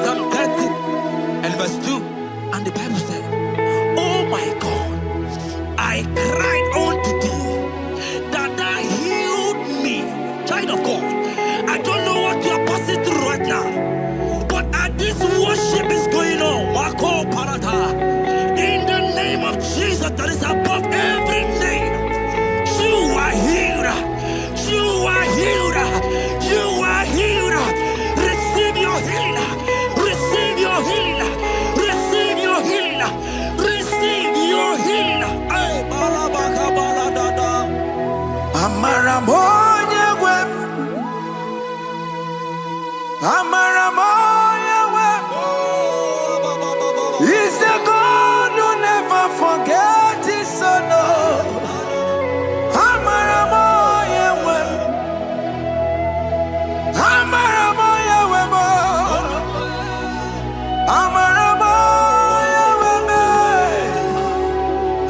Psalm 30 and verse 2, and the Bible said, "Oh my God, I cried unto thee, that thou healed me." Child of God, I don't know what you are passing through right now, but as this worship is going on, in the name of Jesus that is above every name, you are healed. You are healed. You are healed. Receive your healing. Receive your healing. Receive your healing. Receive your healing. Amaramoya wem. Amaramoya wem. He's the God who never forgets his son. Amaramoya wem. Amaramoya wem. Amaramoya wem.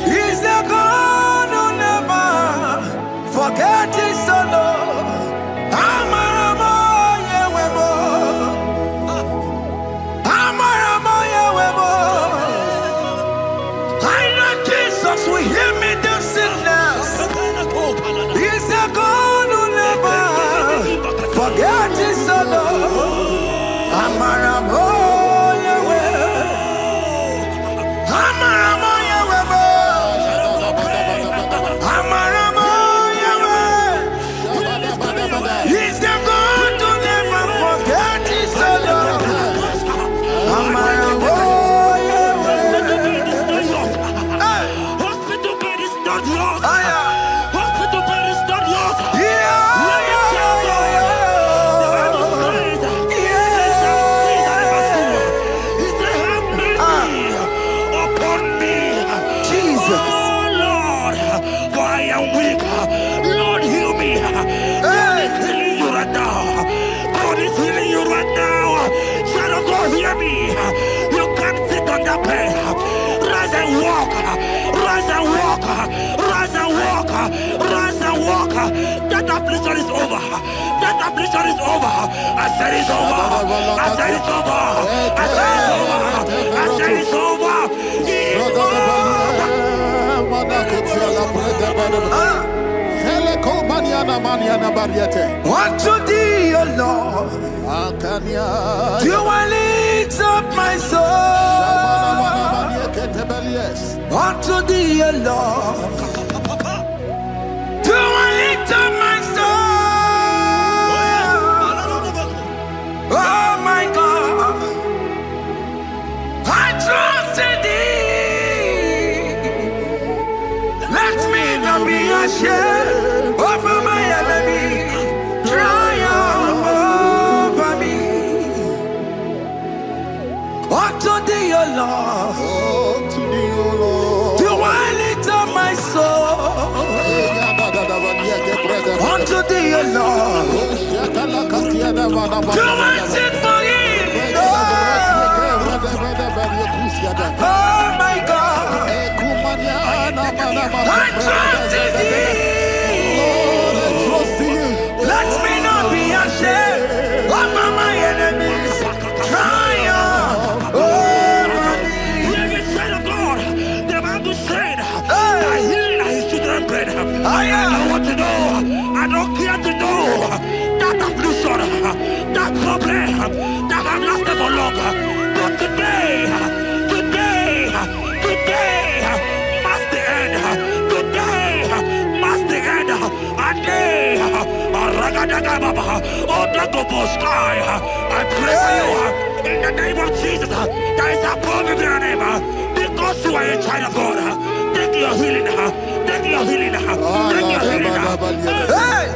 He's the God who never forgets his son. Amaramoya wem. Amaramoya wem. I know Jesus will hear me the sickness. He's the God who never forgets his son. Amaramoya wem. Amaramoya wem. Amaramoya wem. He's the God who never forgets his son. Amaramoya wem. Hospital bed is not yours. Aya. Hospital bed is not yours. Yeah, Let me tell you, the Bible says, Psalm 6 and verse 2, he said, "Have mercy upon me, Jesus. oh Lord, for I am weak. Lord, heal me." God is healing you right now. God is healing you right now. Child of God, hear me. You can't sit on that bed. Rise and walk. Rise and walk. Rise and walk. Rise and walk. That affliction is over. That affliction is over. I said it's over. I said it's over. I said it's over. I said it's over. It's over. Unto thee, O Lord, do I lift up my soul. Unto thee, O Lord, do I lift up my soul. Oh my God, I trust in thee. Let me not be ashamed over my enemy. Triumph over me. Unto thee, O Lord, do I lift up my soul. Unto thee, O Lord, do I sing for him. Oh my God, I trust in thee. Let me not be ashamed over my enemies. Triumph over me. Hear me, child of God. The Bible said, "I heal his children bread." I want to know. I don't care to know that affliction, that problem that have lasted for long. But today must the end. Today must the end. A day, I pray for you in the name of Jesus. That is above your name. Because you are a child of God. Take your healing. Take your healing. Take your healing. Hey,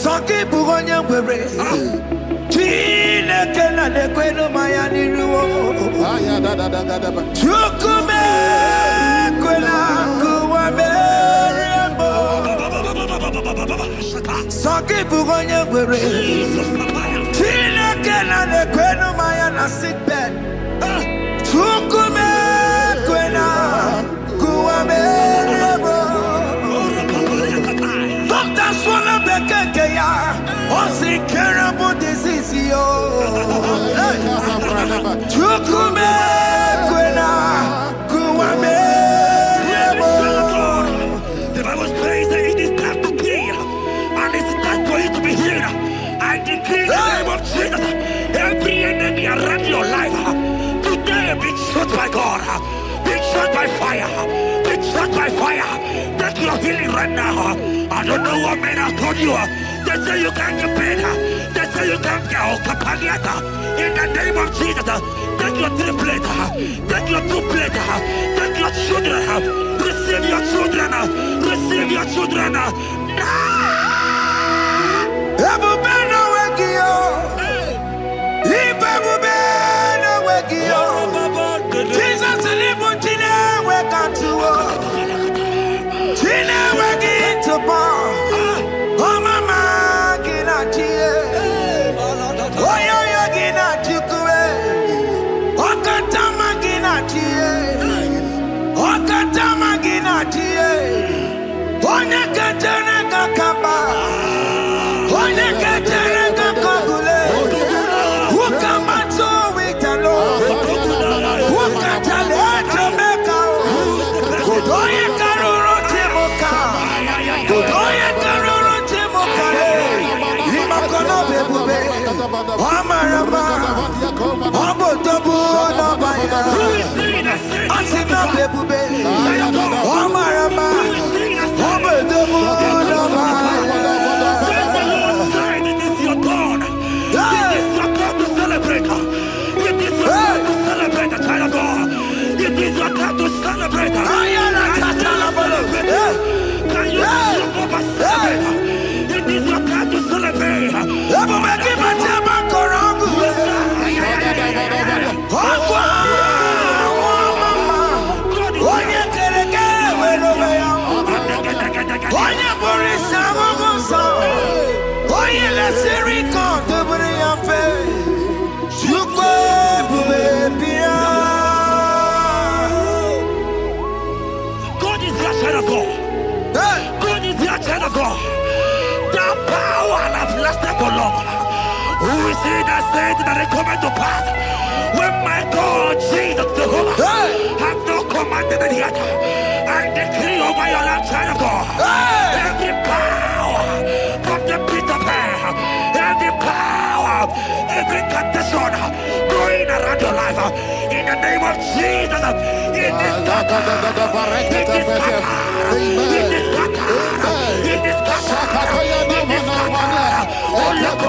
Sanki Bugonya Were. Chine Kena de Queno Mayani Ruo. Chukume Quena Kuame. Sanki Bugonya Were. Chine Kena de Queno Mayana sick bed. Chukume Quena Kuame. fire. Be struck by fire. Take your healing right now. I don't know what men have told you. They say you can't get better. They say you can't get Kapaliata. In the name of Jesus, take your triplet. Take your two-plate. Take your children. Receive your children. Receive your children. Jesus who is he that said that it cometh to pass when my God Jesus Jehovah have not commanded it yet? I decree over your life, child of God, every power from the pit of hell, every power, every condition going around your life, in the name of Jesus, it is scattered, it is scattered, it is scattered, it is scattered, it is scattered. Oh, look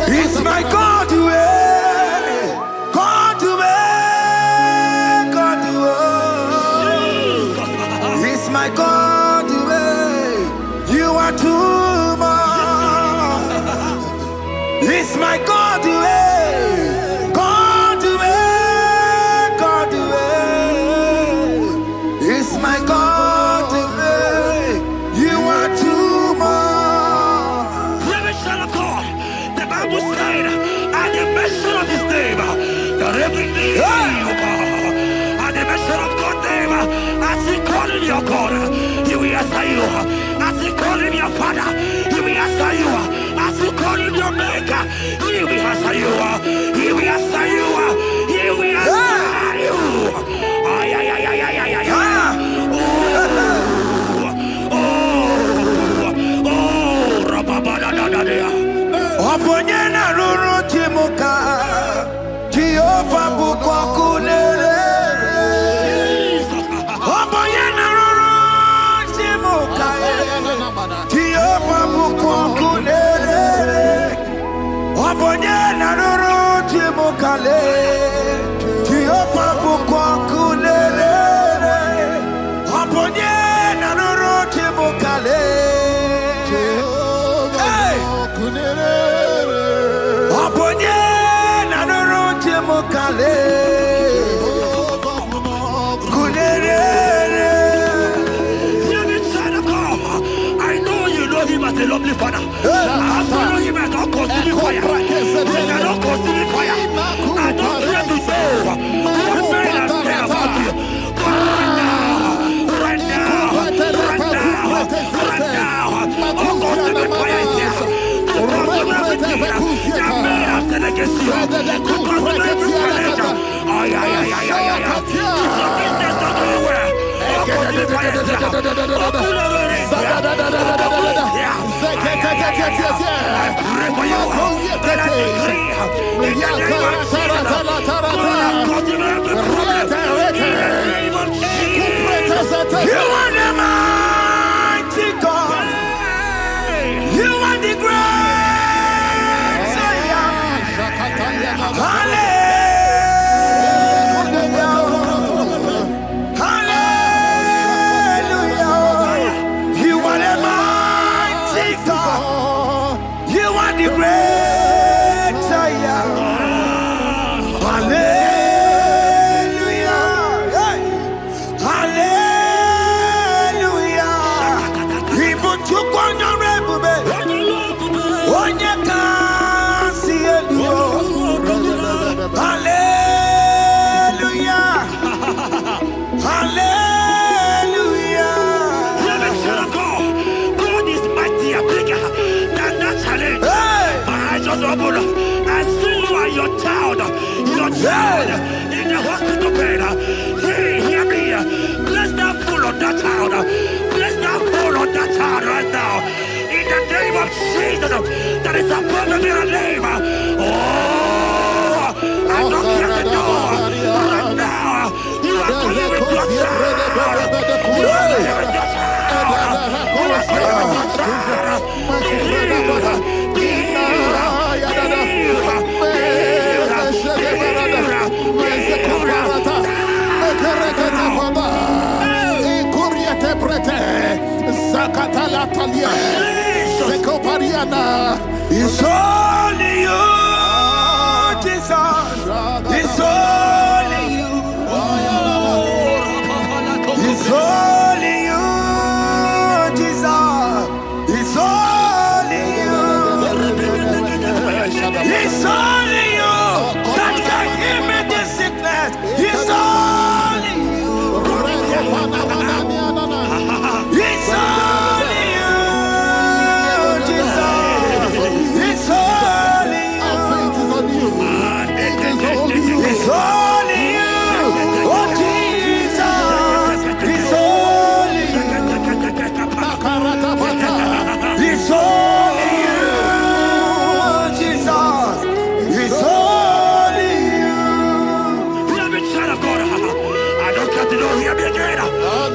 it's my God to God to God to it's my God to you are too much. It's my God to God to God to it's my God to you are too much. Revelation of God, the Bible said, at the mention of his name, that every knee will bow. At the mention of God's name, as he called him your God, he will answer you. As he called him your Father, he will answer you. As he called him your Maker, he will answer you. He will answer you. He will answer you. Ay, ay, ay, ay, ay, ay, ay, ay. Oponyena ruru timuka Jehova bukwa kulele Oponyena ruru timuka Jehova bukwa kulele Oponyena ruru timuka le child in the hospital bed. Hey, hear me. Bless that fool on that child. Bless that fool on that child right now. In the name of Jesus, that is above every name. Oh, I knock at the door right now. You are clear with your child. You are clear with your child. You are clear with your child. It's only you, Jesus. It's only you. It's only you, Jesus. It's only you. It's only you that can heal me this sickness. It's only you. It's only you, Jesus. It's only you. It's only you. Oh, Jesus. It's only you. It's only you, Jesus. It's only you. Beloved child of God, I don't got to know hear me again.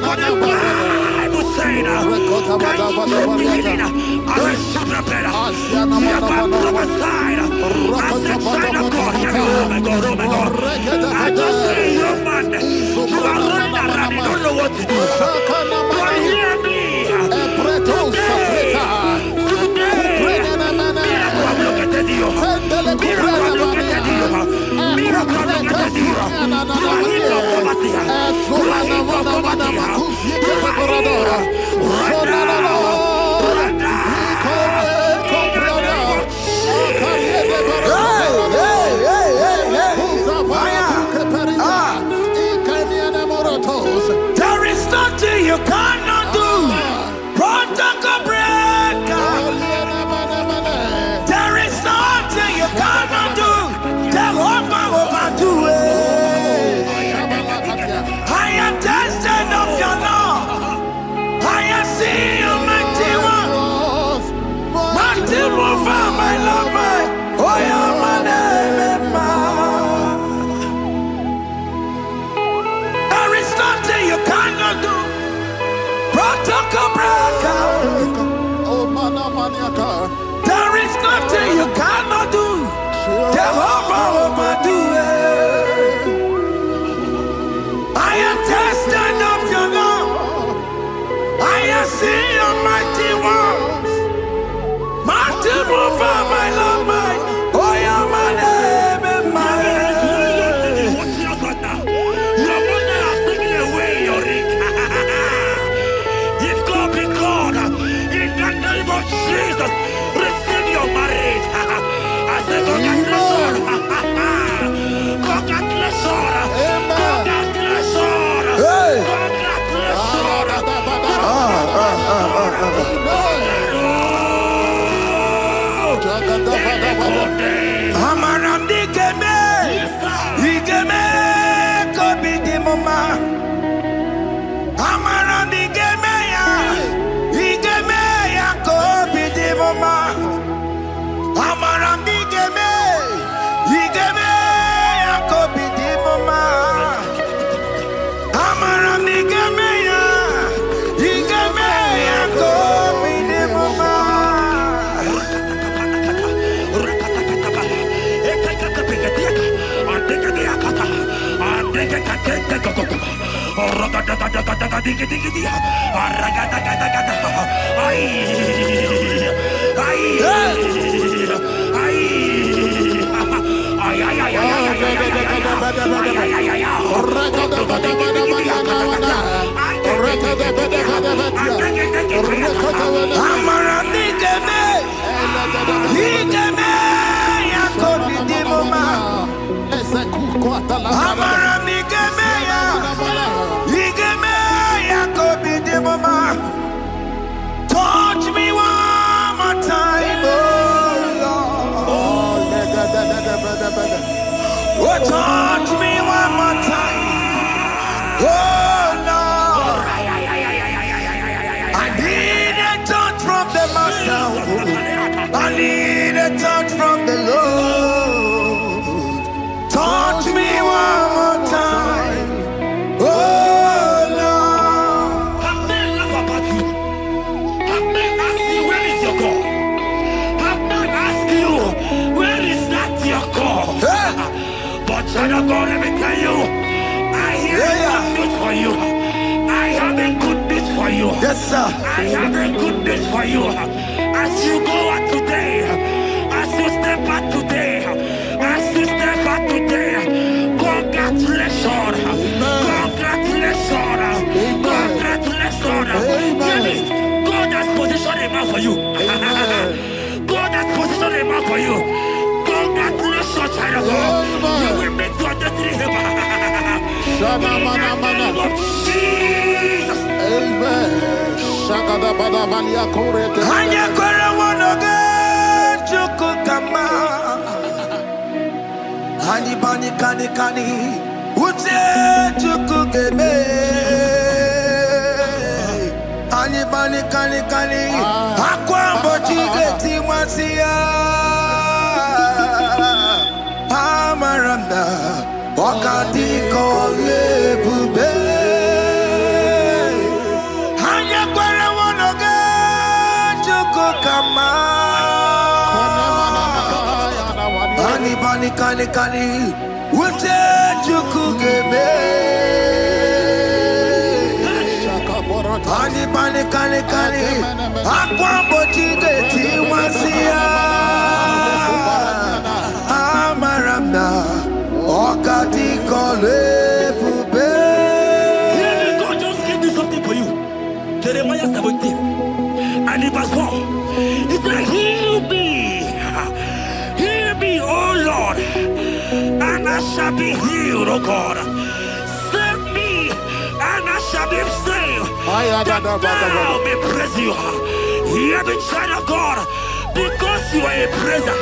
But the Bible saying, I will shoot the better. You have been prophesied. I said, child of God, hear me. Oh my God, oh my God. I just say, young man, you are running around, you don't know what to do. But hear me. There is nothing you cannot do. Protocol breaker. There is nothing you cannot do. Jehovah overdo it. I am tested of your love. I am seeing you, mighty one. Mighty mover, my lover. Oh, yeah, my name, there is nothing you cannot do. Protocol breaker. There is nothing you cannot do. Jehovah overdo it. I am tested of your love. I am seeing your mighty ones. Mighty mover, my love, my. Oh, yeah, my name and my Your mother has taken away your ring. If God be God, in the name of Jesus, receive your marriage. I say congratulations. Congratulations. Congratulations. Hey. Congratulations. Amaram digeme, digeme, kobi di mama. Amaram digeme ya, kobi di mama. Amaram digeme, ya, kobi di mama. Amaram digeme ya, kobi di mama. Touch me one more time, oh Lord. Oh, touch me one more time. Oh Lord, I need a touch from the Master. I need a touch from the Lord. Touch me one more time. Oh Lord. Have men laugh about you? Have men ask you, where is your God? Have men ask you, where is that your God? But child of God, let me tell you, I hear a good news for you. I have a good news for you. Yes, sir. I have a good news for you. As you go out today, as you step out today, as you step out today, congratulations. Congratulations. Congratulations. Hear me. God has positioned a man for you. God has positioned a man for you. Congratulations, child of God. You will make your destiny helper. In the name of Jesus. Amen. Hanya kora wanoge chukukama. Hani bani kani kani uche chukukeme. Hani bani kani kani akwa mbochige timwasia. Amaranda wakati kole bube. Hanya kora wanoge chukukama. Hani bani kani kani uche chukukeme. Hani bani kani kani akwa mbochige timwasia. Amaranda wakati kole bube. God just gave me something for you. Jeremiah 17 and in verse 4. He said, heal me, oh Lord, and I shall be healed, oh God. Save me, and I shall be saved, that thou may praise you. Hear me, child of God, because you are a praiser.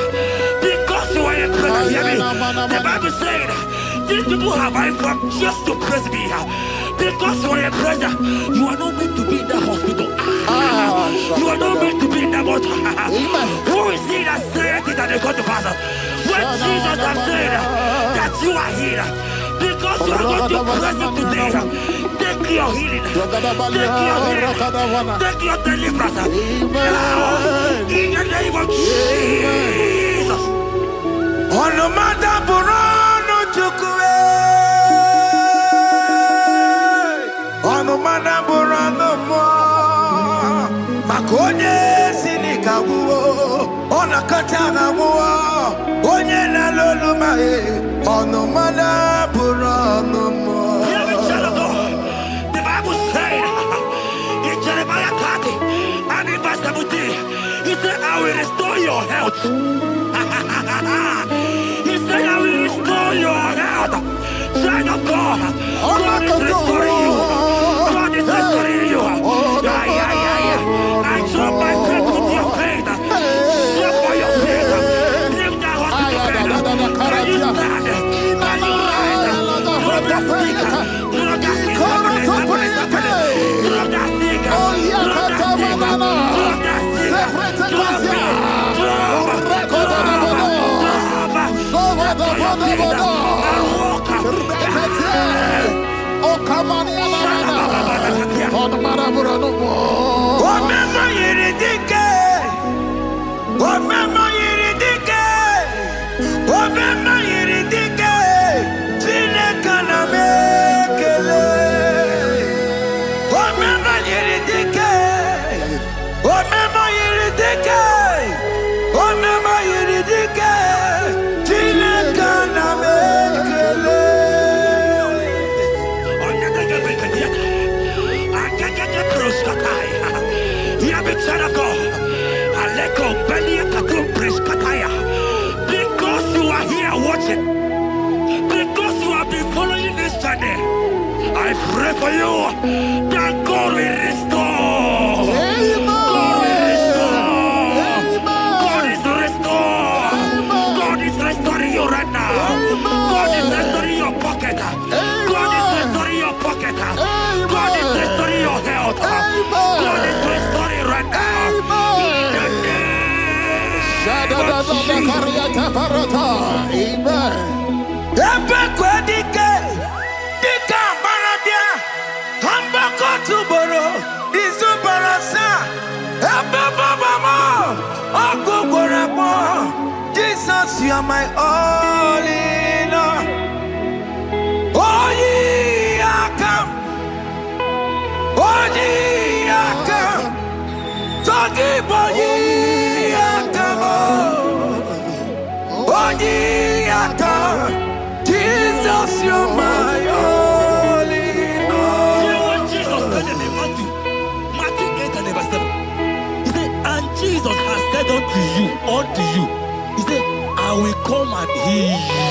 Because you are a praiser, hear me. The Bible said, these people have I come just to praise me. Because you are a praiser, you are not meant to be in that hospital. You are not meant to be in that water. Who is he that said it and they got to pass? When Jesus has said that you are healed, because you are going to praise him today, take your healing, take your deliverance. Now, in the name of Jesus. On no matter Burano Chukwe. On no matter Burano Mo. Makonye Sinika Wo. On a Katana Wo. Onye na Loluma. On no matter Burano Mo. The Bible said in Jeremiah 30 and in verse 17, he said, I will restore your health. He said, I will restore your health. Child of God, God is restoring you. God is restoring you. I drop my faith with your faith. Drop for your faith. Leave that hospital bed. Can you stand? Can you rise? Drop that stick. Drop that stick. Drop that stick. Because you are here watching, because you have been following this journey, I pray for you that God will restore. God will restore. God is restoring you right now. God is are my all in all. Oh, ye are come. Oh, ye are come. Talking about ye are come. Oh, ye are come. Jesus, you're my all in all. You know what Jesus said in Matthew 8 and verse 7? He said, and Jesus has said unto you, he said, I will come and heal you.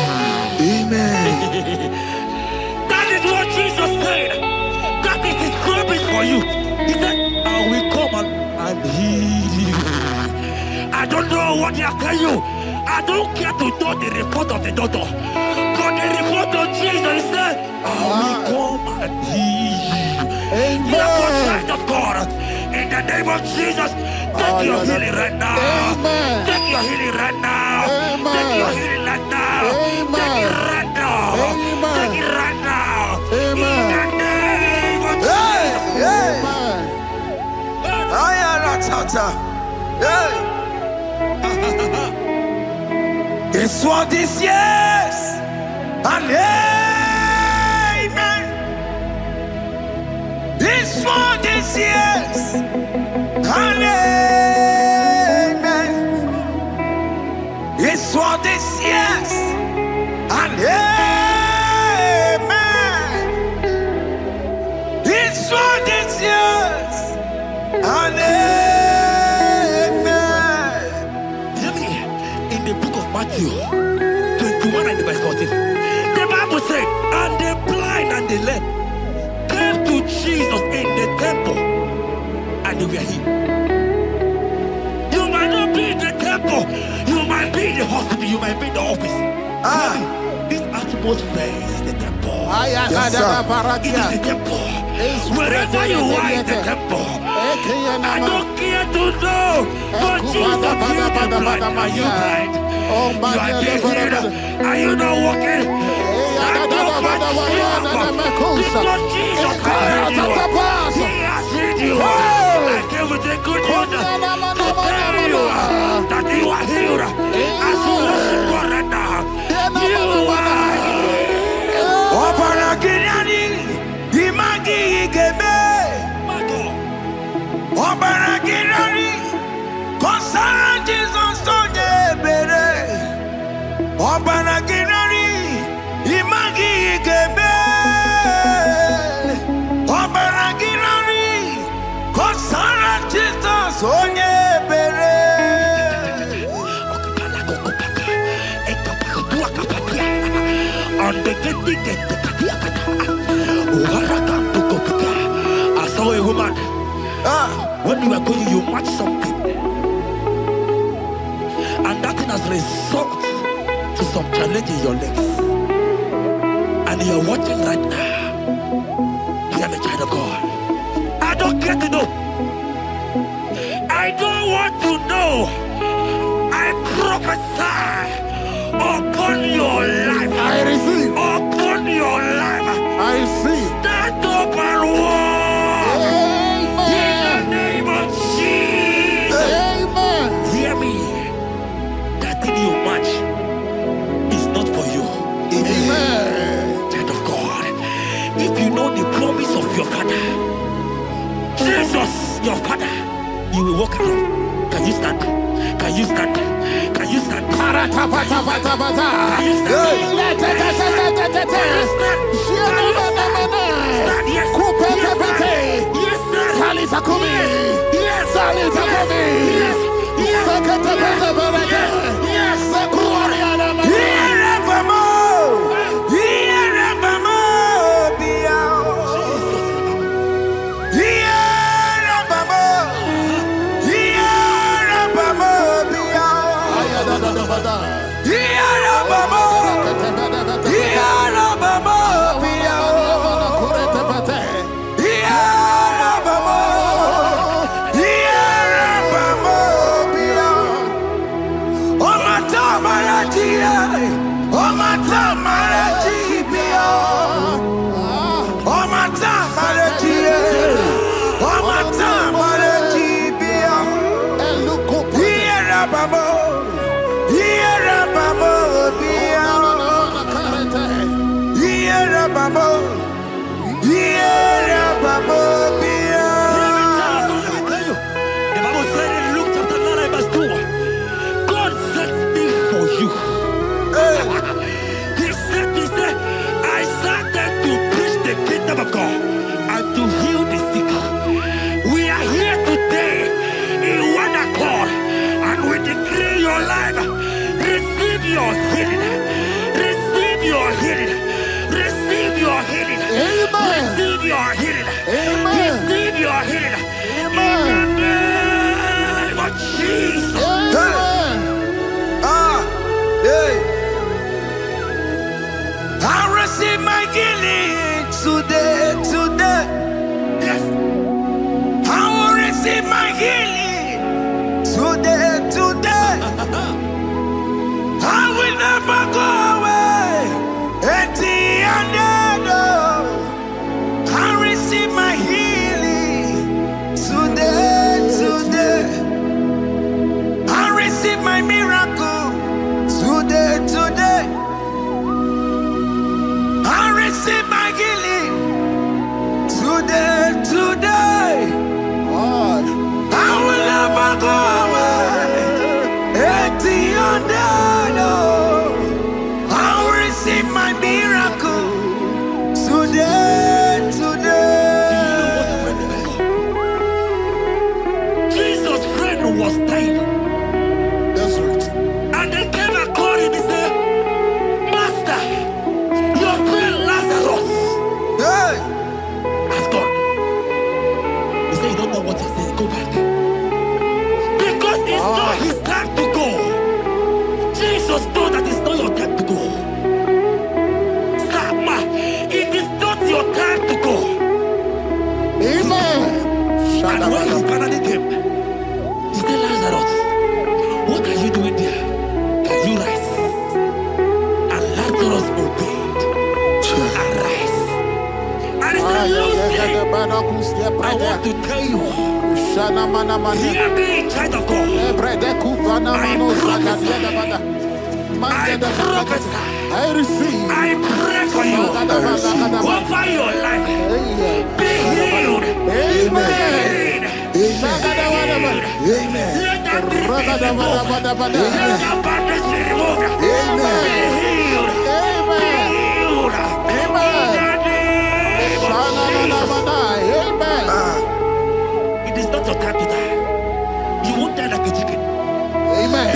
Amen. That is what Jesus said. That is his promise for you. He said, I will come and heal you. I don't know what they are telling you. I don't care to know the report of the doctor. But the report of Jesus, he said, I will come and heal you. Therefore, child of God, in the name of Jesus, take your healing right now. Amen. Take your healing right now. Amen. Take your healing right now. Amen. Take it right now. Amen. Take it right now. Amen. In the name of Hey, hey. Amen. Hey. It's what this yes and amen. It's for this yes and amen. It's for this yes and amen. It's for this yes and amen. Hear me. In the book of Matthew 21 and verse 14, the Bible said, and the blind and the lame came to Jesus in the temple, and they were healed. You might not be in the temple, you might be in the hospital, you might be in the office. Hear me. This atmosphere is the temple. Yes, sir. It is the temple. Wherever you are in the temple, I don't care to know, but Jesus healed the blind. Are you blind? You are being healed. Are you not walking? Stand up and stand up. Because Jesus has healed you. He has healed you. I came with the good news to tell you that you are healed. As you worship God right now, you are healed. Obaragirani, imagi igebe. My God. Obaragirani, kosara Jesus sonye bere. Obaragirani, imagi igebe. Obaragirani, kosara Jesus sonye bere. I saw a woman. When you are going, you match something, and that thing has result to some challenge in your legs, and you are watching right now. I am a child of God. I don't care to know. I don't want to know. I prophesy upon your life. I receive. Upon your life. I receive. Stand up and walk. In the name of Jesus. Amen. Hear me. That thing you match is not for you. Amen. Child of God. If you know the promise of your father, Jesus, your father, you will walk around. Can you stand? Can you stand? Can you stand? Can you stand? Can you stand? Yes. Yes, sir. Yes. I want to tell you, hear me, child of God. I prophesy. I receive. I pray for you. Over your life. Be healed. Amen. Amen. Let that be removed. Let that badness be removed. Amen. Be healed. Be healed. It is not your time to die. You won't die like a chicken. Amen.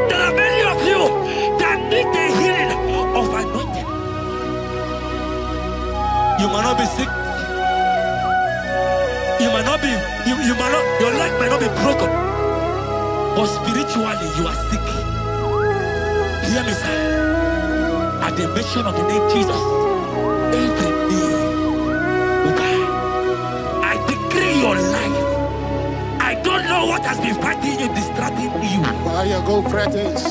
There are many of you that need the healing of anointing. You might not be sick. You might not be, your leg might not be broken. But spiritually you are sick. Hear me, sir. At the mention of the name Jesus, every day will die. I decree your life. I don't know what has been fighting you, distracting you.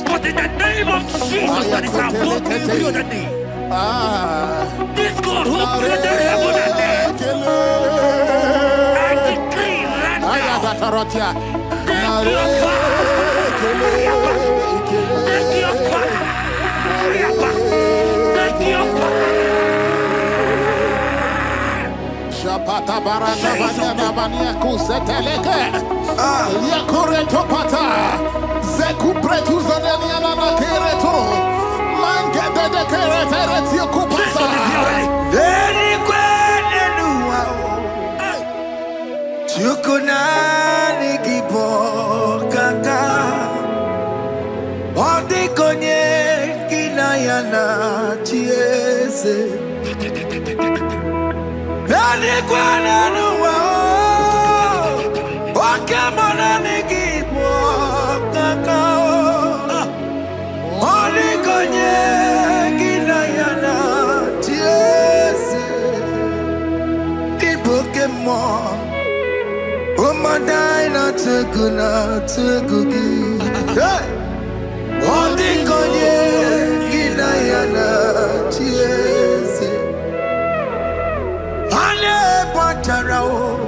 But in the name of Jesus, that is above every other name. This God who created heaven and earth, I decree right now, take your fire. Take your fire. Take your fire. Shapata baranda banya banya kuseteleke. Yakore topata. Zeku pretu zanenia na kereto. Mangede de kerete kupasa. Deni kwene nuwa. Chukuna nikipo kaka. Odi konye kinayana chiese. Deni kwene nuwa. Wakamona nikipo kaka. Odi konye kinayana chiese. Ipokemon. Umadai na tegugi. Hey! Odi konye kinayana chiese. Ale patarao.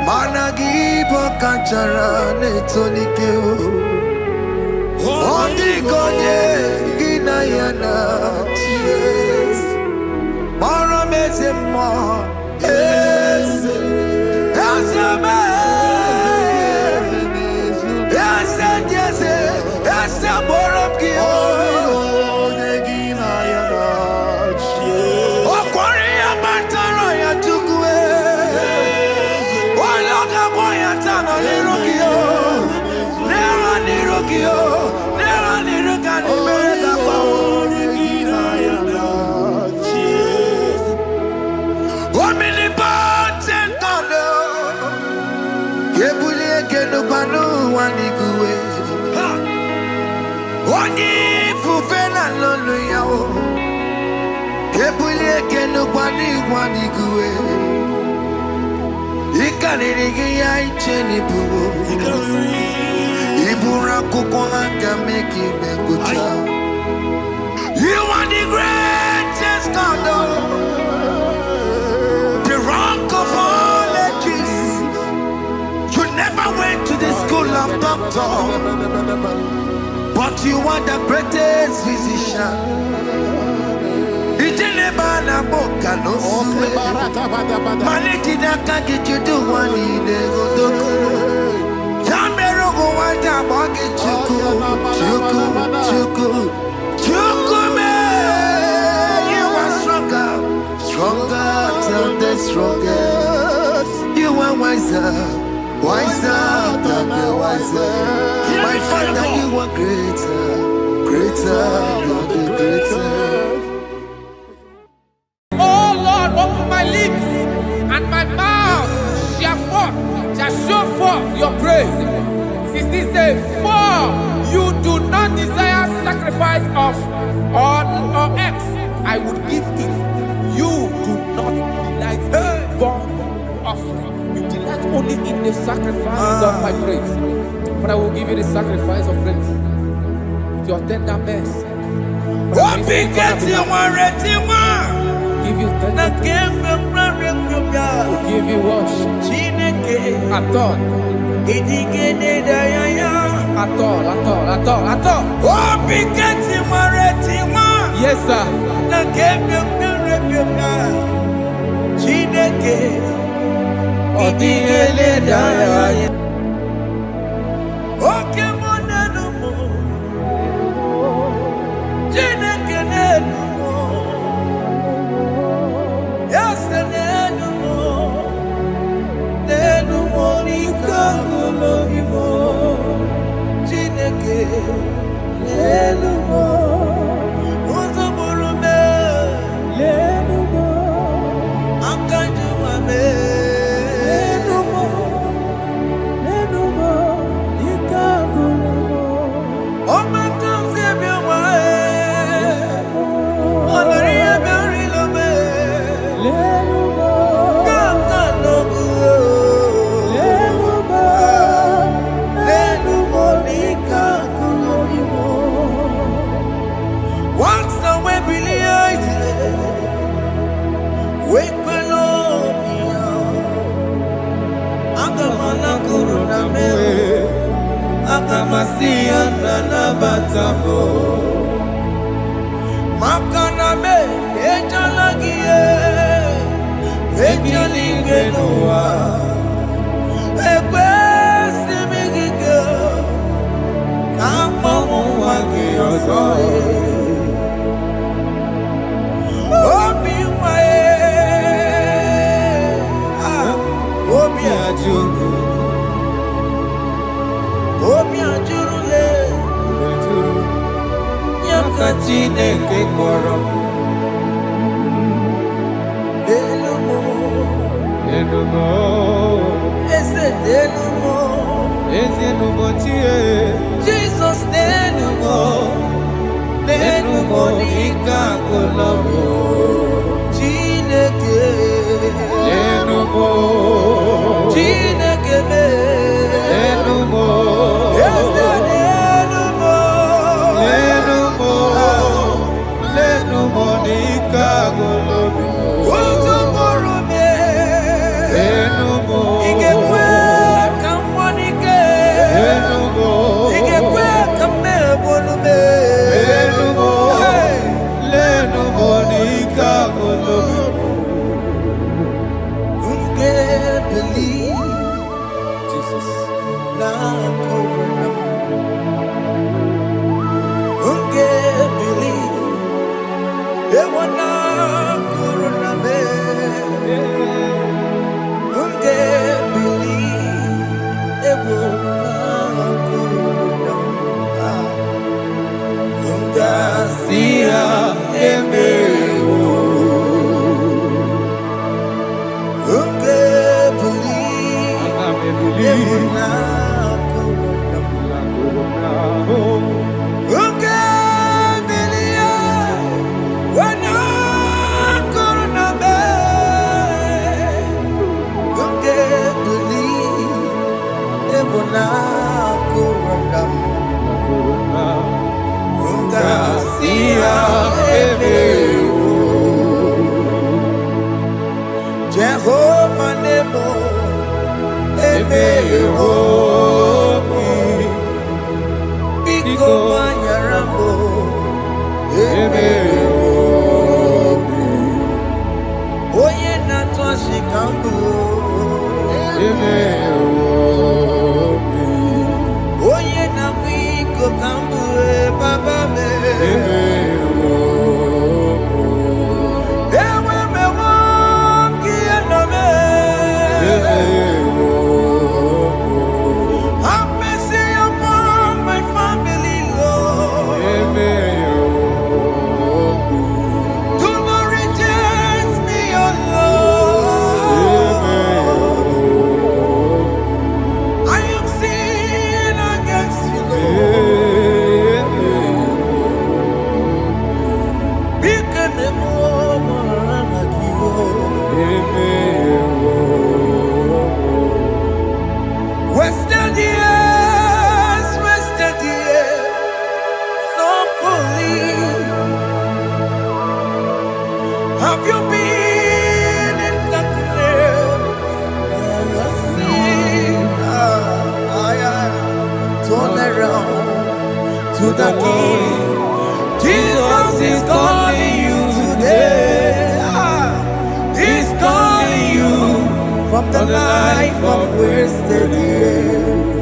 Managi pokachara netonikeo. Odi konye kinayana chiese. Mara mezemo. Eze. You are the greatest God, the rock of all ages. You never went to the school of doctor, but you are the greatest physician. You are stronger than the strongest. You are wiser than the wiser. My Father, you are greater than the greatest. Oh Lord, open my lips and my mouth shall show forth your praise. 16 says, for you do not desire sacrifice of or X, I would give it. You do not delight in burnt offering. You delight only in the sacrifice of my praise. But I will give you the sacrifice of praise with your tender mercy. Give you tender will give you worship. At all. Yes, sir. Have you been in the turn around to the King. Jesus is calling you today. He's calling you from the life of wasted years.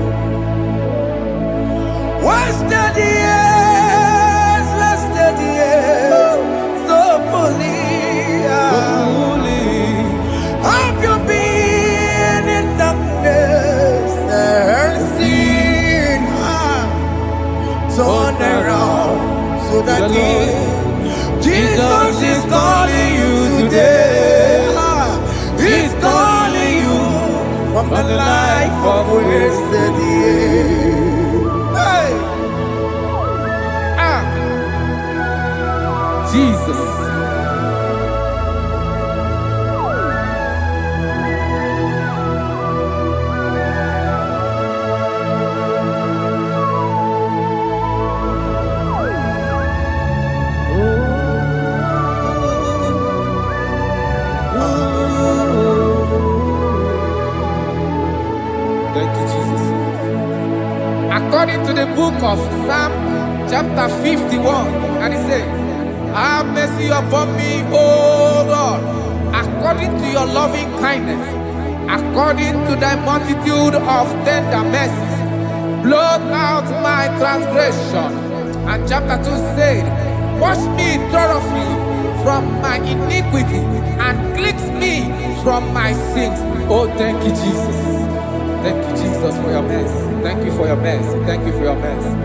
Wasted years, wasted years, so fully. Have you been in darkness and seen? Turn around to the King. Jesus is calling you today. He's calling you from the life of wasted years. Hey. Jesus. Thank you, Jesus. According to the book of Psalm chapter 51, and it says, have mercy upon me, O Lord, according to your loving kindness, according to thy multitude of tender mercies, blot out my transgression. And chapter 2 said, wash me thoroughly from my iniquity and cleanse me from my sins. Oh, thank you, Jesus. Thank you, Jesus, for your mercy. Thank you for your mercy. Thank you for your mercy.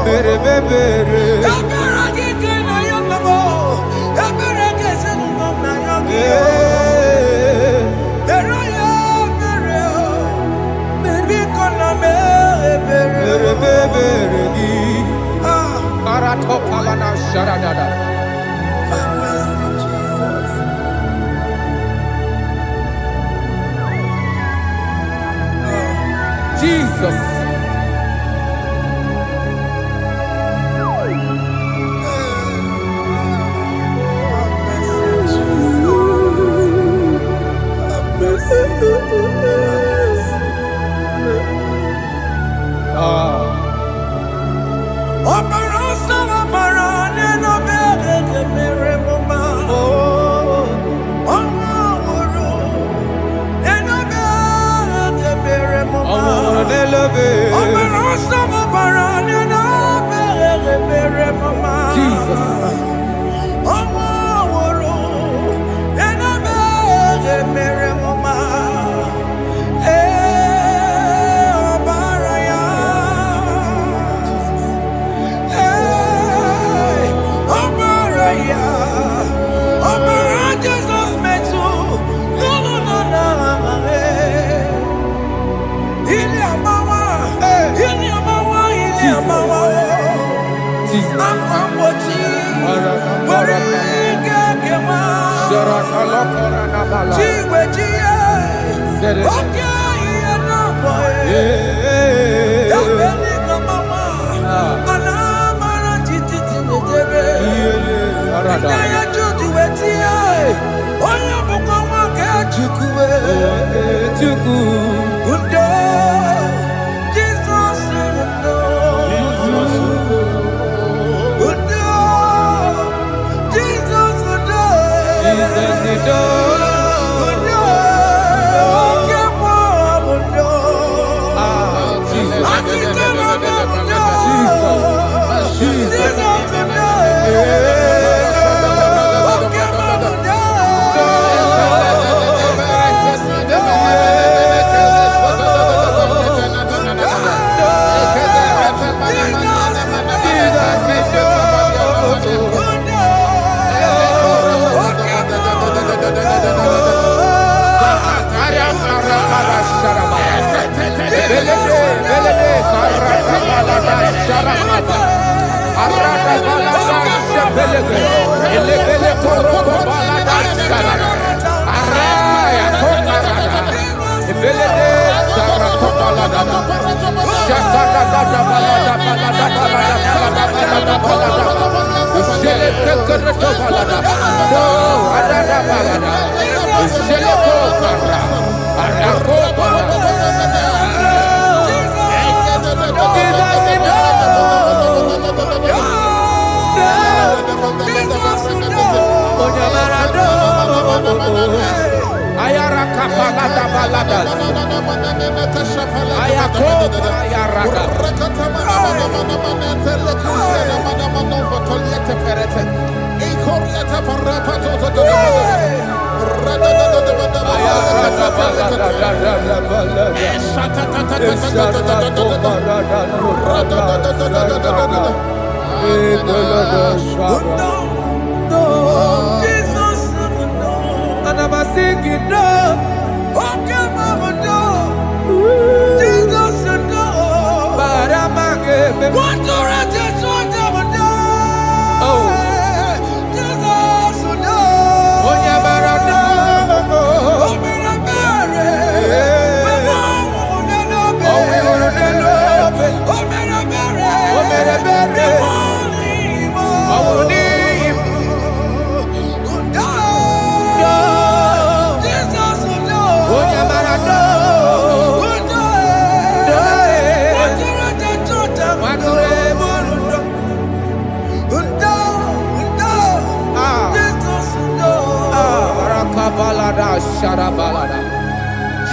Bere Jesus.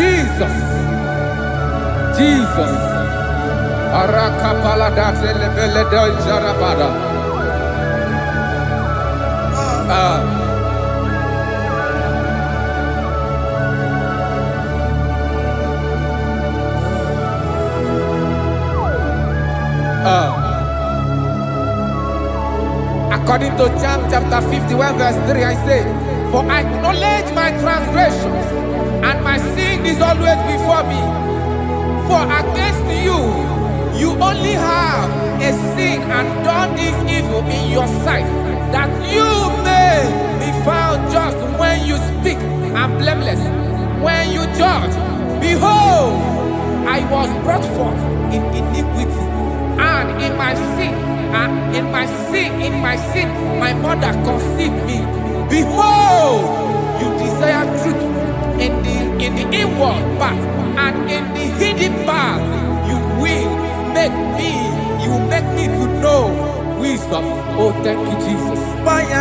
Jesus. Jesus. Arakapalada zelebeleda jarabada. According to John chapter 51 verse 3, I say, for I acknowledge my transgressions, and my sin is always before me. For against you, you only have a sin and done this evil your sight, that you may be found just when you speak and blameless when you judge. Behold, I was brought forth in iniquity, and in my sin, my mother conceived me. Behold, you desire truth in the inward part, and in the hidden part you will make me to know wisdom. Oh, thank you, Jesus. Thank you,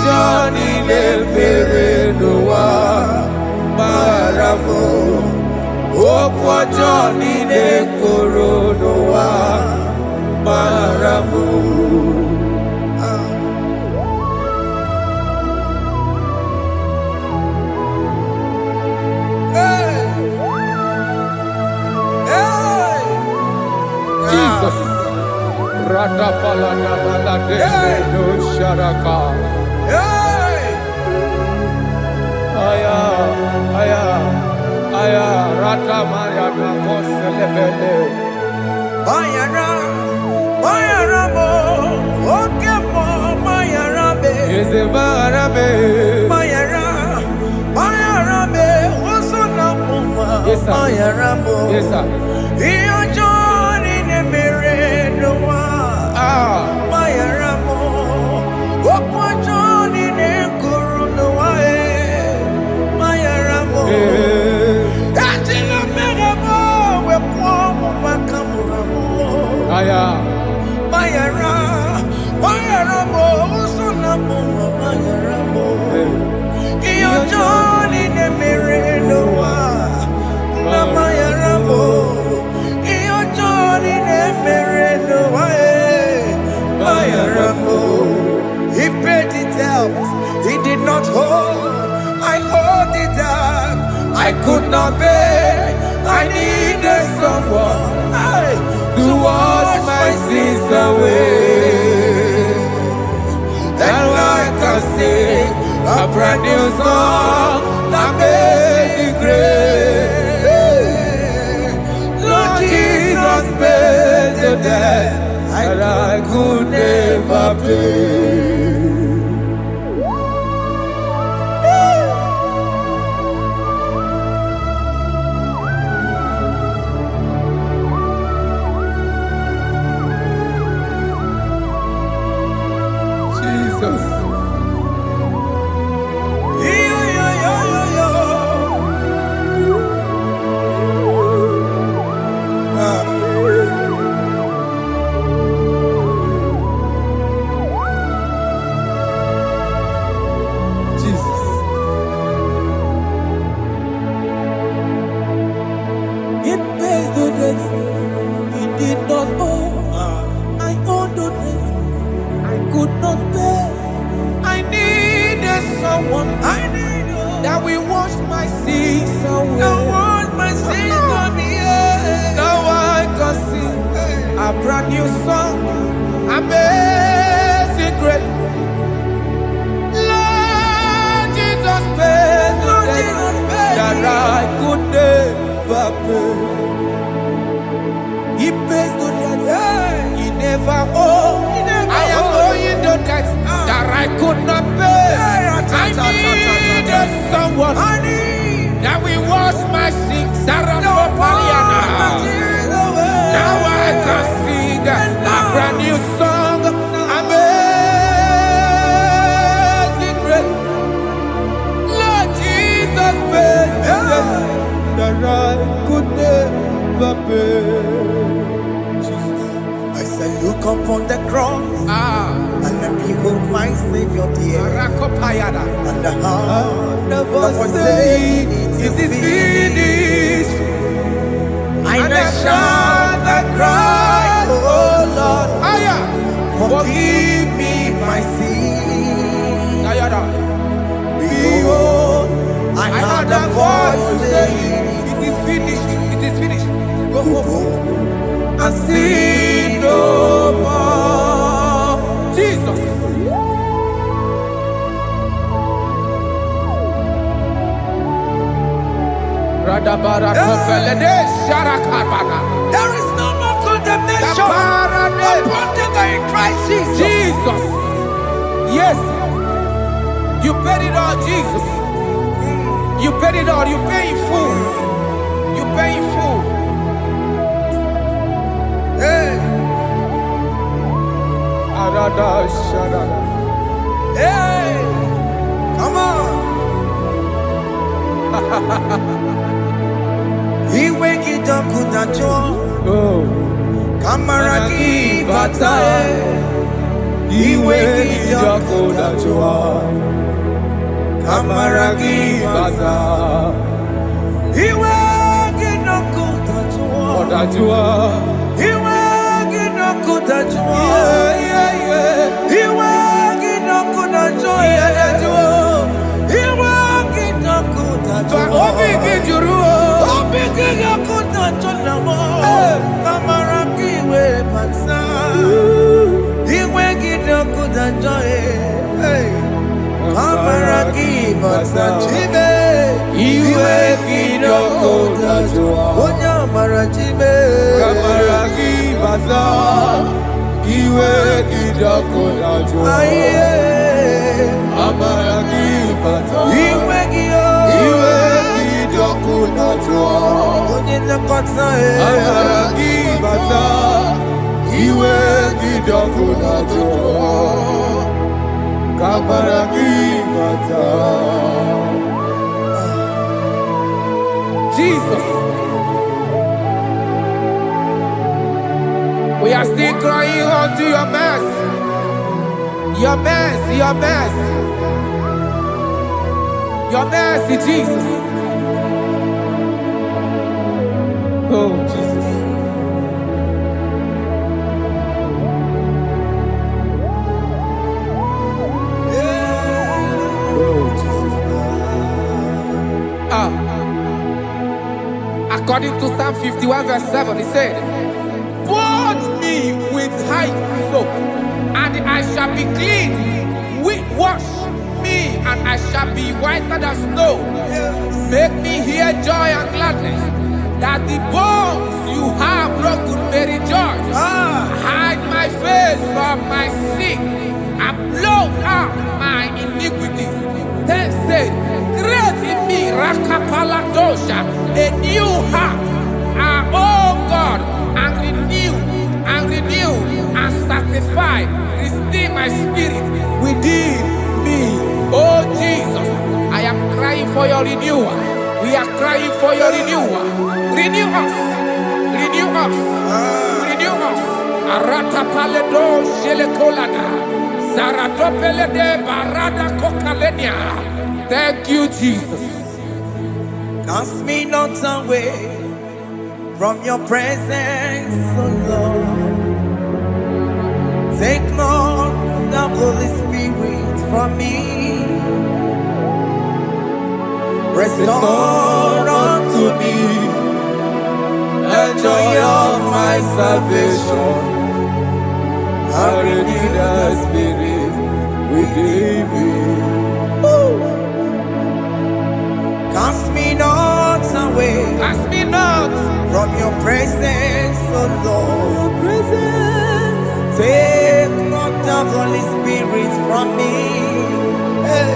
Johnny le mere noa baramo okwa Johnny le koro noa baramo Jesus. Rada palada balade no sharaka. Aya, rata maya na koselebele. Bayara mo, oke mo, bayara be. Eze bayara be. Bayara be, oso na muma. Bayara mo. Yes sir. Iyo Johnny ne mere noa. Bayara mo, okwa Johnny ne kuru noa. Bayara mo. Aya, bayara mo, usuna mo, bayara mo. Iyo Johnny ne mere noa, na bayara mo. Iyo Johnny ne mere noa, bayara mo. He paid it out, he did not hold. I owed it out, I could not pay. I needed someone to wash my sins away. And I can sing a brand new song, Amazing Grace. Lord Jesus paid the debt that I could never pay. That we wash my sins away. Now I can sing a brand new song, Amazing Grace. Lord Jesus paid the debt that I could never pay. He pays the debt he never owed. I am owing the debt that I could not pay. I needed someone that will wash my sins. Now I can sing a brand new song. my Savior dear. Rakopayada. And the voice saying, it is finished. And I shout and cry, oh Lord, forgive me my sin. Behold, I heard a voice saying, it is finished, it is finished. Go home and sin no more. Jesus. There is no more condemnation upon them in Christ Jesus. Jesus. Yes. You paid it all, Jesus. You paid it all. You pay in full. You pay in full. Hey. Hey. Come on. He wake it up with a joy. Kamaraki batae. He wake it up with a joy. Kamaraki batae. He wake it up with a joy. He wake it up with a joy. He wake it up with a joy. He wake it up with a joy. Jesus. We are still crying unto your mercy. Your mercy, your mercy. Your mercy, Jesus. Oh, Jesus. Oh, Jesus. According to Psalm 51 verse 7, he said, "Wash me with high soap, and I shall be clean. Wash me, and I shall be whiter than snow. Make me hear joy and gladness, that the bones you have broken may rejoice. Hide my face from my sin, and blot out my iniquities. Then say, create in me Rakapaladosha, a new heart, oh God, and renew, and sanctify, restore my spirit within me." Oh Jesus, I am crying for your renewal. We are crying for your renewal. Renew us, renew us, renew us. Arata paledo shelekolada, zaratopelede barada kokalenia. Thank you, Jesus. Cast me not away from your presence, oh Lord. Take not the Holy Spirit from me. Restore unto me the joy of my salvation. I renew the spirit within me. Cast me not away, Cast me not from your presence, oh Lord. Take not the Holy Spirit from me. Hey.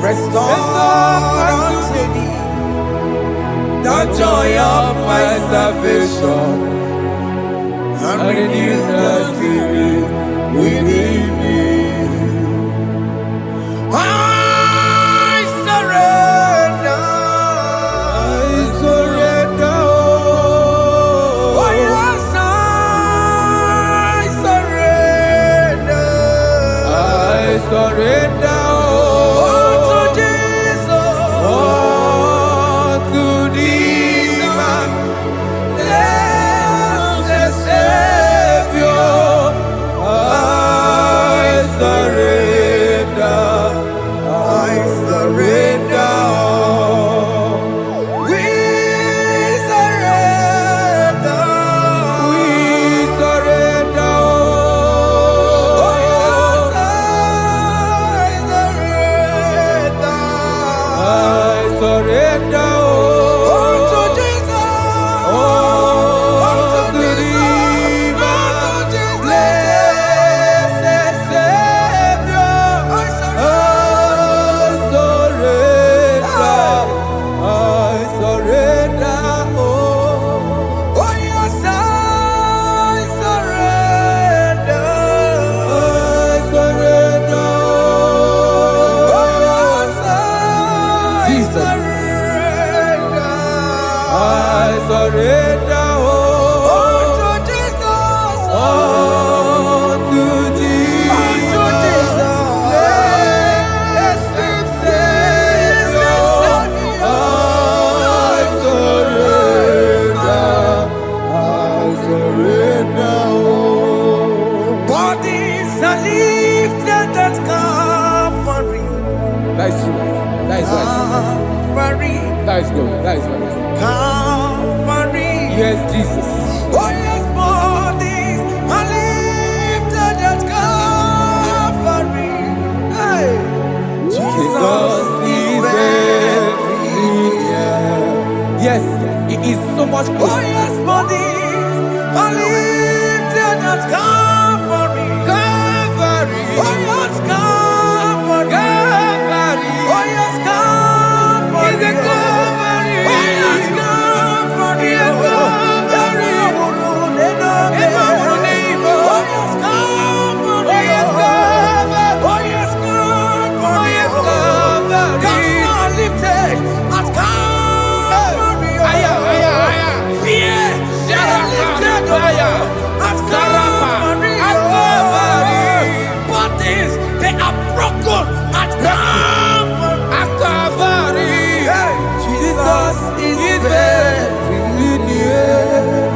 Restore unto me the joy of my salvation, and renew the spirit within me. I surrender. Oh yes, I surrender. surrender. I surrender. We surrender. We surrender. Oh, yes, I surrender. Unto Jesus. Unto the blessed Savior. I surrender. Oh, yes, I surrender. I surrender. Oh, yes, Jesus. I surrender. Unto Jesus. Unto Jesus. Unto Jesus. Blessed Savior. I surrender. Bodies are lifted at Calvary. That is true. That is right. Calvary. That is good. That is right. Calvary. Yes, Jesus. Oh, yes, bodies are lifted at Calvary. Hey. Jesus is very near. Yes, it is so much Oh, closer. yes, bodies are lifted at Calvary. Calvary. Oh, yes, Calvary. Calvary. Oh, yes, Calvary. Is it Calvary? Oh, yes, Calvary. Yes, Calvary. Oh, yes, Calvary. Oh, yes, Calvary. Oh, yes, Calvary. Gods are lifted at Calvary. Fear is lifted at Calvary. Bodies, they are broken at Calvary. Jesus is very near.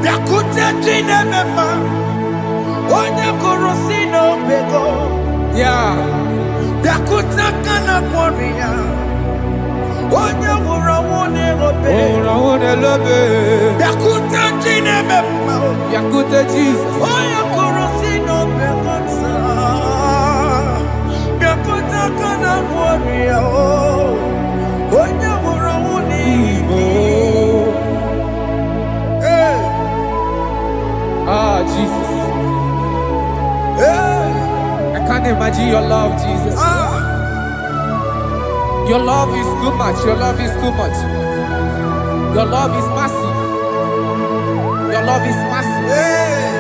Biakute jine mema, onye korosino bego. Yeah. Biakute kana kworiya, onye wurawune obe. Oh, I love it. Biakute jine mema, Yakute Jesus. onye korosino bego sa. Biakute kana kworiya, onye wurawune ibi. Hey. Ah, Jesus. Hey. I can't imagine your love, Jesus. Your love is too much. Your love is too much. Your love is massive. Your love is massive. Hey.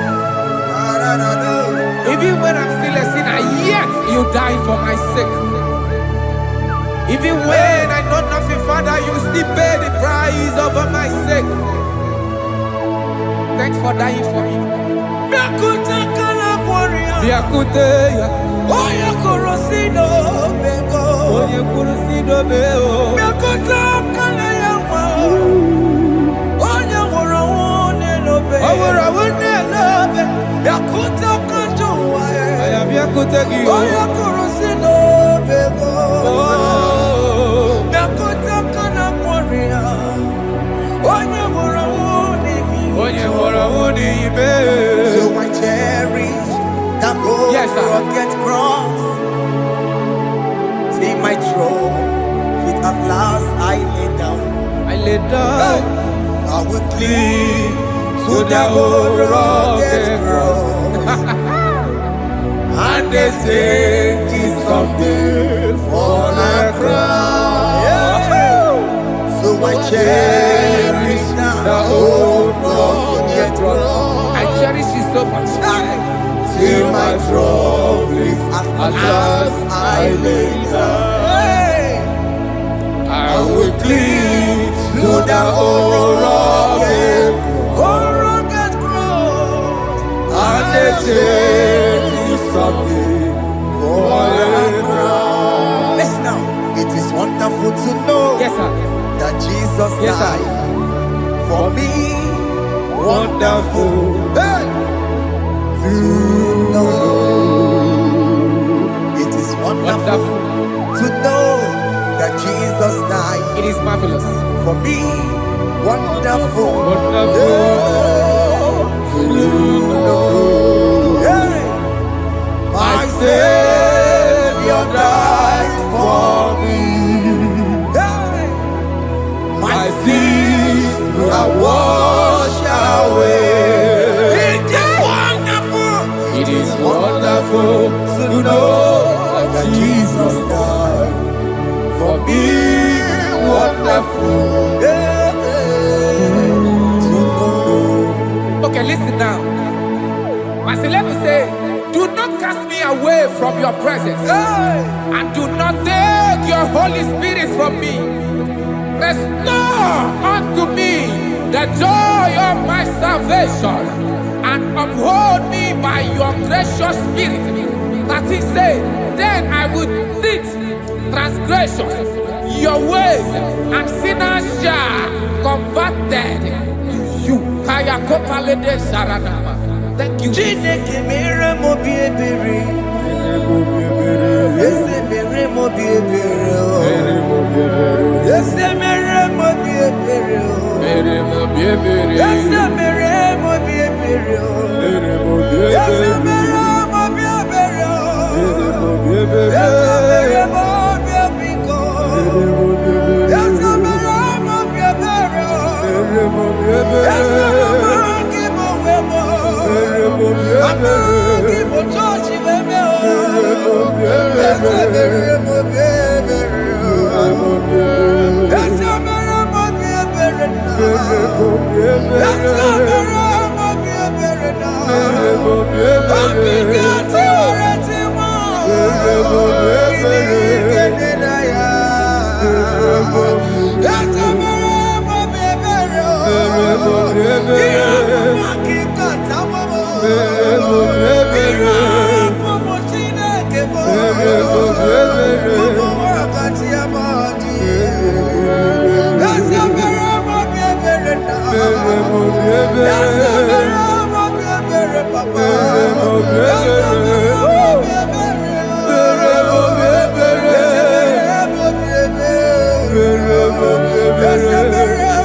Even when I'm still a sinner, yet you died for my sake. Even when I know nothing, Father, you still pay the price over my sake. Thanks for dying for me. Biakute kana kworiya, Yakute, onye korosino bego. onye kurusido beo. Biakute kana yawa, onye wurawune lobe. Owura wune lobe. Biakute kanjuwa, I am Yakute Gio. onye korosino bego. Oh, Biakute kana kworiya, onye wurawune onye wora wuni ibe. So I cherish that gold Yes, sir. rugged cross. See my throne, feet at last I lay down. I lay down I will cling to that old rugged cross. and they say it's someday for a crown. So I cherish The old rugged cross. I cherish it so much. Till my trophies at last I lay down. I will cling to the old rugged cross. and they say it's someday for a crown. Listen now, it is wonderful to know Yes, sir. that Jesus Yes, sir. died for me. Wonderful. Hey! To know marvelous. For me, wonderful. My Savior died for me. My sins are washed away. It is wonderful to know that Jesus died for me. Wonderful to know. Okay, listen now. My celeb say, do not cast me away from your presence, and do not take your Holy Spirit from me. Restore unto me the joy of my salvation, and uphold me by your gracious spirit. That he said, then I will teach transgressions your ways, and sinners shall converted to you. Kaya kopalede saranama. Thank you. Chineke mere mo biebere. Ese mere mo biebere. Ese mere mo biebere. Mere mo biebere. Ese mere mo biebere. Mere mo Ese biebere. mere mo biebere. Mere mo biebere. Ese mere mo biebiko. Ese mere mo biebere. Mere mo biebere. Ese mere mo wemo. Mere mo Amagi mo chochi weme o. Ese mere mo biebere. Ese mere mo biebere na. Ese mere mo biebere na. Abigati oreti mo. Iligene na ya. Ese mere mo biebere o. Iamaki kata mo. Iamaki mo Chineke mo. Mo wakati amadi. Ese mere mo biebere na. Ese mere mo biebere papa. Ese mere mo biebere. Ese mere mo biebere. Ese mere mo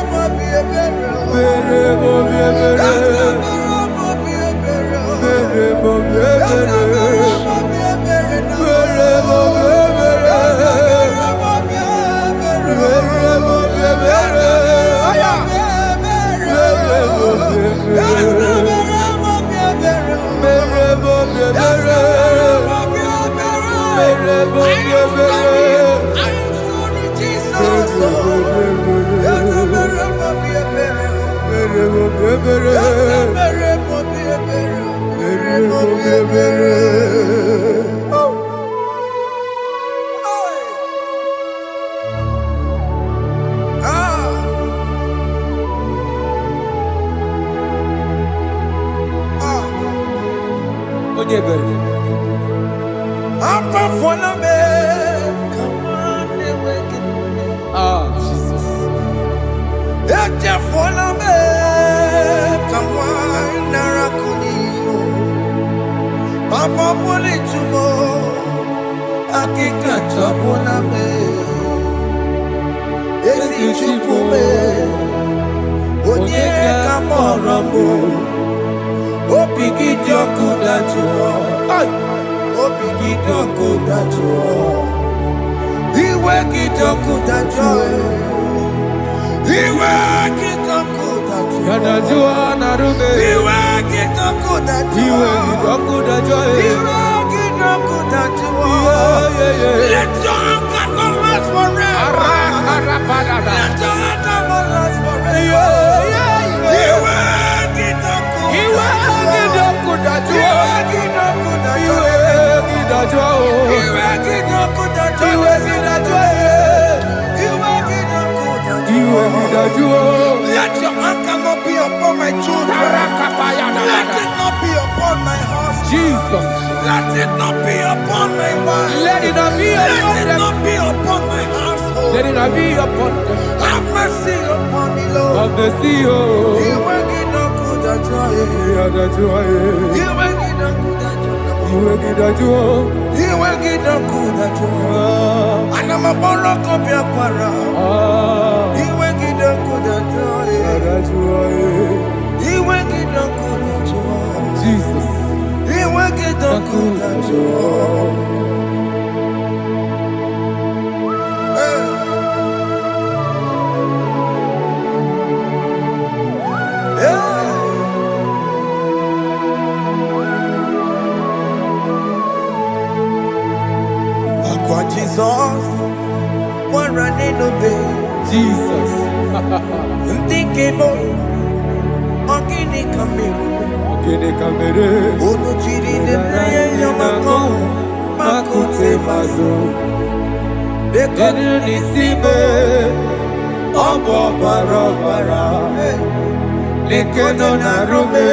Jesus. Papa pole tumo, akika tabona me. Esi chukume, onye kamoramo. Opiki joku dachuo, opiki joku dachuo. Iwe kijoku dachuo, iwe kijoku dachuo. Yanajua narume. Iwe kijoku dachuo, Iwe kijoku dachuo. Iwe kijoku dachuo. Let your anger not last forever. Let your anger not last forever. Iwe kijoku, Iwe kijoku dachuo. Iwe kijoku dachuo. Iwe kidachuo. Iwe kijoku dachuo. Iwe kidachuo. Iwe kidachuo. Let your anger not be upon my children. Let it not be upon my house. Jesus. Let it not be upon my wife. Let it not be Let upon it them. not be upon my household. Let it not be upon them. Have mercy upon me, Lord. Of the CEO. Iwe kijoku dachuo. Iwe kijoku dachuo. Iwe gidakudajo. Anama bolo kopia kwara. Iwe gidakudajo. Iwe gidakudajo. Jesus. Iwe gidakudajo. Jesus, one running obey. Jesus. Ndikemo, ogini kamere. Ono chiri de praye yamako, makute mazo. Dekonu nisibe, obo bara. Lekeno narume,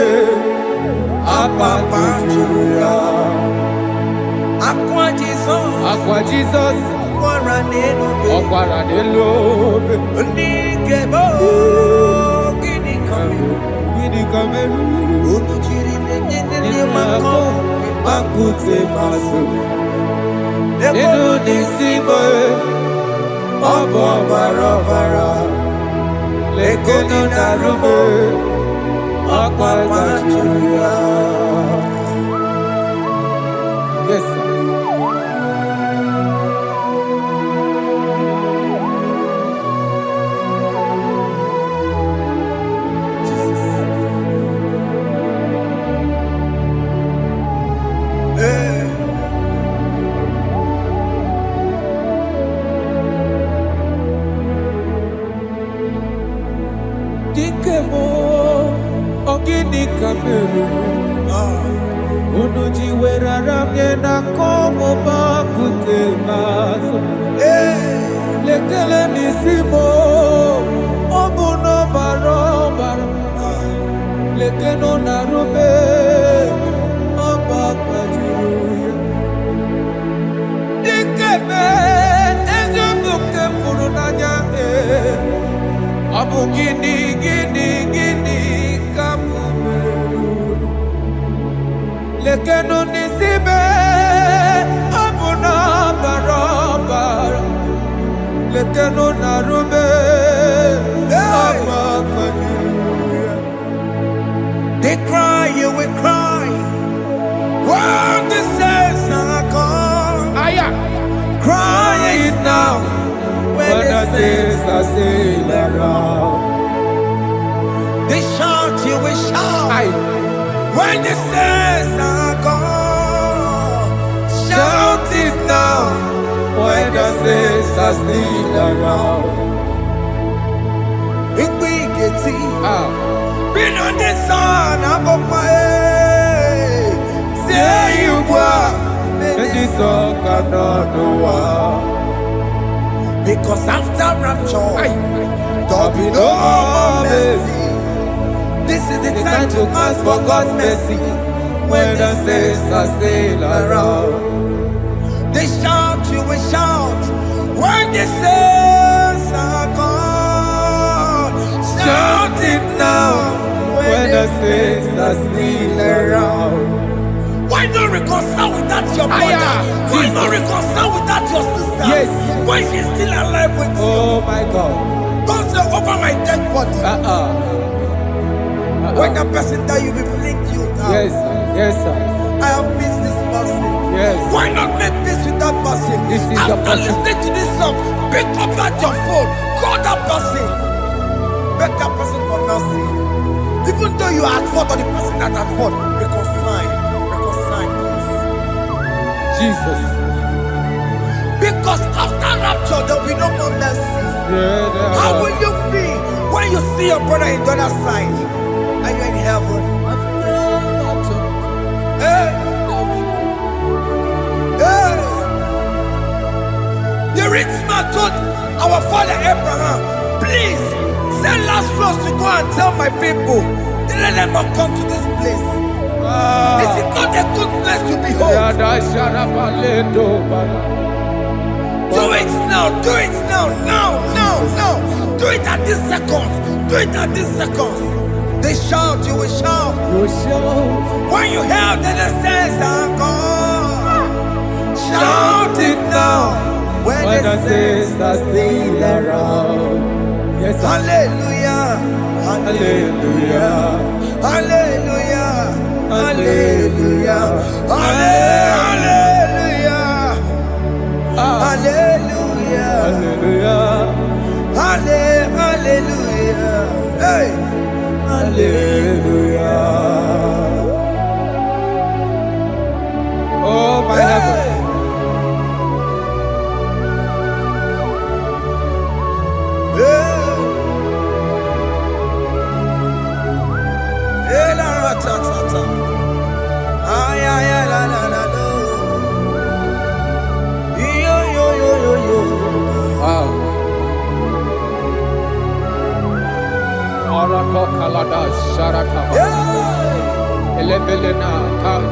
apapa chuya. Aqua Jesus, Okwaranelo, Ndikemo, Gini Kameru, Unuchiri Mako, Makute Masu, Dekonu Nisibe, Obo Bara, Lekeno Narume, Apapa chuya. Yes, sir. Ndikemo, ogini kameru. Unuji werarame na komo bakute maso. Lekele nisimo, obuno bara. Lekeno narume, abakajuya. Ndikeme, ezubuke furunanya. Abu gini kamumeru. Lekeno nisibe, abu na bara. Lekeno narume, abakajuya. They cry, you will cry. When the saints are gone, cry it now. When the saints are still around, they shout, you will shout. When the saints are gone, shout it now. When the saints are still around, been on the sun, I'm up my head. Say you were, and this song cannot do. Because after rapture, there'll be no more mercy. This is the time to ask for God's mercy. When the saints are still around, they shout, you will shout. When the saints are gone, shout it now. When the saints are still around. Why not reconcile without your brother? Why not reconcile without your sister? Yes. When she's still alive with you. Oh my God. Don't say over my dead body. When that person die, you will fling you down. Yes, sir. Yes, sir. I have missed this person. Yes. Why not make peace with that person? After listening to this song, pick up at your phone. Call that person. Beg that person for mercy. Even though you are at fault or the person that at fault, reconcile. Jesus. Because after rapture, there will be no more mercy. How will you feel when you see your brother in the other side and you're in heaven? The rich man told our father Abraham, please send Lazarus to go and tell my people, let them not come to this place. This is not a good place to behold. Do it now, do it now. Do it at this second. Do it at this second. They shout, you will shout. You will shout. When you hear that the saints are gone, shout it now. When the saints are still around. Yes, hallelujah, hallelujah, hallelujah, hallelujah, hallelujah, hallelujah, hallelujah, hallelujah, hey, hallelujah. Oh my heavens.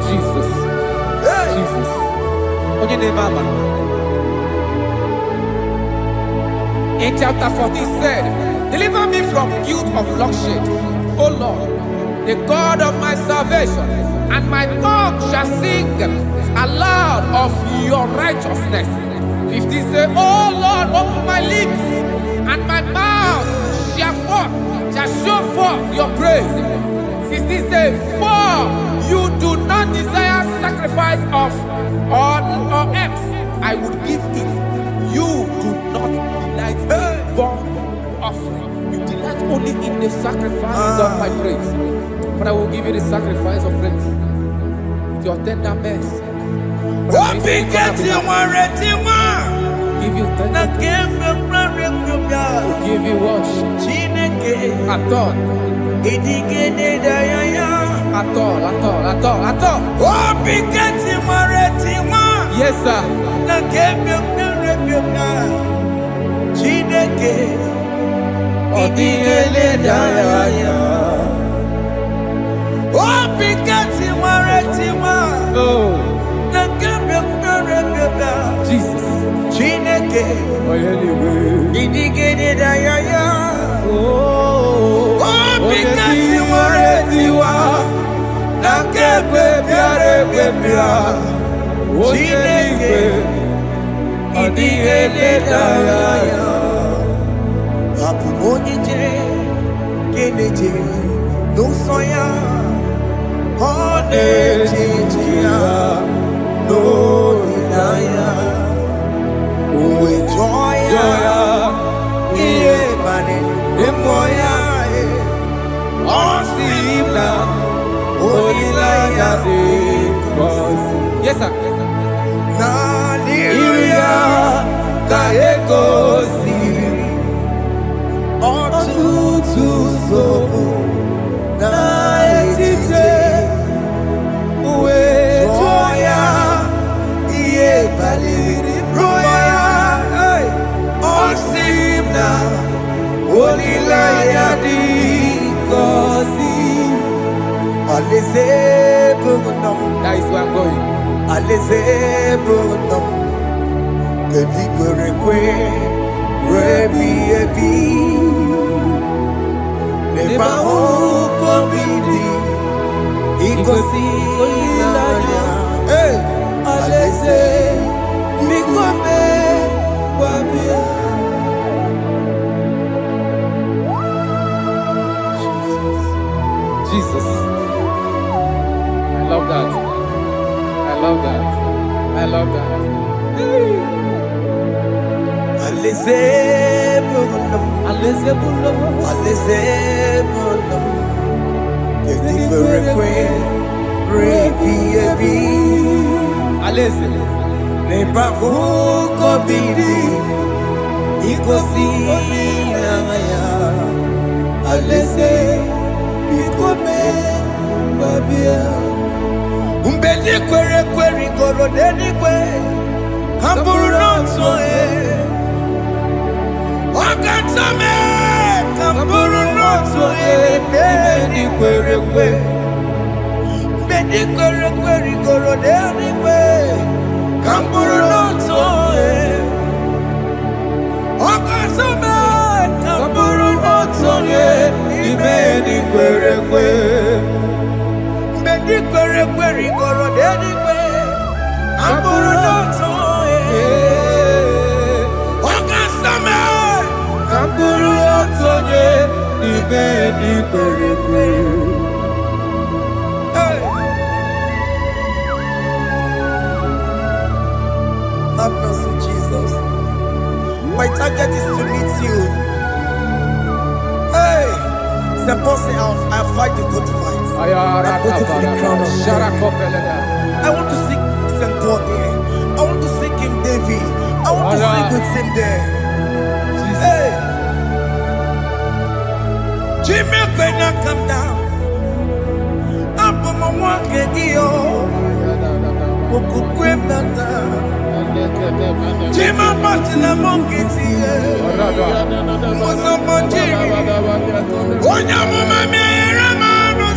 Jesus. Jesus. In chapter 14 said, deliver me from guilt of bloodshed, O Lord, the God of my salvation, and my tongue shall sing aloud of your righteousness. 15 said, O Lord, open my lips, and my mouth shall show forth your praise. 16 says, for you do not desire sacrifice of or eggs, I would give it. You do not delight in burnt offering. You delight only in the sacrifice of my praise. But I will give you the sacrifice of praise. With your tender mercy. Give you tender praise. Give you worship. At all. At all. Yes, sir. Jesus. Yes, sir. That is where I'm going. Jesus. I love that. I love that. I love that. Igbo denigwe Amburu noto Okasame Amburu noto ye Ibe Igwe Have mercy, Jesus. My target is to meet you. Hey, suppose I fight the good fight. I'm waiting for the crown of God. I want to seek St. God there. I want to seek King David. I want to sing with him there. Hey, Jimmy, when I come down, I'm on my walk again. Jima Martina Monkiti, Mosambaji, Onyama Ramano,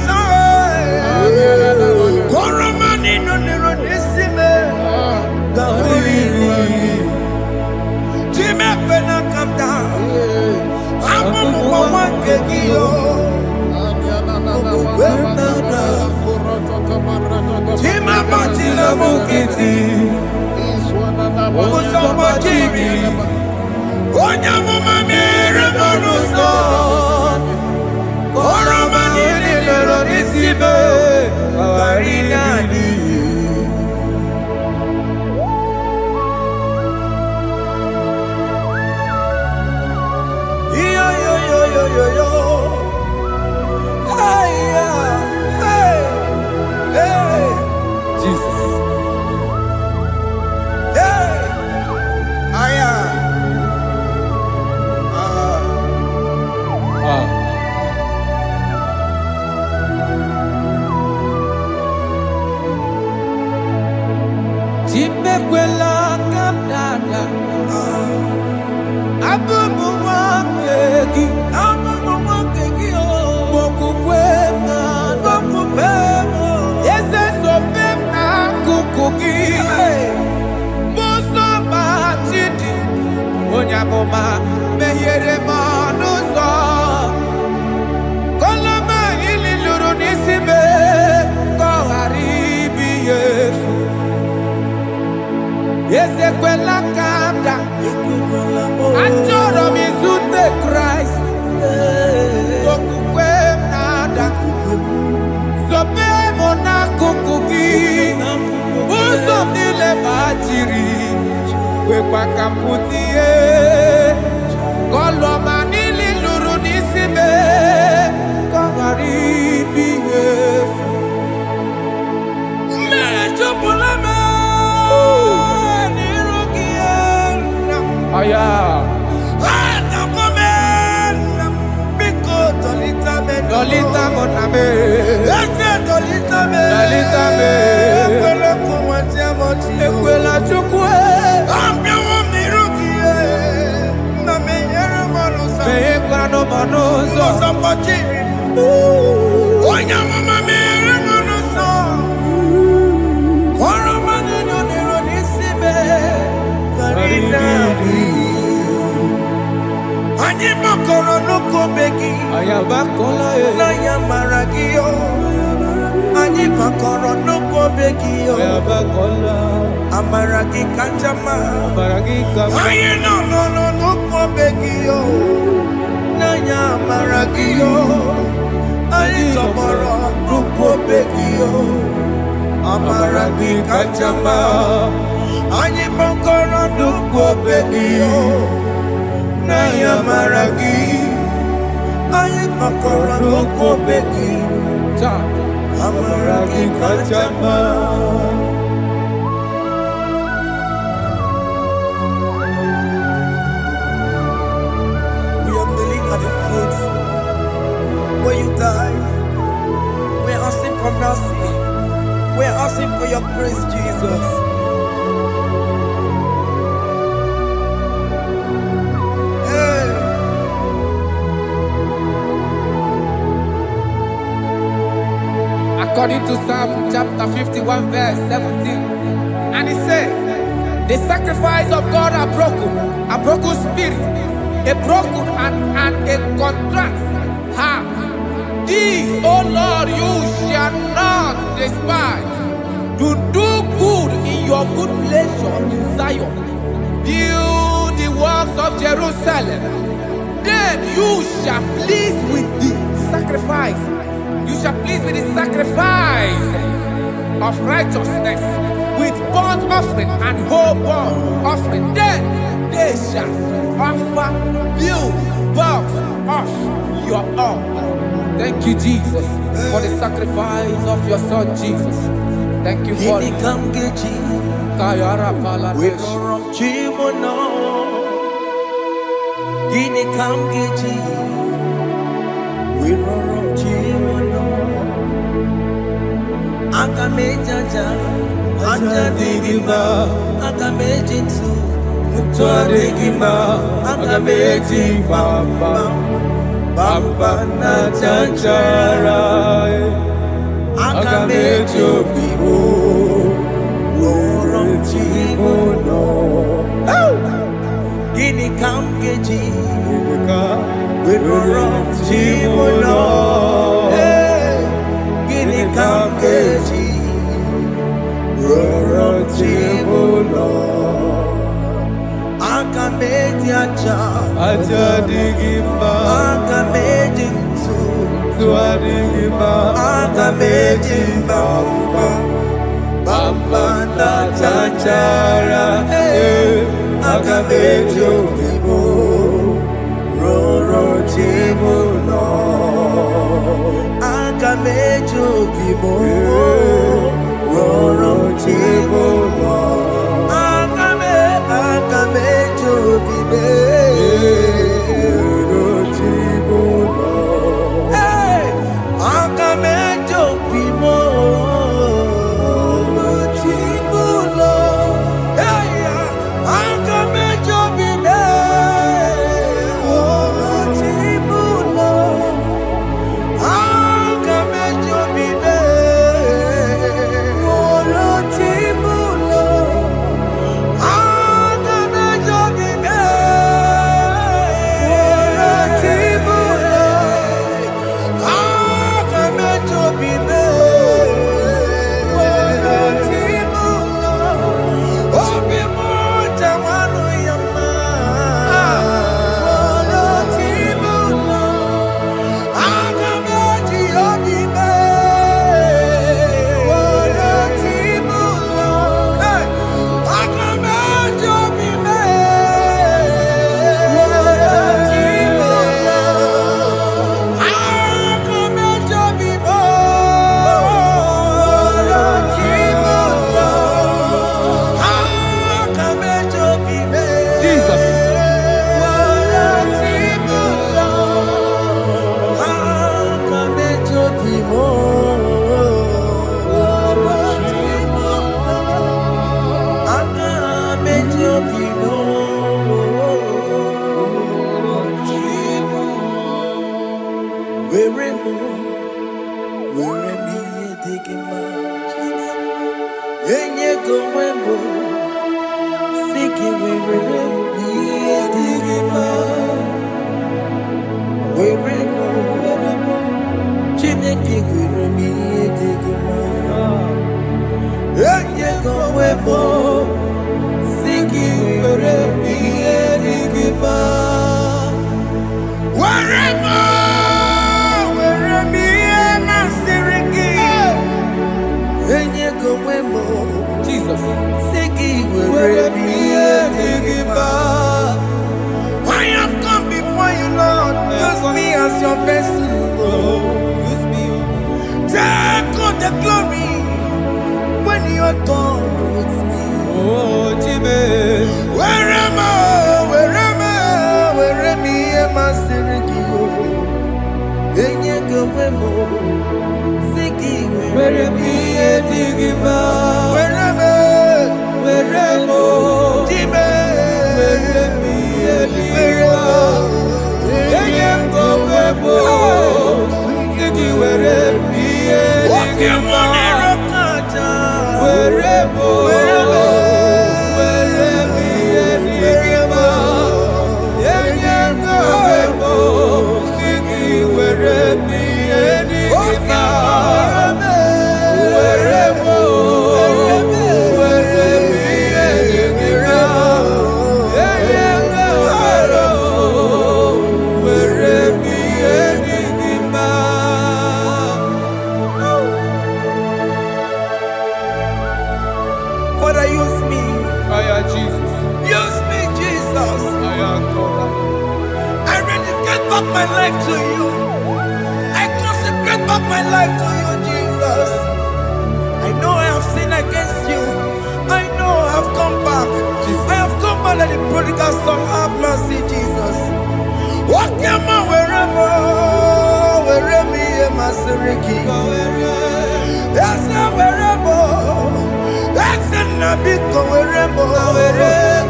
Koramani no Neronisime, Gaburi, Jima when I come down, I'm on one kegio, Jima Martina Monkiti. Somebody, Onyama Ramano, Koramani Neronisime, Barinani. Yo. Hey. Jesus. Jimekwela kamdada Abumu wakegi Mokukwema Nokupemo Yese sopema kukugi Muso batidi Onyamoma Meyere manuso Kolama ili luru nisime Koharibi yesu Yesekwela kamda Achoro mizute Christ Kokukwe nada Sobe mona kukuki Uzo nile bajiri Wekwa kamputie Koloma nili luru nisime Kogaribi yefu Mechopulame Aya. Dolita moname. Dolita me. Ekwela chukwe. Me kwano monoso. Onyama mame monoso. Koromani no neronisime. Ani makoro no kobeki ayabakola na yamaragio ani makoro no kobeki ayabakola amaragi kanjama amaragi kama ayi no kobeki na yamaragio ani tomoro no kobeki amaragi kanjama ani makoro no kobeki Naya maragi, ayi makora loko beki, amaragi kachama. We are kneeling at the foot where you died. We are asking for mercy. We are asking for your grace, Jesus. According to Psalm chapter 51 verse 17, and it says, the sacrifice of God are broken spirit, a broken and a contract heart. this, O Lord, you shall not despise. To do good in your good pleasure to Zion. Build the works of Jerusalem. Then you shall please with the sacrifice. You shall please with the sacrifice of righteousness, with burnt offering and whole burnt offering. Then they shall offer build works of your own. Thank you, Jesus, for the sacrifice of your Son, Jesus. Thank you for it. Kayara Pala. Gini kam geji, we rorom chimono. Akamejaja, anja digima, akamejinsu, mutua digima, akameji bamba, bamba na chanchara, akamejo bibo, rorom chimono. Gini kam geji, we rorom chimono. Gini kam geji, rorom chimono. Akameji aja, aja digima, akameji tu adigima, akameji bamba, bamba na chanchara. Akamejo bibo, roro chimono. Akamejo bibo, roro chimono. Akamejo bibo, roro chimono. Hey, akamejo bibo. Jesus. I have come before you, Lord. Use me as your vessel. Use me. Take all the glory when you're done with me. Oh, Jimmy. Where am I? Am I Sirikio? Enyegowemo, Siki, Where am I? Digima. Where am I? Jime, prodigal son, have mercy, Jesus. Walk your man wherever me and my Siriki. That's not wherever. That's not big wherever.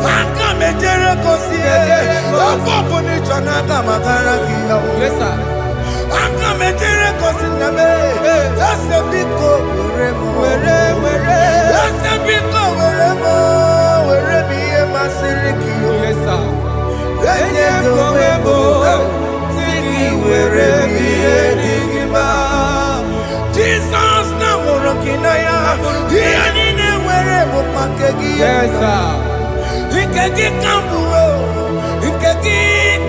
I come a Jericho, see it. I'm open it, and I come a Garaki. Yes, sir. I'm coming to the that's a big go wherever. That's a big go wherever me and my Siriki. Yes, sir. Then you go wherever me and Jesus now working here wherever Pakegi. Yes, sir. He can get He can get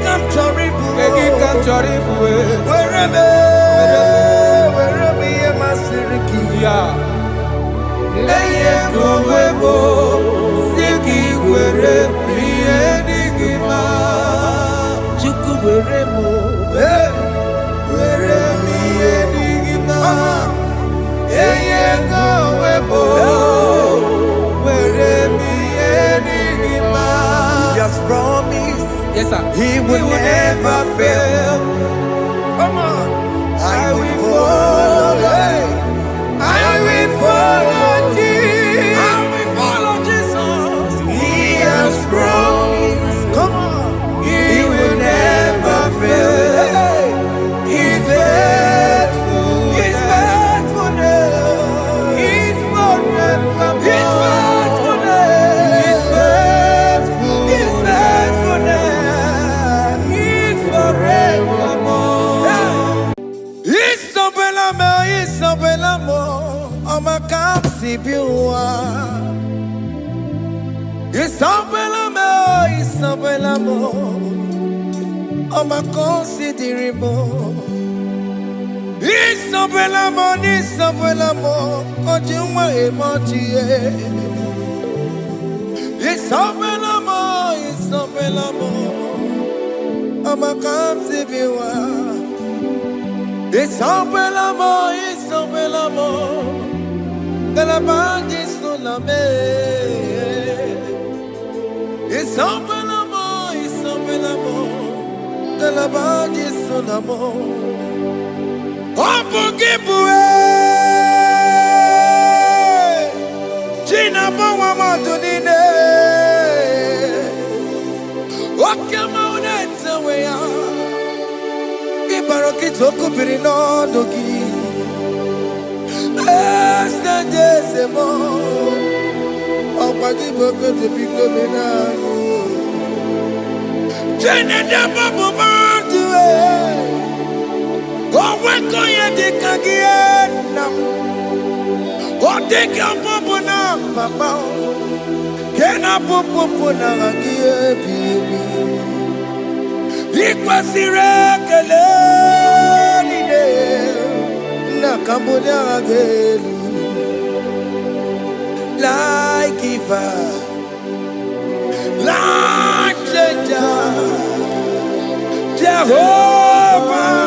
wherever me and my Siriki. Yeah. Go Siki wherever me and Igbo. Chuku wherever me and Igbo. Go wherever me and Igbo. Just promise. Yes, sir. He will never fail. Come on. I will follow. I will follow Jesus. I will follow Jesus. He has promised. Come on. He will never fail. He's faithful. He's faithful. He's forever. He's faithful. He's faithful. He's faithful. He's forevermore. Isabelamo, I'ma come see you. Isabelamo, I'ma consider more. Isabelamo, Ojuma emoji. Isabelamo, I'ma come see you. Isabelamo, Galabandi Sulame. Isabelamo, Galabandi Sulamo. Opugibue, Gina Bawa Dunine. Wakamoneta wea. Ibarokitoko Pirino Dogi. Jesemo, Opagiboko to pick up in Anu. Jenna Babu Bantu, Oweko Yadikagiana, or take your popuna, Papa, Kena Popuna, baby. Equasiracale, Nakambuda Gelu. Like giver, like changer, Jehovah,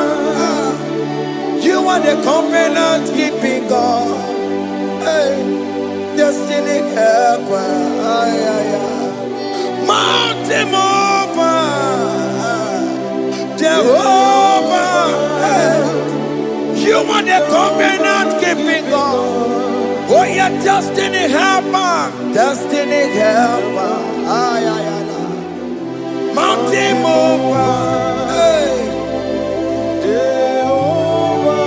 you are the covenant keeping God, hey, destiny helper, mountain mover, Jehovah, hey, you are the covenant keeping God. Oh, your destiny helper, mountain mover, hey, Jehovah,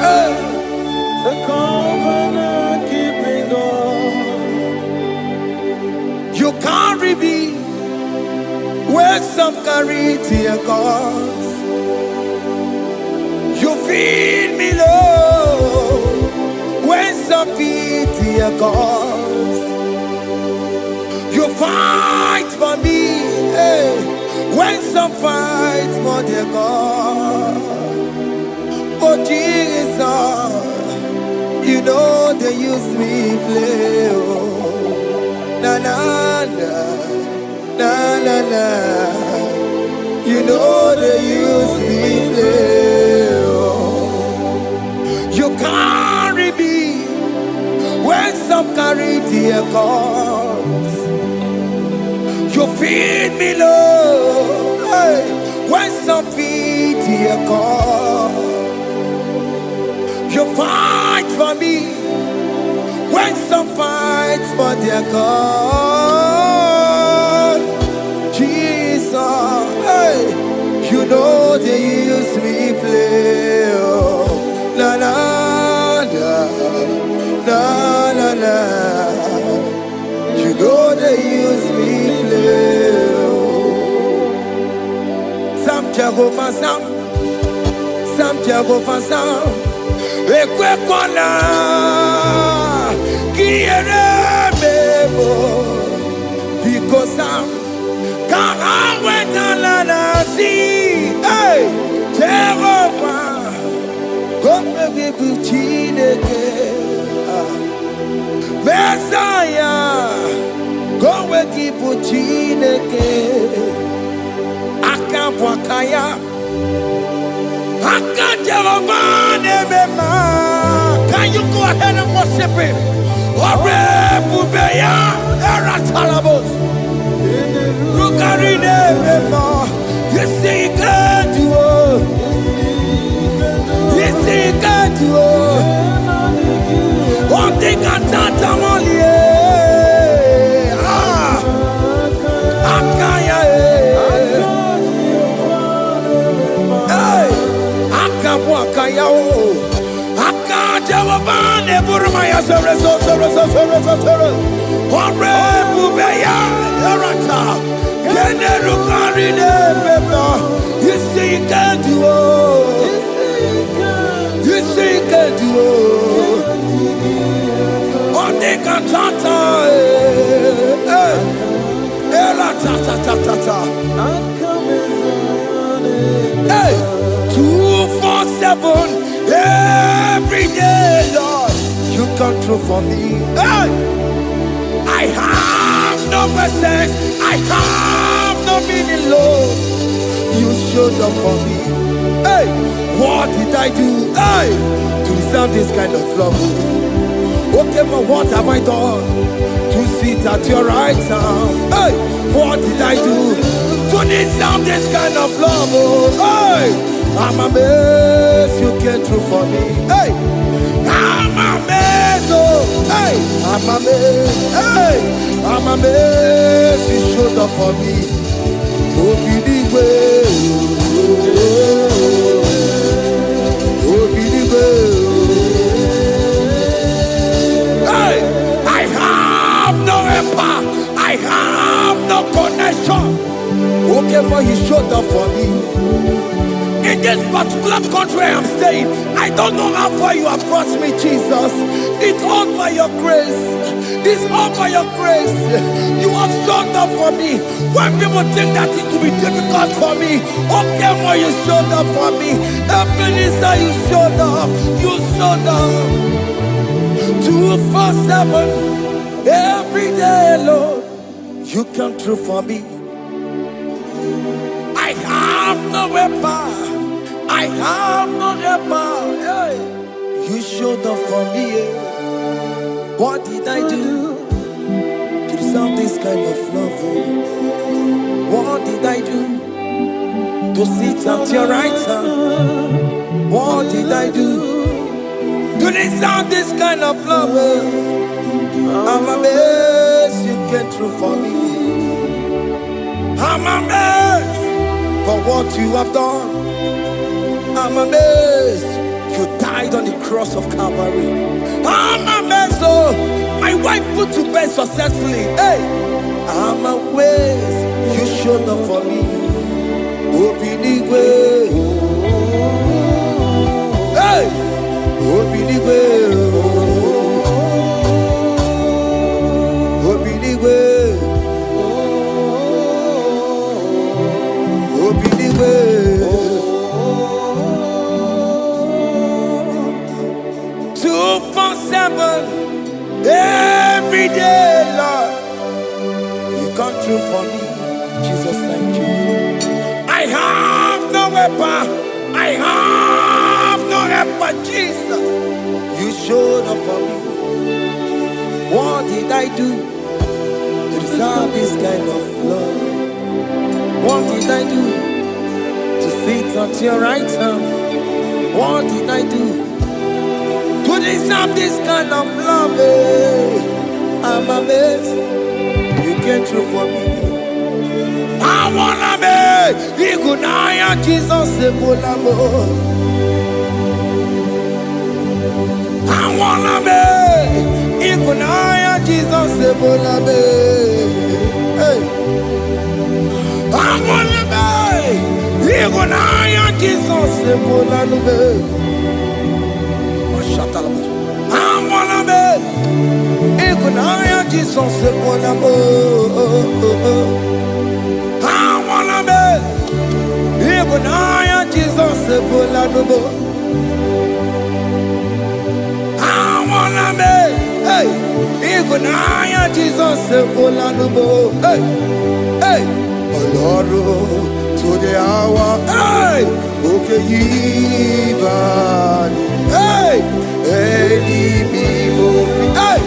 hey, the covenant keeping God. You carry me where some carry tear gods. You feed me low when some feed tear gods. You fight for me, hey, when some fight for their God. Oh Jesus, you know they use me play. Oh, na na na, na na na. You know they use me play. Oh, you carry me when some carry their gods. You feed me, Lord. Hey, when some feed your God, you fight for me. When some fights for their God, Jesus, hey, you know they use me play. Oh, la la la la la la. You know they use me play. Some Jehovah, some Jehovah, some. Ekwe kwana kiere mebo because I'm can't wait on see. Hey, Jehovah, come me buchineke. Messiah, come we keep buchineke. Akapwakaya. Can you go ahead and worship him? You see, he can do it. You see, he can do it. One thing I can't tell you. You see, you can do it. You see, you can do it. One thing I can't tell hey, 247 every day, Lord, you come through for me. Hey, I have no presence, I have no meaning, Lord. You showed up for me. Hey, what did I do? Hey, to deserve this kind of love? Okay, but what have I done to sit at your right hand? Hey, what did I do to deserve this kind of love? Hey, I'm amazed you came through for me. Hey, I'm amazed. Oh, hey, I'm amazed. Hey, I'm amazed you showed up for me. Hey, I have no empire. I have no connection. Okay, but you showed up for me. In this particular country I'm staying, I don't know how far you have brought me, Jesus. It's all by your grace. It's all by your grace. You have showed up for me. When people think that it will be difficult for me, okay, well, you showed up for me. Ebenezer, you showed up. You showed up. 247 every day, Lord. You come through for me. I have no weapon. I have no weapon. Hey. You showed up for me. What did I do to deserve this kind of love? What did I do to sit at your right hand? What did I do to deserve this kind of love? I'm amazed you came through for me. I'm amazed for what you have done. I'm amazed you died on the cross of Calvary. I'm amazed, oh, my wife put to bed successfully. Hey, I'm amazed you showed up for me. Obinigwe, hey, Obinigwe, Obinigwe, Obinigwe. 247 every day, Lord. You come through for me, Jesus. Thank you. I have no weapon. I have no weapon, Jesus. You showed up for me. What did I do to deserve this kind of love? What did I do to sit at your right hand? What did I do to deserve this kind of love? I'm amazed you came through for me. I wanna be Igunaya Jesus Sebulamo. I wanna be Igunaya Jesus Sebulame. Hey. I wanna be Igunaya Jesus Sebulame. I wanna be Igunaya Jesus Sebulamo. I wanna be Igunaya Jesus Sebulamo. I wanna be Igunaya Jesus Sebulamo. Hey, hey, oh Lord, to the hour, hey, okay, hey, hey, hey,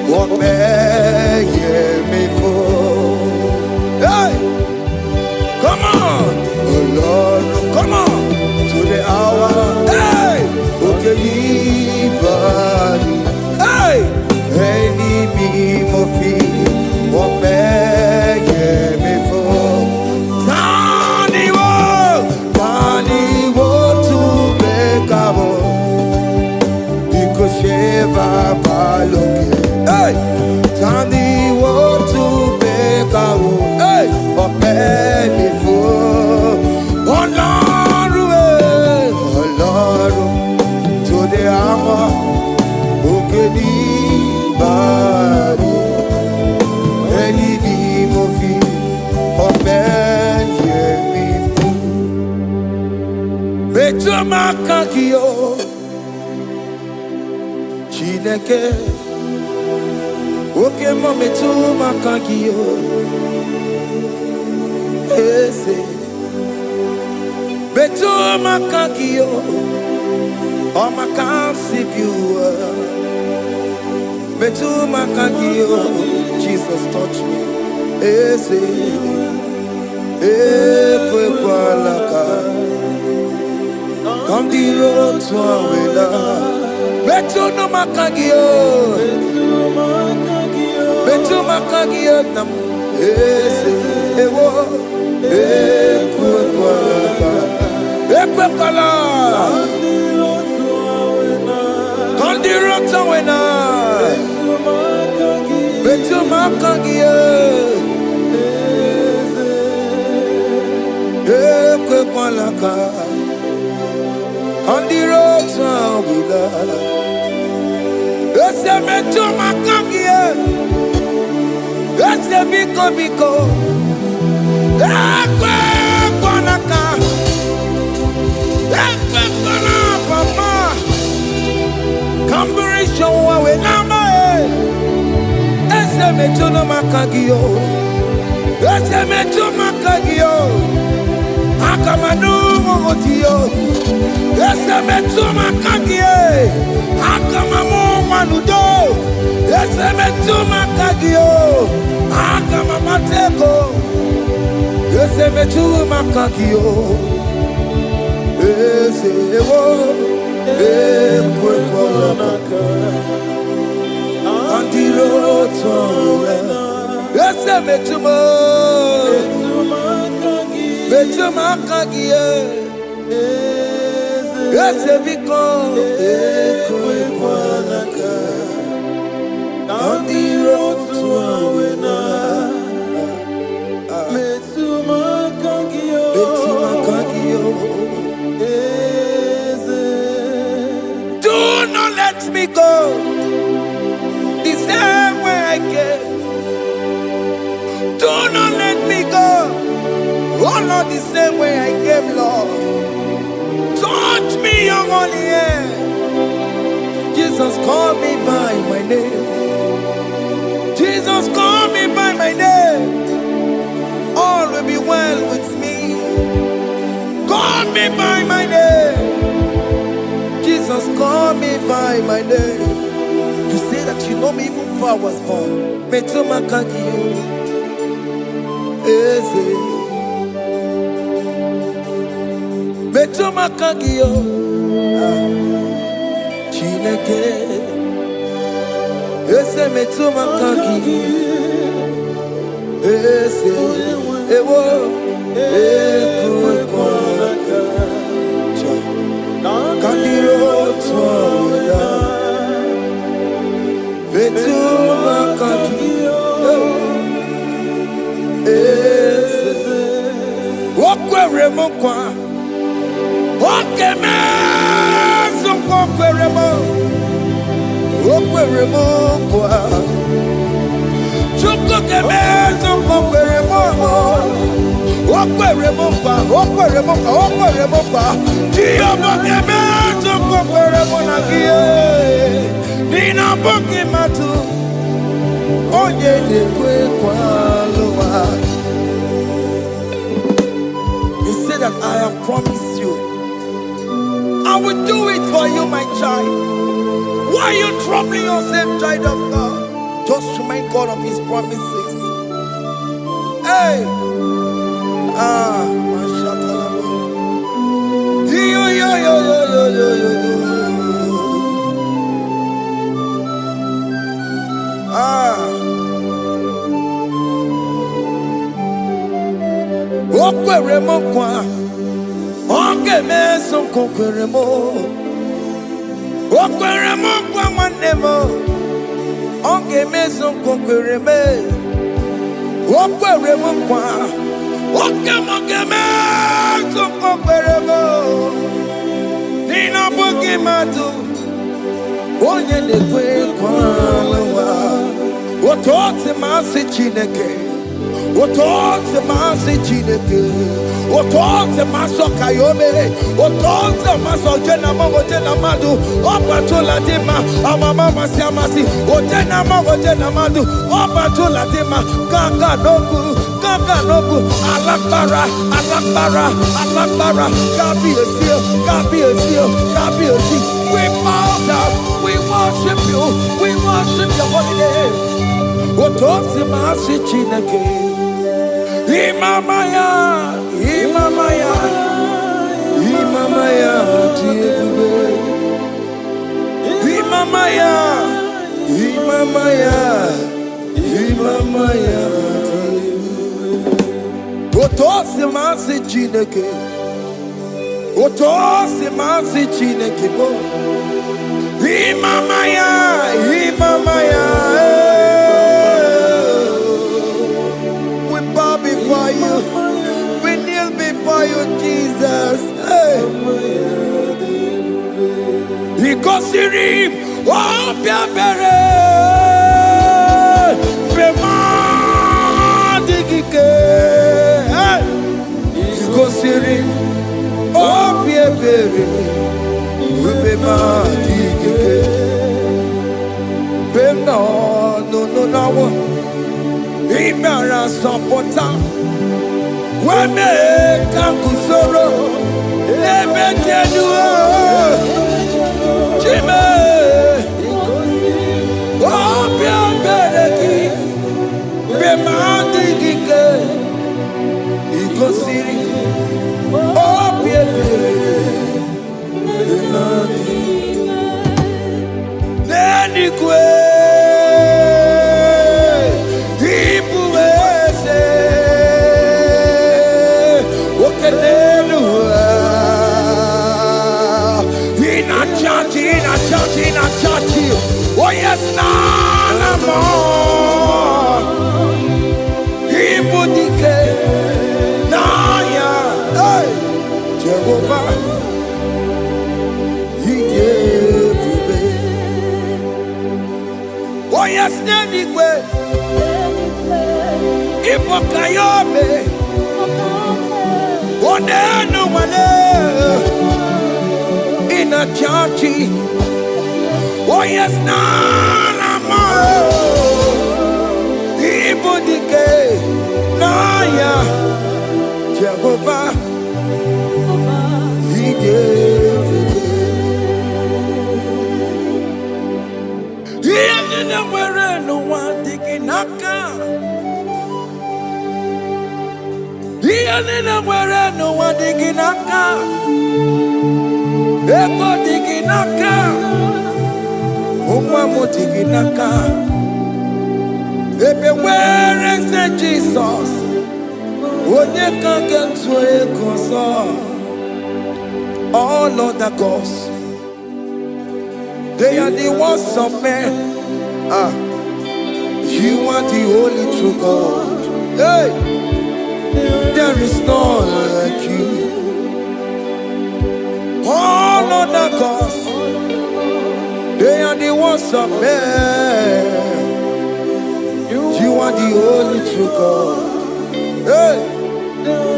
what may me for? Hey, come on, oh Lord, come on, to the hour, hey, okay, hey, any me what may me for? Tani wo to make up, because Sheva Baloke. Hey, Tani wo to make up, hey, what may me for? Oh Lord, to the hour, okay, body, any movie, or me for. Betoma kakio, Chineke, okay, betoma kakio, ese, betoma kakio, oh my can't see you. Betuma kakio, Jesus touch me. Ese, ekwalaka. Come the road to Awela. Betuma kakio, betuma kakio nam. Ese, ewo, ekwalaka, ekwala. Come the road to Awela. Betuma kagie, ekwe kwalaka, andiro tawila. Ese betuma kagie, ese biko, ekwe kwalaka, ekwe kwalaka, papa. Kamburisho wawe nama. Ese mechono makagio, ese mecho makagio, akamanu mogotio, ese mecho makagie, akamamu manudo, ese mecho makagio, akamamateko, ese mecho makagio, ese ewo, ekwekolaka. Ese betuma kagie, ese biko, ekwekwalaka, andiro tuawena. Betuma kagio, do not let me go. The same way I came. Do not let me go. Oh Lord, the same way I came, Lord. Touch me, your holy hand. Jesus, call me by my name. Jesus, call me by my name. All will be well with me. Call me by my name. Jesus, call me by my name. You say that you know me even before I was born. Metoma kagio, eze, Metuma kagio Chineke Ese metuma kagi Ese Ewo Ekuekwaka Kandiro Tsoya Metuma kagi Ese Wokwere mokwa Okeme Okwere mo kwa Chuko keme okwere mo Okwere mo kwa Diyo mo keme okwere mo na gie Nina boki matu Onye nekwe kwa loa. He said that I have promised you I will do it for you, my child. Why are you troubling yourself, child of God? Just remind God of His promises. Hey! Mashallah. Okwere mo kwa. Oke meso kokwere mo Okwere mo kwa mwane mo Oke meso kokwere me Okwere mo kwa Oke meso kokwere mo Nina buki matu Onye nekwe kwa lewa Otote masi Chineke Otote masi Chineke Otote maso kayome Otote maso jena madu Opatola dima Amama masi amasi Ojena madu Opatola dima Kaka nogu Alakbara Gabi esio We bow down We worship you your holy name Otote masi Chineke Imamaya, Otosi masi Chineke bo. Imamaya. We bow before you. We kneel before you, Jesus. Hey. Ikosirim, Obiabere, Bemadikike. Ikosirim, Obiabere, Bemadikike. No. Ibara sapota Wame kakusoro Lebe kedua Chime Obia bereki Bemandi gike Ikosiri Obia bereki Neni kwe in a church. Oh yes, no more. Ibudike, Naya, hey, Jehovah. He gave me. Oh yes, Nenigwe. Ibokayome. Oh no, in a church. Oh yes, Nana Ibudike Naya Jehovah He gave it. He didn't wear no one taking Naka. He Iyanina mwere no wadiginaka. Eko diginaka. Umwa mutiginaka. Ebe where is the Jesus? Onye can get to a console. All other gods, they are the works of men. You are the only true God. Hey, there is none like you. All other gods, they are the works of men. You are the only true God. Hey,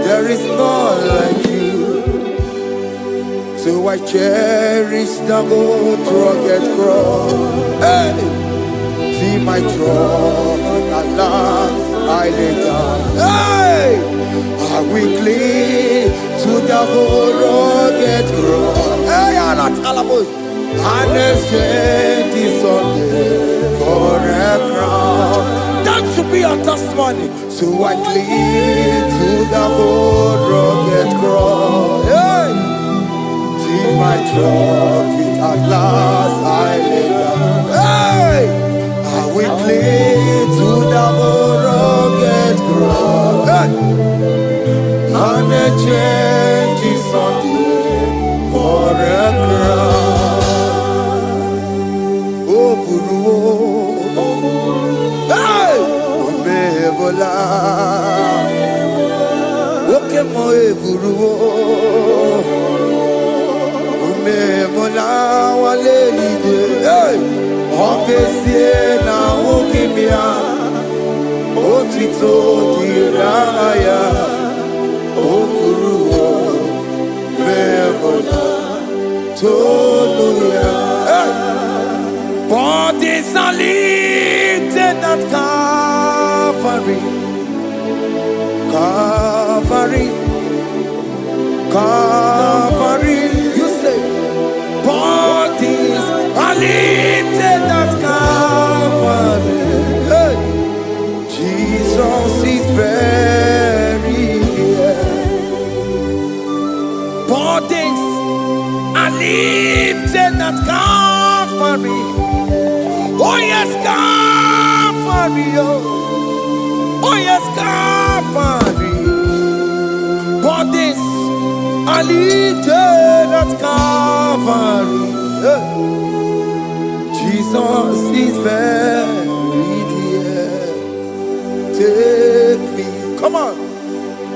there is none like you. So I cherish the old rugged cross. Hey, see my throne, Allah, I lay down. Hey, I will cling to the old rugged cross. Hey, Allah, Talabus, and exchange this Sunday for a crown. That should be our testimony. So I cling to the old rugged cross. Hey, see my trophy at last I lay down. Hey, I will cling to the rugged cross. Hey, and the change is on for a crown. Oh, Guru. Hey, Omebola. Okay, my Guru. Mola wale ide, hey, okesie na ukimia, otito diraya, okuruo, memola, toluya, hey, bodies are lifted at Calvary, Calvary, Calvary. Bodies are lifted at Calvary. Hey. Jesus is very near. Bodies are lifted at Calvary. Oh yes, Calvary. Oh yes, Calvary. Bodies are lifted at Calvary. Jesus is very dear. Take me, come on,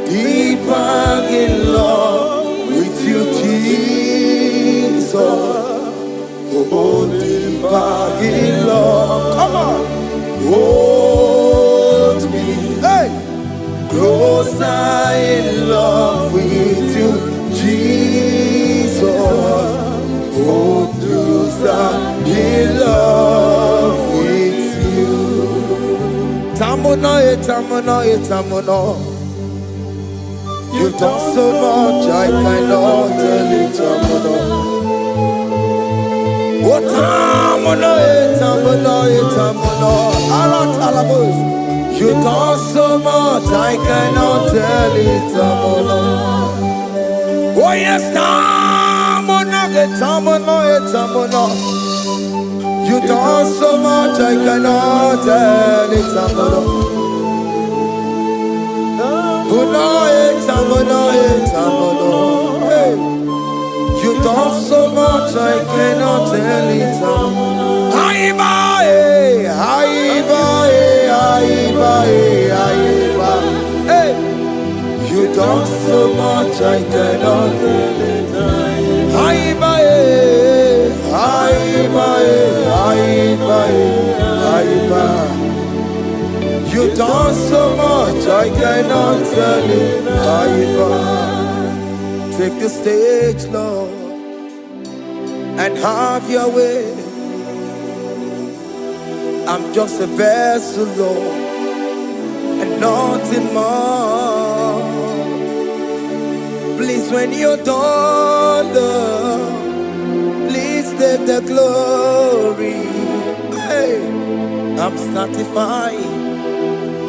deeper in love with you, Jesus. Oh, deeper in love, come on, hold me, hey, closer in love with you, Jesus. Oh, closer in love with you. Tamuno, tamuno, tamuno. You've done so much, I cannot tell it, tamuno. Oh, tamuno, tamuno, tamuno. Arat alabos. You've done so much, I cannot tell it, tamuno. Oh, yes, tamuno. You done so much, I cannot tell it, tamuno. Hey, you done so much, I cannot tell it, tamuno. Hey, you done so much, I cannot tell it. You done so much, I cannot tell it. Take the stage, Lord, and have your way. I'm just a vessel, Lord, and nothing more. Please, when you're done, Lord, please take the glory. Hey, I'm satisfied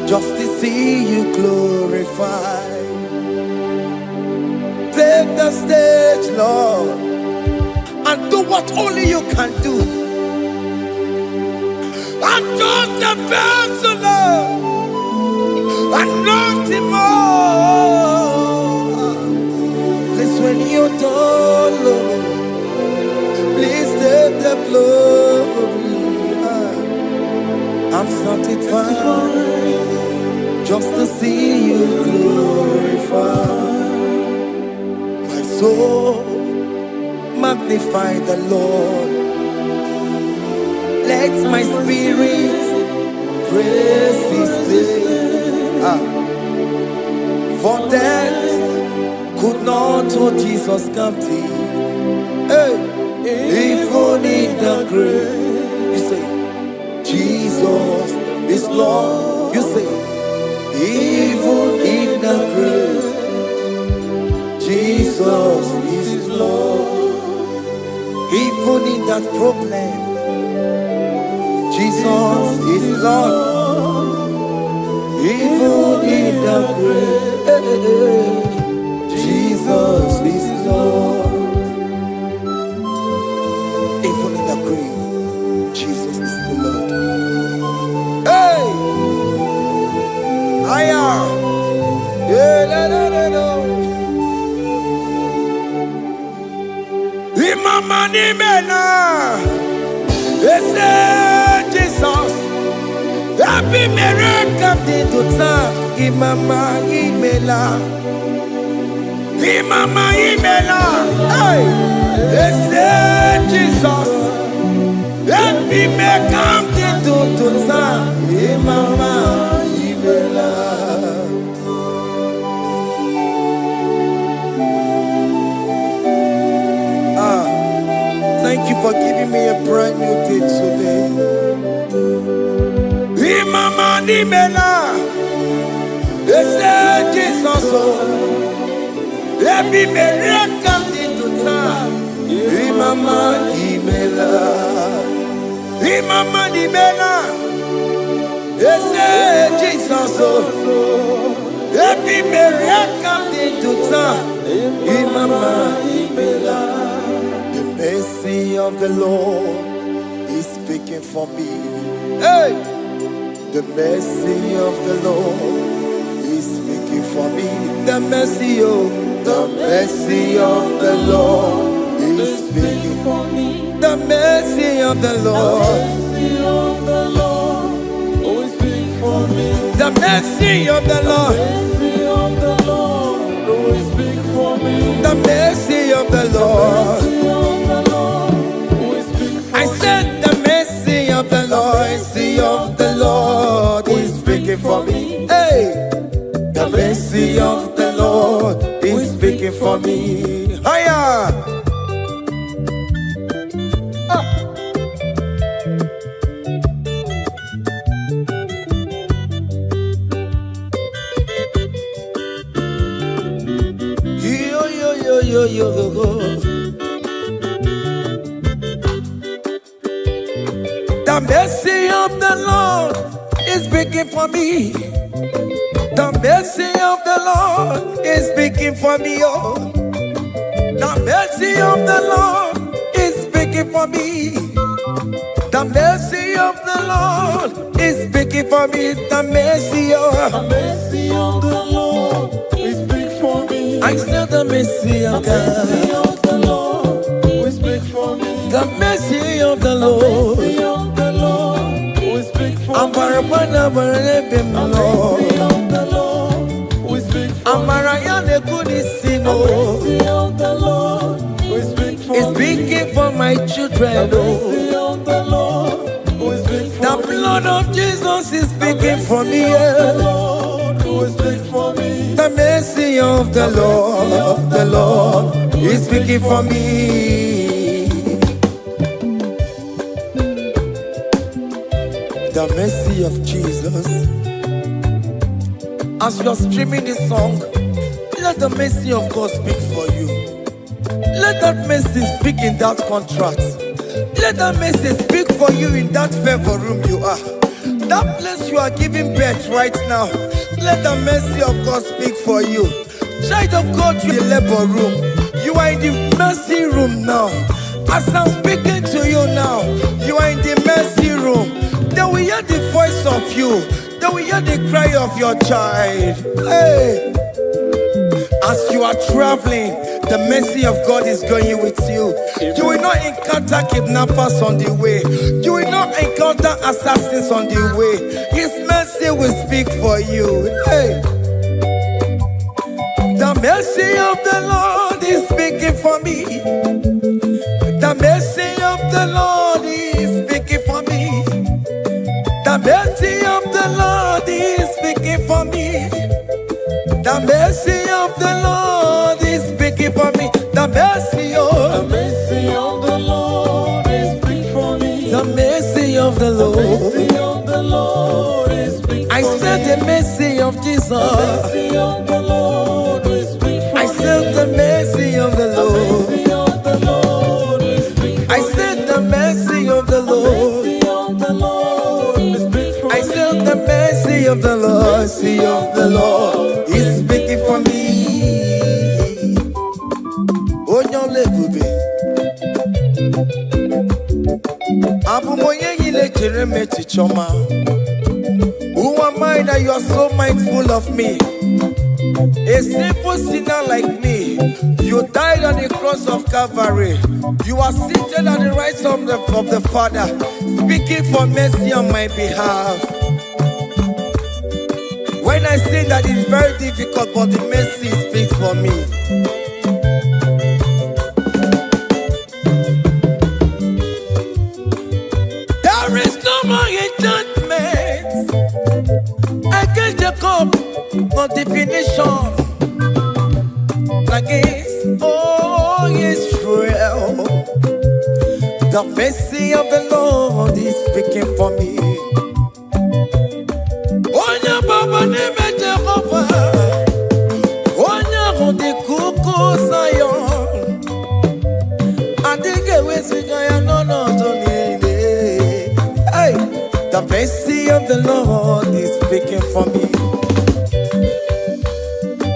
just to see you glorified. the stage, Lord, and do what only you can do. I'm just a vessel, Lord, and nothing more. Please, when you don't, Lord, please take the glory. I'm satisfied just to see you glorified. My soul magnify the Lord. Let my spirit praise His name. For death could not hold Jesus captive. Hey, even in the grave, you say, Jesus is Lord. You say, even in the grave, Jesus is Lord. Even in that problem, Jesus is Lord. Even in the grave, Jesus is Lord. Even in the grave, Jesus is the Lord. Hey! I am. Imama ni mena, ese Jesus. Happy miracle to time. Imama imela, Imama imela. Hey, ese Jesus. Happy miracle to time. Imama imela. Thank you for giving me a brand new day today. Imama nimela, ese Jesus, every miracle into time. Imama nimela, Imama nimela, ese Jesus, every miracle into time. Imama nimela. The mercy of the Lord is speaking for me. Hey! The mercy of the Lord is speaking for me. The mercy of the Lord is speaking for me. The mercy of the Lord always speak for me. The mercy of the Lord always speak for me. The mercy of the Lord. I said the mercy of the Lord is speaking for me. Hey, the mercy of the Lord is speaking for me. Hiya. Yo. The mercy of the Lord is speaking for me. The mercy of the Lord is speaking for me. Oh, the mercy of the Lord is speaking for me. The mercy of the Lord is speaking for me. The mercy of the Lord is speaking for me. I said the mercy of God. The mercy of the Lord will speak for me. The mercy of the Lord. I'm the Lord. Amarayane Kudisino. It's speaking for my children. The blood of Jesus is speaking for me. The mercy of the Lord is speaking for me. The mercy of Jesus. As you are streaming this song, let the mercy of God speak for you. Let that mercy speak in that contract. Let that mercy speak for you in that favor room you are. That place you are giving birth right now. Let the mercy of God speak for you. Child of God, you in the labor room. You are in the mercy room now. As I'm speaking to you now, you are in the mercy room. They will hear the voice of you. They will hear the cry of your child. Hey. As you are traveling, the mercy of God is going with you. You will not encounter kidnappers on the way. You will not encounter assassins on the way. His mercy will speak for you. Hey. The mercy of the Lord is speaking for me. The mercy of the Lord is speaking for me. The mercy of the Lord is speaking for me. The mercy of the Lord is speaking for me. The mercy of the Lord is speaking for me. the mercy of the Lord. Mercy of the Lord is speaking I said the mercy of Jesus. Mercy of the Lord is speaking for I said the mercy of the Lord. Mercy of the Lord is speaking I said the mercy of the Lord. Mercy of the Lord is speaking for I said the mercy of the Lord. Mercy of the Lord is speaking for me. Onyolebube. Abumoye yile jereme chichoma. Who am I that you are so mindful of me? A simple sinner like me, you died on the cross of Calvary. You are seated at the right of the Father, speaking for mercy on my behalf. When I say that it's very difficult, but the mercy speaks for me. There is no more enchantment against Jacob, no definition against all Israel. The mercy of the Lord is speaking for me. Onya baba neme Jehovah, onya hodi kuku Zion. Adige wesigaya no to need. Hey, the mercy of the Lord is speaking for me.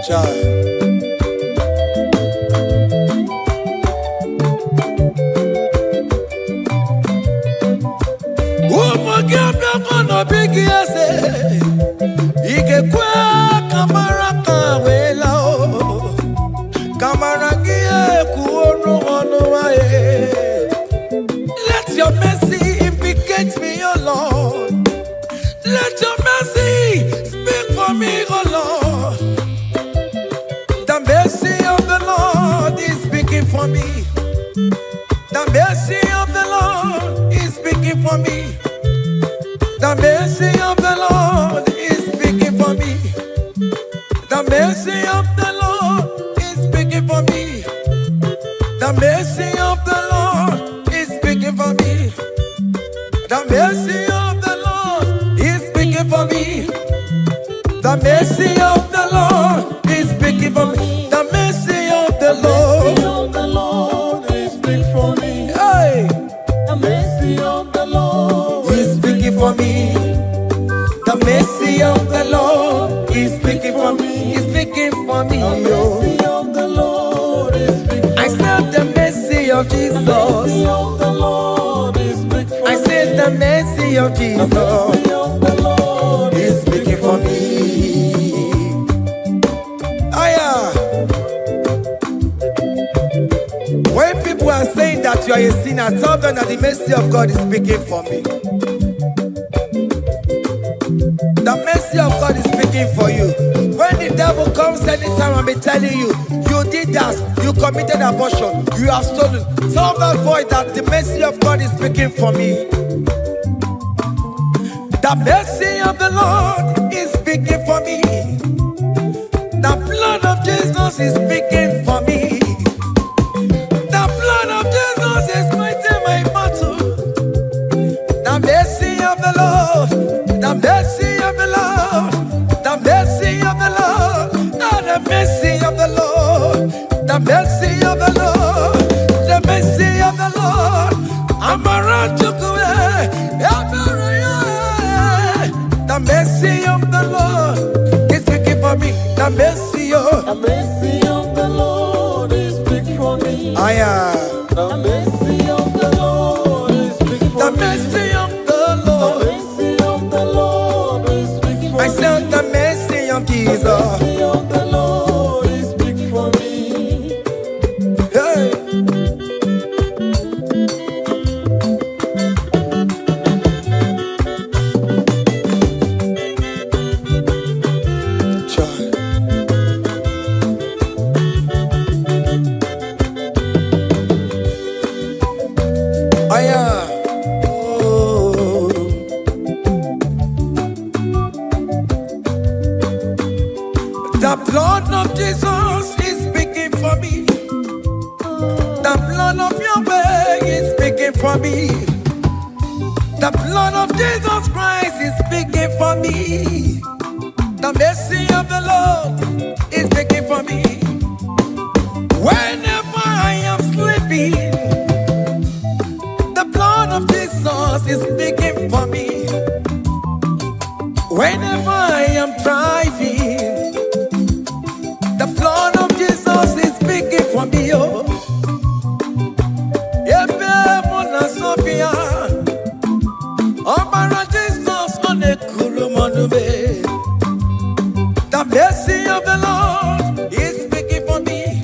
Child. Big yes, Ikekwe kamara kawela o, kamara gie kuonu onuwaye. Let your mercy implicate me, O Lord. Let your mercy speak for me, O Lord. The mercy of the Lord is speaking for me. The mercy of the Lord is speaking for me. The mercy of the Lord is speaking for me. The mercy of the Lord is speaking for me. The mercy of the Lord is speaking for me. The mercy of the Lord is speaking for me. The mercy of the Lord is speaking for me. The mercy of the Lord is speaking for me. Hey. The mercy of the Lord is speaking for me. The mercy of the Lord is speaking for me. Is speaking for me. The mercy of the Lord is speaking for me. I said the mercy of Jesus. The mercy of the Lord is speaking for me. I said the mercy of Jesus. The mercy of the Lord is speaking for me. Aya. When people are saying that you are a sinner, tell them that the mercy of God is speaking for me. The mercy of God is speaking for you. When the devil comes anytime and be telling you, you did that, you committed abortion, you have stolen, tell that voice that the mercy of God is speaking for me. The mercy of the Lord is speaking for me. The blood of Jesus is speaking for me. The blood of Jesus is fighting my battle. The mercy of the Lord, the mercy of the Lord, the mercy of the Lord, the mercy of the Lord, the mercy of the Lord, the mercy of the Lord. I'm around to go. The mercy of the Lord is speaking for me. The mercy of the Lord is speaking The mercy of the Lord is speaking for The me. mercy of the The Lord. mercy of the Lord is speaking for I me. said the mercy of The Jesus. mercy of the Lord is speaking for me. Hey. Child. Oh. The blood of Jesus is speaking for me. The blood of Yahweh is speaking for me. The blood of Jesus Christ is speaking for me. The mercy of the Lord is speaking for me. Whenever I am sleeping, the blood of Jesus is speaking for me. Whenever I am driving, the blood of Jesus is speaking for me. Oh, Ebe mona Sophia, Obara Jesus on a kurumanube. The mercy of the Lord is speaking for me.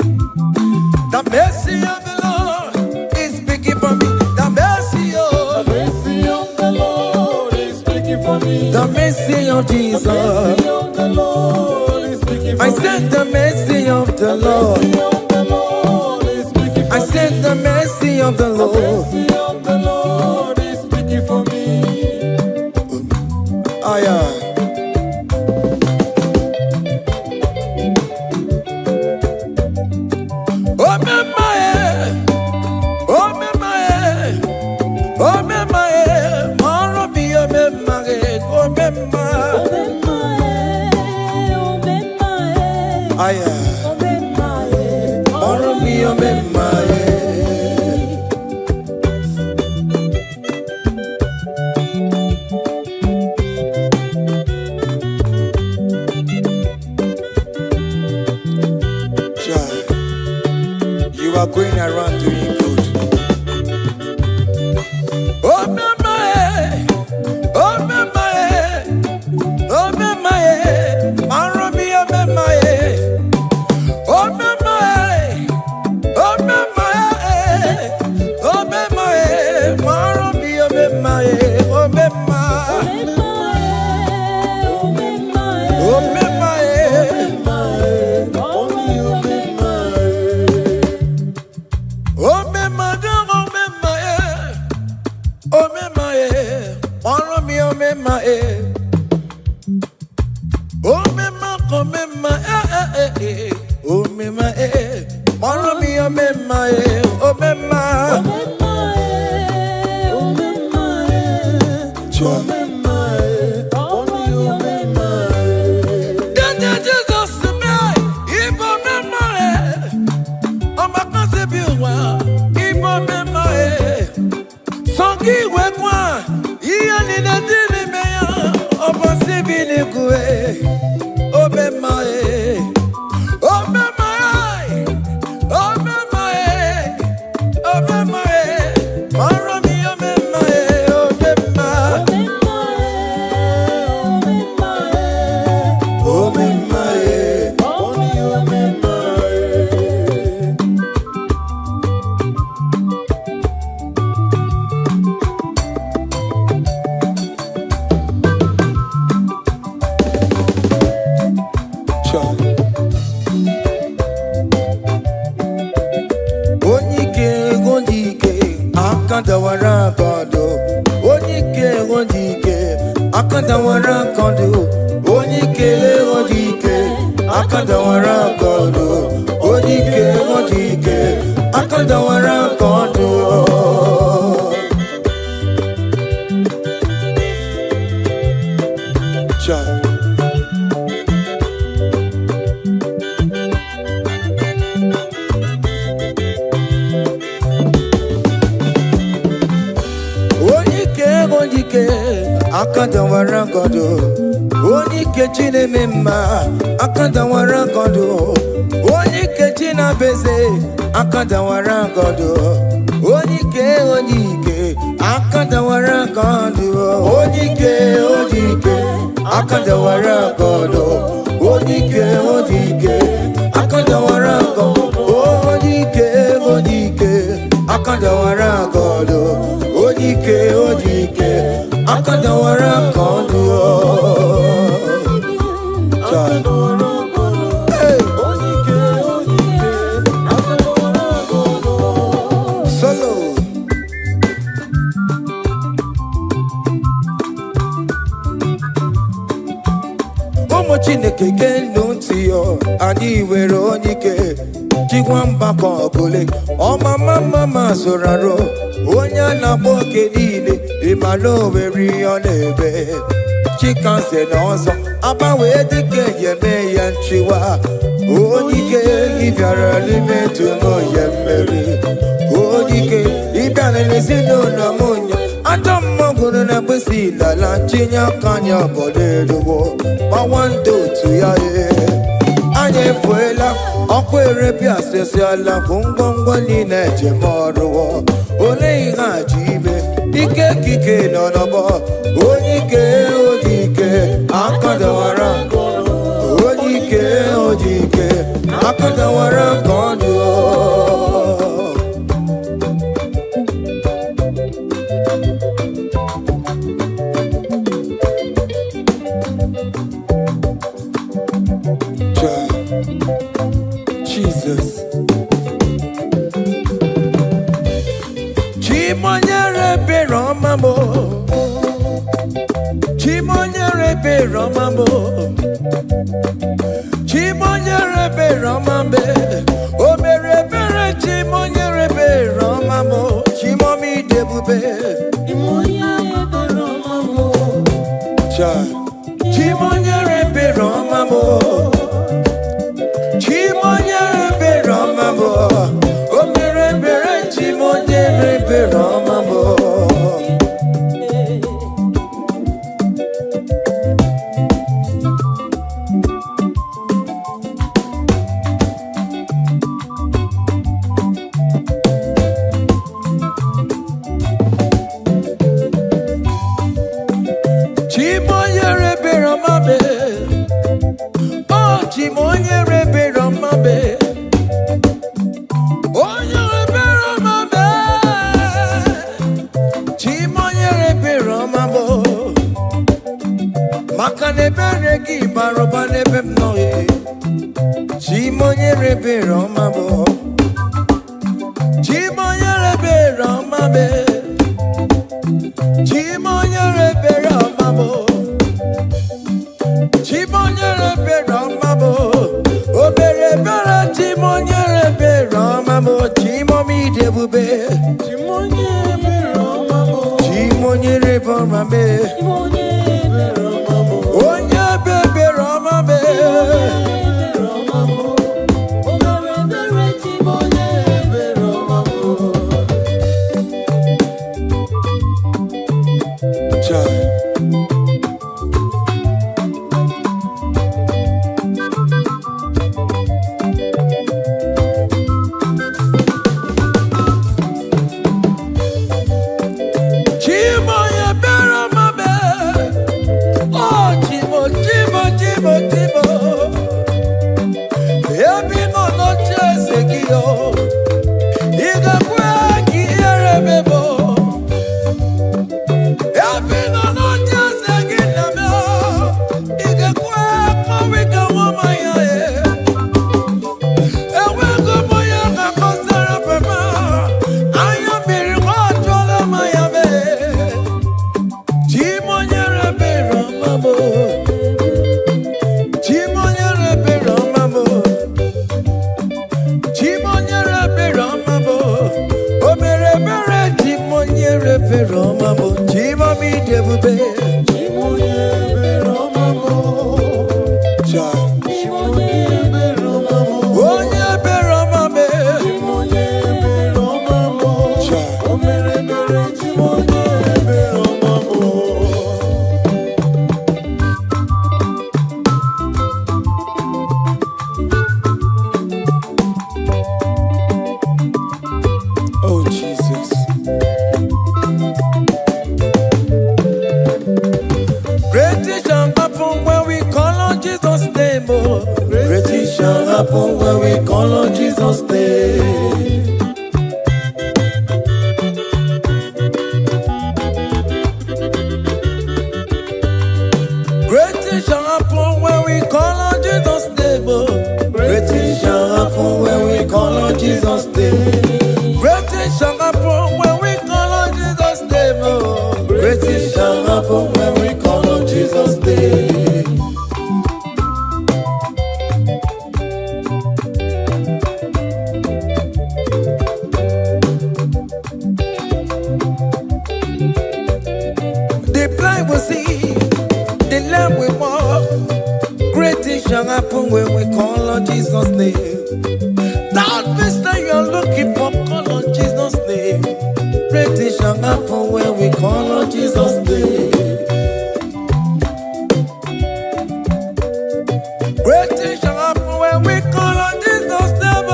The mercy of the Lord is speaking for me. The mercy The of mercy of the Lord is speaking for me. the mercy of The Jesus. mercy of the Lord is speaking for I me. said the mercy of the Lord. The mercy of the Lord is speaking for I me. said the mercy of the The Lord. mercy of the Lord is speaking for me. Aya. Oh me mae, oh me mae, oh me mae, maro bi oh me mae, oh me mae. Aya, maro bi oh me mae. Child, you are going around doing good. Oh me mae, oh me mae, oh me mae, maro bi oh me mae. Oh me mae, oh me mae, oh me mae, maro bi oh me mae, oh me mae, oh me mae. Oh me madam, oh me mae, oh me mae, maro bi oh me mae. Oh me ma, oh me mae, oh me mae, maro bi oh me mae, oh me mae. Child. Jesus me, Igbo me mae, Oma kanse bi wa, Igbo me mae. Songi we kwa, iya ni na dili me ya, Obo si bi ni kue, oh me mae, oh me mae, oh me mae, oh me mae, maro mi oh me mae, oh me mae, oh me mae. Child. Onyike, akadawara kodo. Onyike, akadawara kodo. Onyike, akadawara kodo. Onyike, akadawara kodo. Child. Onyike, akadawara kodo. Onyike chine mema, akadawara kodo. Onyike chine na beze akadawara godo onike akadawara godo onike akadawara godo onike akadawara godo onike akadawara godo onike akadawara godo Chineke genu ntị yo anyị were onike chikwa mbakọ ọbụle ọmama zụrụ arụ onye a na-akpọ oke niile ịmana owere ihe ọ na-eme chikanze na ọzọ agbanwe dịka yeme ya nchiwa onike ịbịara n'ime tụmụ ya mmeri onike ịbịara n'ezinụlọ m nya ajọ mmọgwụrụ na mgbesi lala chinye aka anya obodo eluwo gbawando otu ya anya efuela ọkwa erebi asịsị ala bụ ngwongwo niile ejem ọrụwo ole ihe a ji ime ike ekike nọ n'ọgbọ onike akadawara onike akadawara ka ọ dị Jesus. Chimonyere beromamo. Chimonyere beromamo. Chimonyere beromambe. O mere bere chimonyere beromamo. Chimomi debube. Chimonyere beromamo. Chimonyere beromamo. Chimonyere beromamo, o mere bere chimonyere beromamo. Chimonyere beromame, oh chimonyere beromame. Makanebere ki baroba nebem noye. Chimonyere beromamo. Chimonyere beromame. Chimonyere beromamo. Chimonyere beromamo. Obere bere chimonyere beromamo. Chimomi debube. Chimonyere beromamo. Chimonyere beromame. Onye bebe romame. things shall happen when we call on Jesus' name. Great things shall happen when we call on Jesus' name. Great things shall happen when we call on Jesus' name. Great things shall happen when we call on Jesus' name. Great things shall happen when we call on Jesus' name. The blind will see, the lame will walk. Great things shall happen when we call on Jesus' name. That means that you are looking for, call on Jesus' name. Great things shall happen when we call on Jesus' name. Great things shall happen when we call on Jesus' name.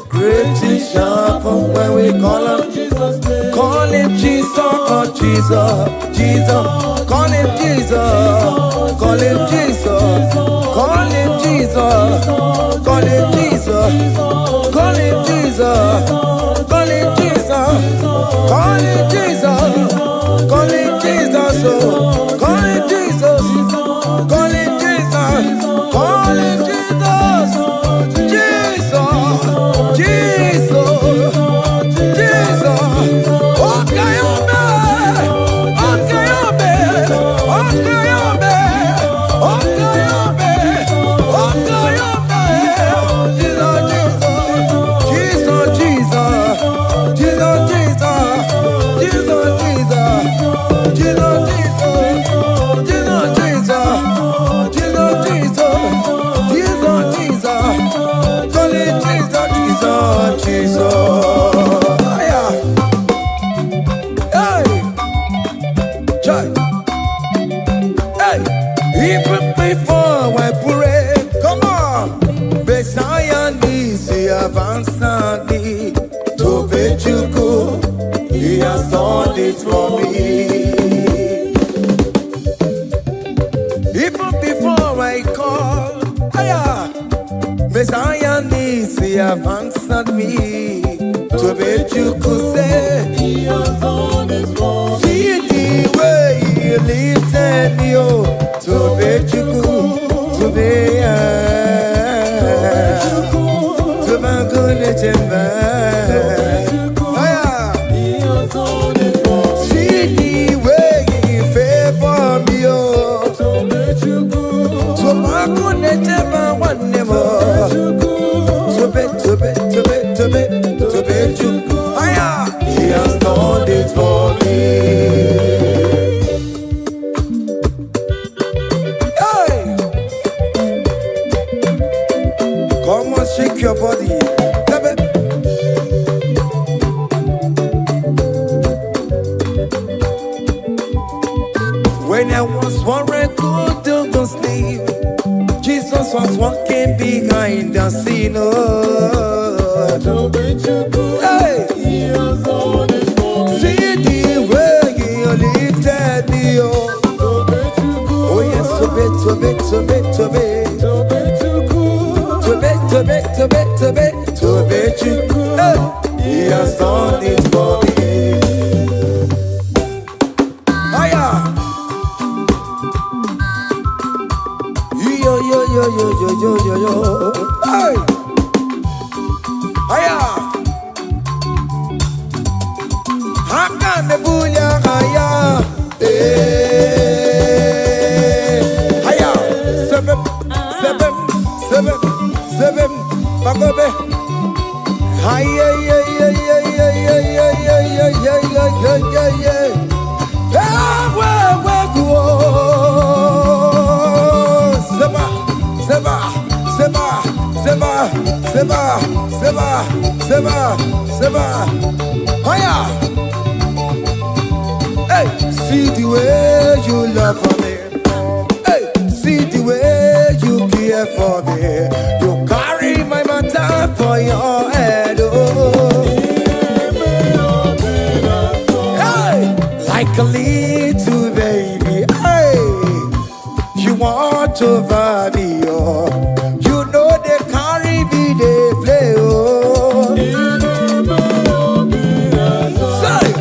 Great things shall happen when we call on Jesus' name. Call him Jesus, oh Jesus, Jesus. Call him Jesus, call him Jesus, call him Jesus, call him Jesus, call him Jesus, call him Jesus, call him Jesus, call him Jesus, call him Jesus, call him Jesus, call him Jesus, Jesus, Jesus, Jesus. Okay, even before I pray, come on, Messiah needs the advance to bet you go. He has done it for me. Even before I call, Messiah needs the advance me to bet you could say he has done it for me. See the way he lifted me to bet you could, to be to my good chamber. See the way he favor me, to bet you could, to my good chamber one more. To bet you could. He has done it for me. Come on, shake your body. When I was worried, couldn't go sleep, Jesus was walking behind the scene. Hey. See the way he lifted me. Oh yes, to bet. He has done it for me. Hiya. Yo. Hey. Hiya. Haka me buya hiya. Hiya. Seven. Bagobe. Hiya. Seba. Hiya. Hey, see the way you love for me. Hey, see the way you care for me. You carry my matter for your head. Oh. Hey, like a little baby. Hey, you want over me, oh. You know they carry me, they play, oh. Say,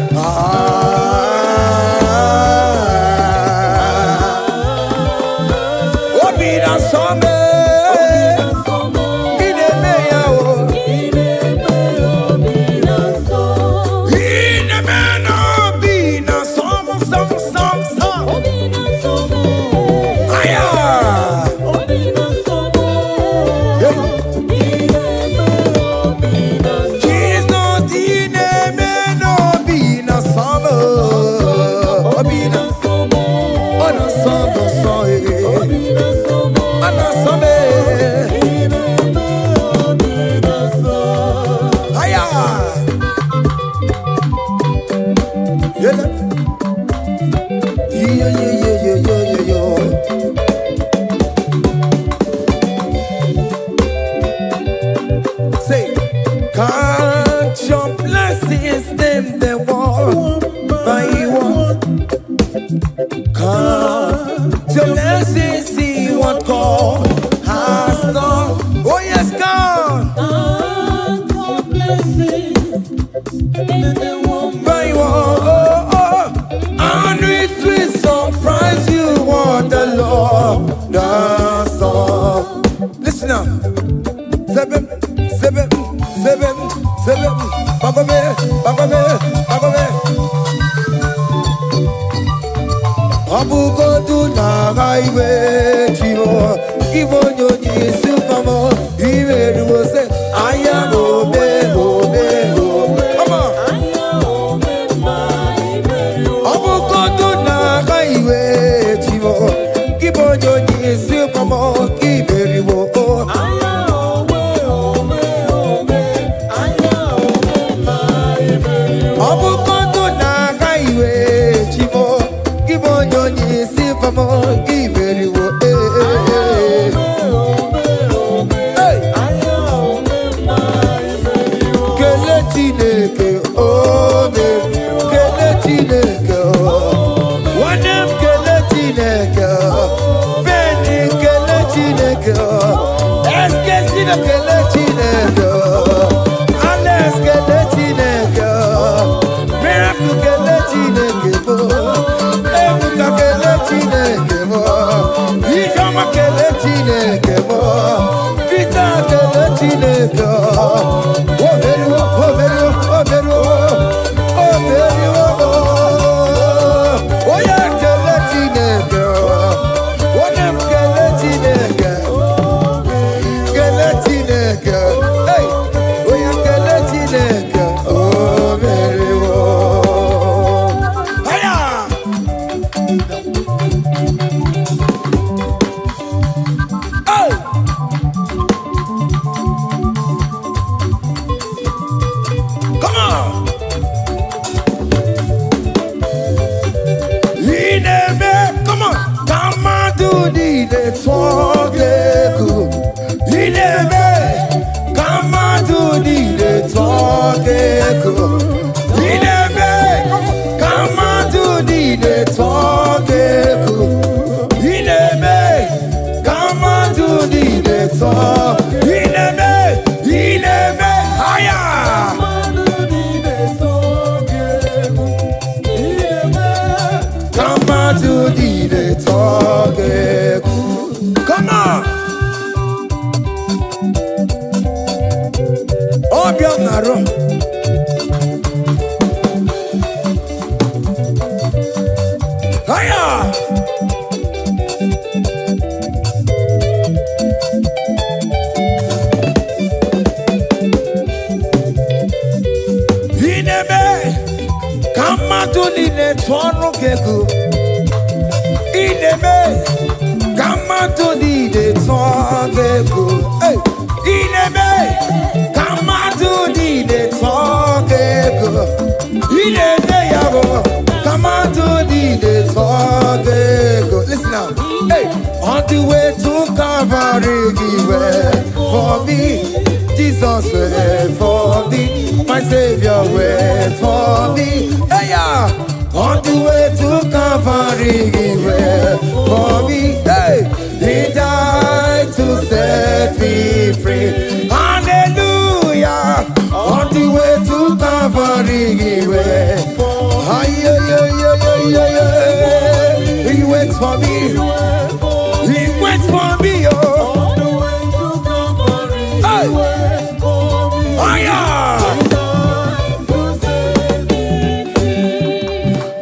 be that summer. Say, count your blessings, them they want by one. Count your blessings, see what God has done. Oh yes, God. Count your blessings, them they want by one. And it will surprise you what the Lord does. Listen up. Seven. Bagome. Abugo do na highway chivo. Ibo nyoni supamo. Ibe do say aya obe. Come on. Abugo do na highway chivo. Ibo nyoni supamo. Ibe do Listen now. Hey, on the way to Calvary, He went for me. Jesus went for me. My Savior went for me. Hey, yeah. On the way to Calvary, he wept for me. Hey, he died to set me free. Hallelujah. On the way to Calvary, he wept. He waits for me. He waits for me. Oh. Hey. Oh yeah.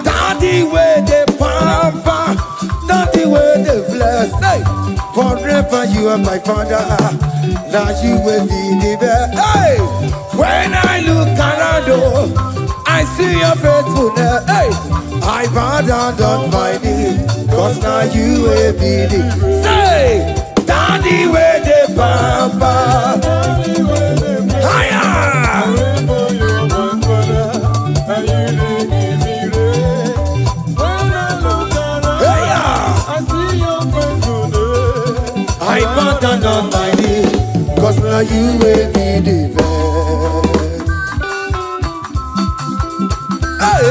Daddy where the pamper, daddy where the bless. Hey. Forever you are my father. Now you will be the best. Hey. When I look around, oh, I see your faithfulness. Hey. I bow down on my knees, cause now you will be the. Say, daddy where the pamper. Higher. I bow down on my knees, cause now you will be the best. Hey.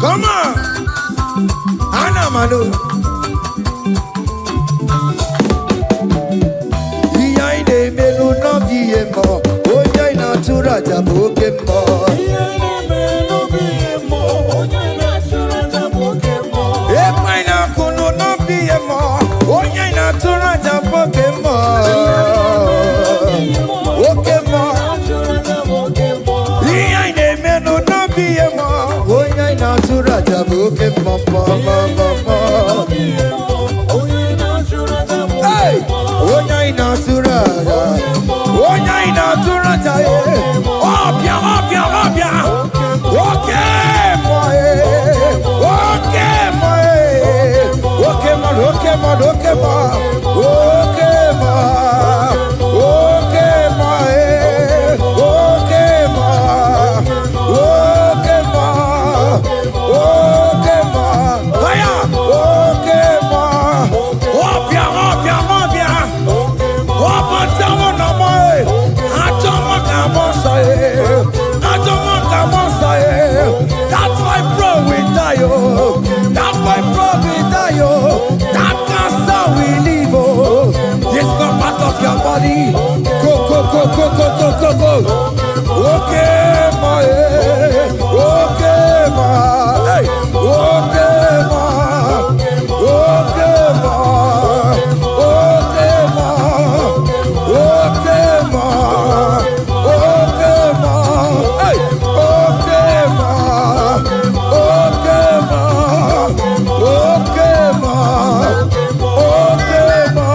Come on, Anamado. Iya ide melu no biemo, oya ina tura jabokemo. Iya ide melu biemo, oya ina tura jabokemo. Epa ina kunu no biemo, oya ina tura jabokemo. Okemo, iya ide melu no biemo. Natura jabuke mama mama. Hey, onya inatura, onya inatura jaye. Obia, obia, obia. Okay, moe, okay, moe. Okay, ma, okay, ma, okay, ma, okay, ma, okay, moe, okay, ma, okay, ma. Okay, ma. Aya. Okay, ma. Obia, obia, obia. Obantamo na moe. Atomo kamosa e. Atomo kamosa e. That's why bro we die oh. That's why bro we die oh. That cancer we live oh. This not part of your body. Go, go, go, go, go, go, go, go. Okay, ma. Okay, ma. Hey, okay, ma. Okay, ma. Okay, ma. Okay, ma. Okay, ma. Hey, okay, ma. Okay, ma. Okay, ma. Okay, ma.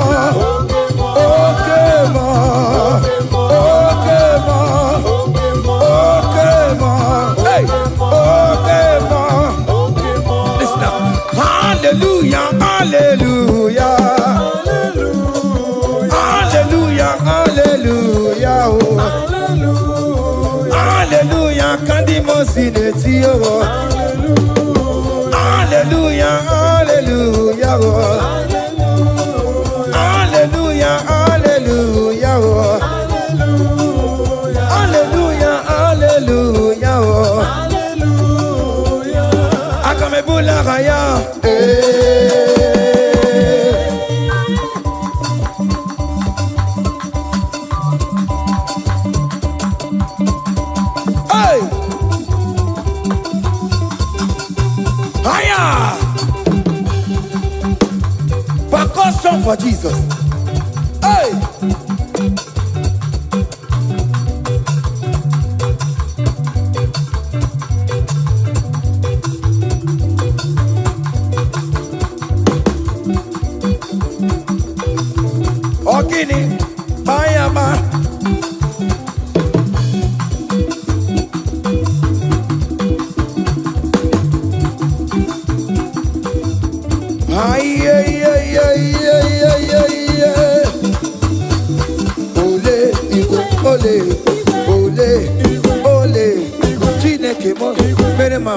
Okay, ma. Okay, ma. Okay, ma. Hey, okay, ma. Listen up. Hallelujah, hallelujah. Hallelujah, hallelujah. Hallelujah, kandi mosineti oh. Hallelujah, hallelujah. Hallelujah, hallelujah. Hallelujah, hallelujah. Akamebula raya. Hey! Higher! Percussion for Jesus. Hey! Ogini, Bayama. Ay, ay, ay, ay, ay, ay, ay.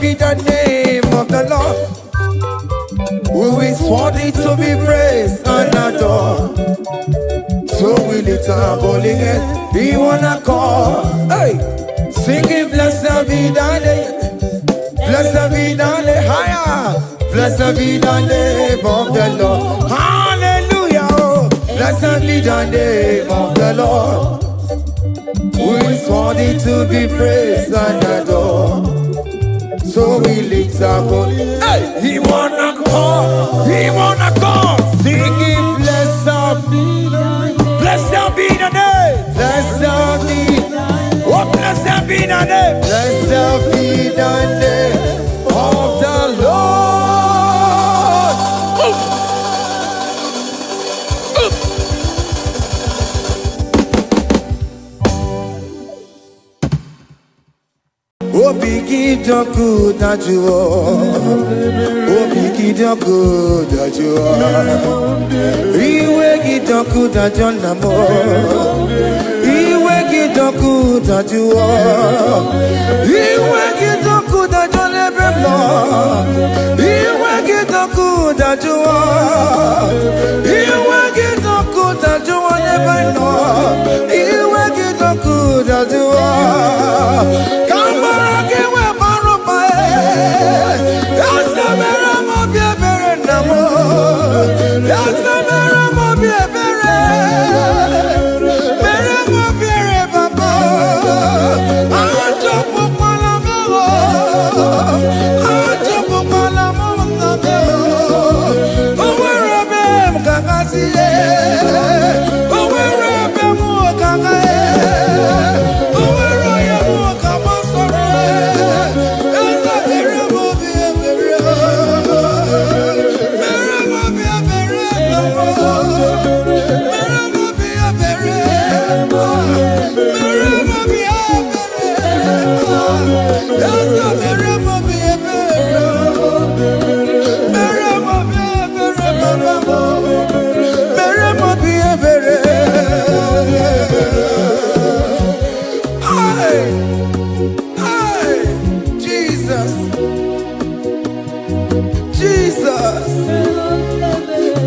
be the name of the Lord, who is worthy to be praised and adored. So we lift our holy hand, we wanna call, hey, singing blessed be thy name, blessed be thy name, higher, blessed be the name of the Lord, hallelujah, oh. Blessed be the name of the Lord, who is worthy to be praised and adored. So we lift our voice, hey, he wanna call, singing blessed be the name, blessed be the name, blessed be, oh blessed be the name, blessed be the name of the Lord. Obigi doku dajuo, obigi doku dajuo, iwe gidoku dajonamo, iwe gidoku dajuo, iwe gidoku dajonebemo, iwe gidoku dajuo, iwe gidoku dajuo nebeno, iwe gidoku dajuo.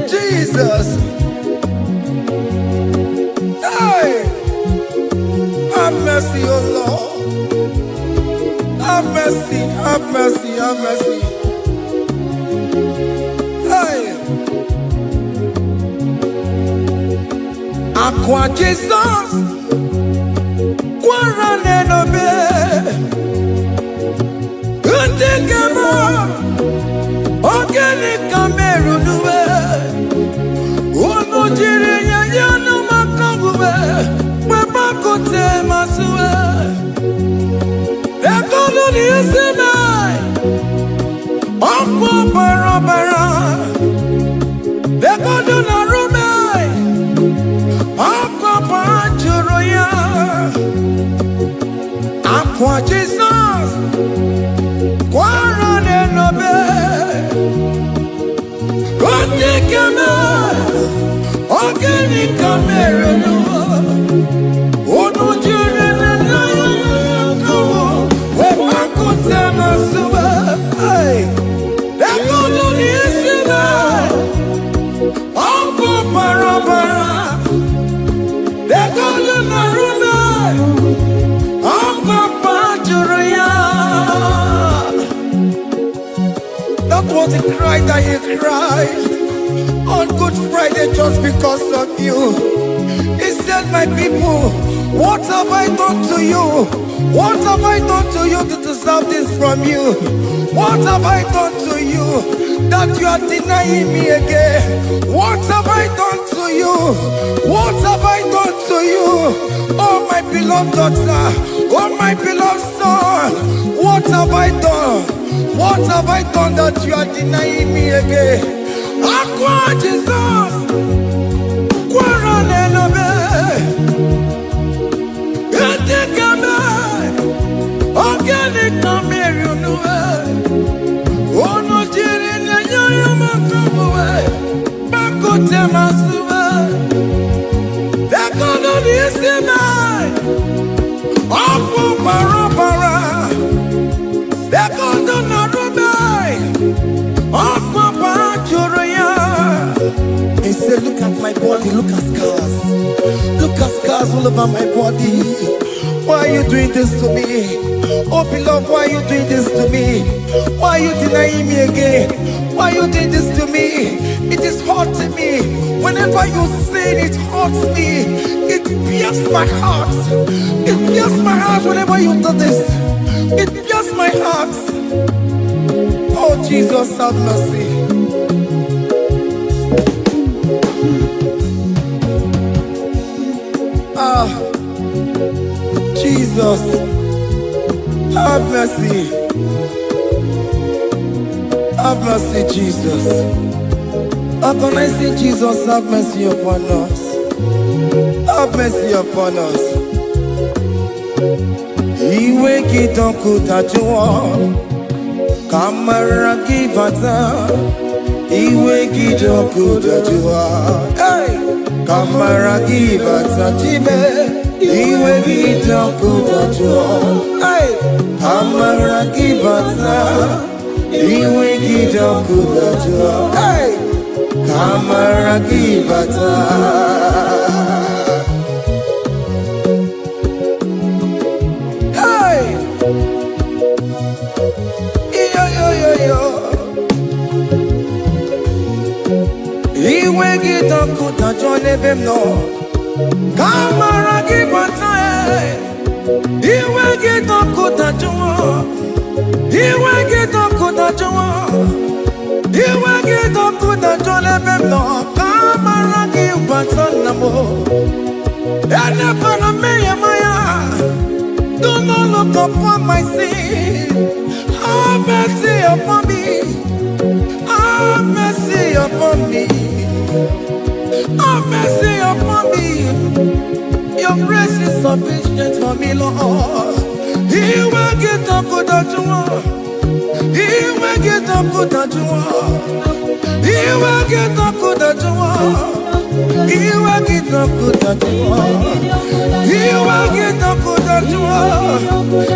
Jesus, hey, have mercy, oh Lord, have mercy, have mercy, have mercy, hey, Aqua Jesus, Quarane no be, Undekemo, Organic Cameroon. Aqua Jesus, Quarane no be, Organic Cameroon, that was the cry that you cried on Good Friday just because of you. He said, my people, what have I done to you? What have I done to you to deserve this from you? What have I done to you that you are denying me again? What have I done to you? What have I done to you? Oh my beloved daughter, oh my beloved son, what have I done? What have I done that you are denying me again? Aqua Jesus, Quarane no be, Etekame, Organic Cameroon no be, Ono jiri na nyoyo makabuwe, Bakote masuwe, Dekono nisime, Opo para para, Dekono body. Look at scars. Look at scars all over my body. Why are you doing this to me? Oh beloved, why are you doing this to me? Why are you denying me again? Why are you doing this to me? It is hurting me. Whenever you sin, it hurts me. It pierces my heart. It pierces my heart whenever you do this. It pierces my heart. Oh Jesus, have mercy. Jesus, have mercy. Have mercy, Jesus. Agonizing Jesus, have mercy upon us. Have mercy upon us. Iwe kidoku tajua, kamara kibata. Iwe kidoku tajua, hey, kamara kibata jibe. Iwe kidoku tajua, hey, kamara kibata. Iwe kidoku tajua, hey, kamara kibata. Iwe kidoku tajua nebemno, kamara kibata. Iwe kidoku tajua, iwe kidoku tajua, iwe kidoku tajua nebemno, kamara kibata namo. Ene pana meye maya, do not look upon my sin. Have mercy upon me. Have mercy upon me. Have mercy upon me. Your grace is sufficient for me, Lord. He will get up with that you want. He will get up with that you want. He will get up with that you want. He will get up with that you want. He will get up with that you want.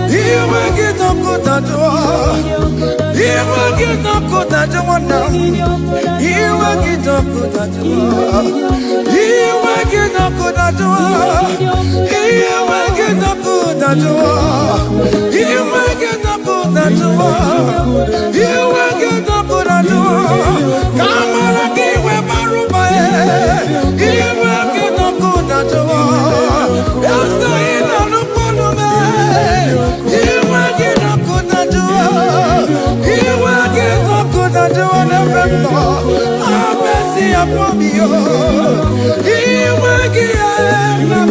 He will get up with that you want. He will get up with that you want now. He will get up with that you want. He will get up with that you want. He will get up with that you want. He will get up with that you want. He will get up with that you want. Come on, give me my room. He will get up with that you want. That's the end of the problem. He will get up with that you want. He will get up with that you want. Have mercy upon me. He will give me.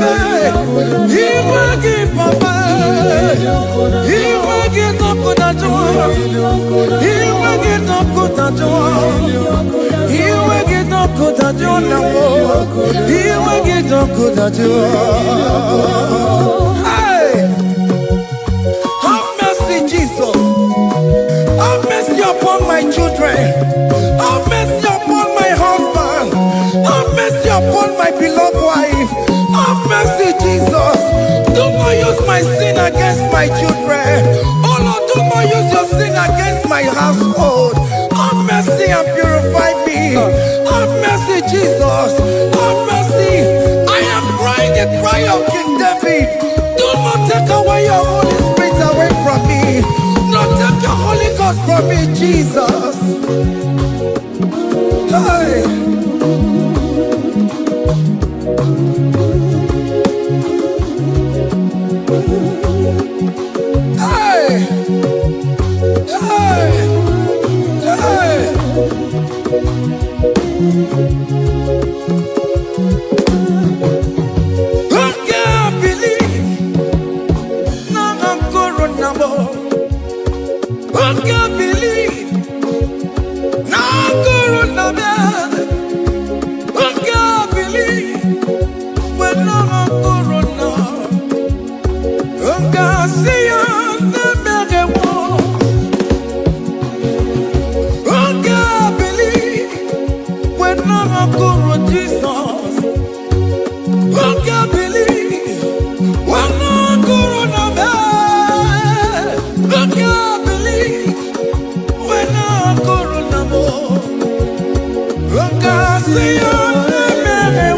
He will give Papa. He will get up with that you want. He will get up with that you want. He will get up with that you want. He will get up with that you want. Hey, have mercy, Jesus. Have mercy upon my children. Have mercy upon my husband. Have mercy upon my beloved wife. Have mercy, Jesus. Do not use my sin against my children. Oh Lord, do not use your sin against my household. Have mercy and purify me. Have mercy, Jesus. Have mercy. I am crying the cry of King David. Do not take away your Holy Spirit away from me. Not take your Holy Ghost from me, Jesus. Hey. Hey. Hey. Hey. I can't believe now I'm corona. I can't believe now I'm corona. I can't believe when I'm corona. I can't see you. See you.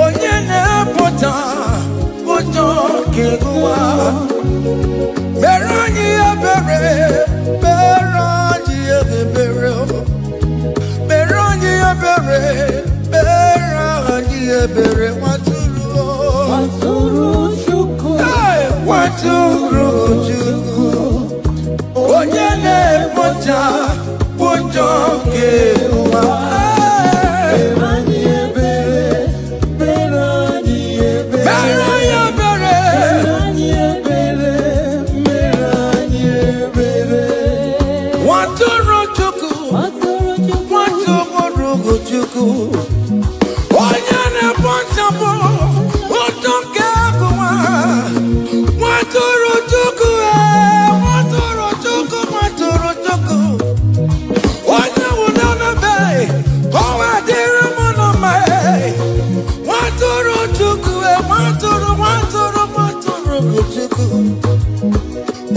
onye na-apụta ụjọ nke ụwa. Mere anyị ebere, mere anyị ebere, mere anyị ebere, mere anyị ebere. Nwatụrụ Chukwu, nwatụrụ Chukwu, onye na-apụta ụjọ nke ụwa.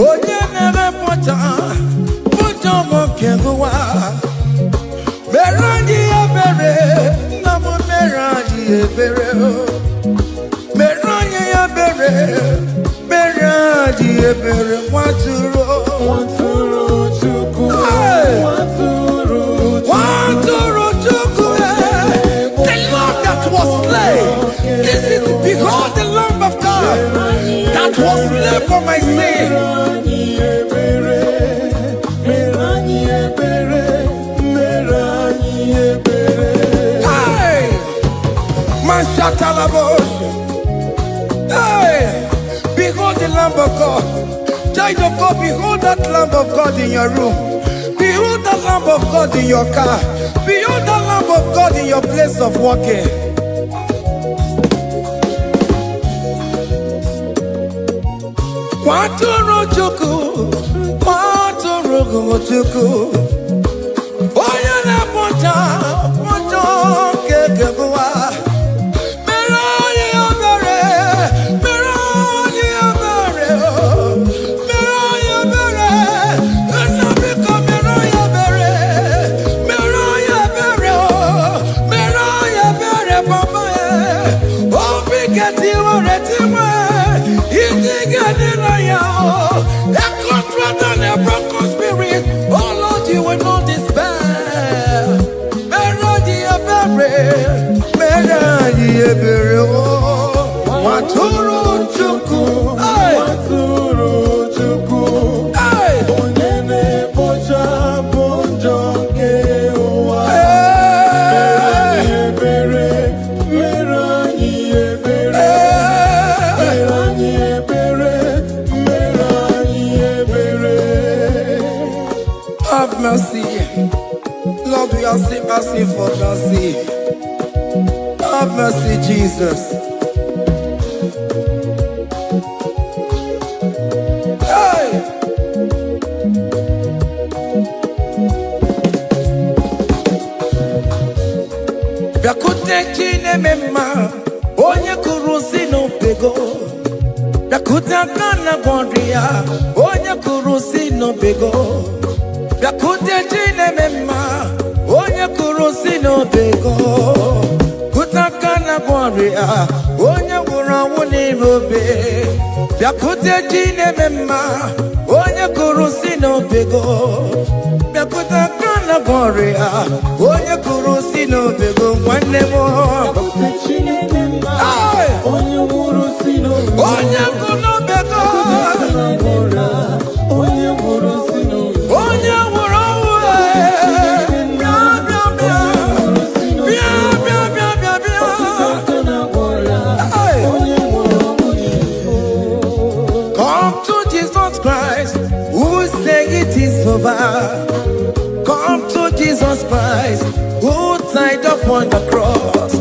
Onye na-emepụta ụjọ nke ụwa. Mere anyị ebere, nna m mere anyị ebere, mere anyị ebere, mere anyị ebere. Nwatụrụ Chukwu, nwatụrụ Chukwu, the Lamb that was slain. This is, behold, the Lamb of God that was slain for my sin. Hey, behold the Lamb of God. Child of God, behold that Lamb of God in your room. Behold that Lamb of God in your car. Behold that Lamb of God in your place of working. Nwatụrụ Chukwu, nwatụrụ Chukwu, onye na-apụta ụjọ nke ụwa. Have mercy, Lord, we are still asking for mercy. Have mercy, Jesus. Hey! Bịakute Chinemema, onye kụrụ si n'obego. Bịakute Akana Gwọrịa, onye kụrụ si n'obego. Bịakute Chinemema, onye kụrụ si n'obego. Kute Akana Gwọrịa, onye nwụrụ anwụ n'ime obe. Bịakute Chinemema, onye kụrụ si n'obego. Bịakute Akana Gwọrịa, onye kụrụ si n'obego. Nwanne m, Bịakute Chinemema, onye nwụrụ si n'obego. onye kwụ n'obego. Onye nwụrụ si n'obego. Onye nwụrụ ọnwụ, come to Jesus Christ, who say it is over. Come to Jesus Christ, who died upon the cross.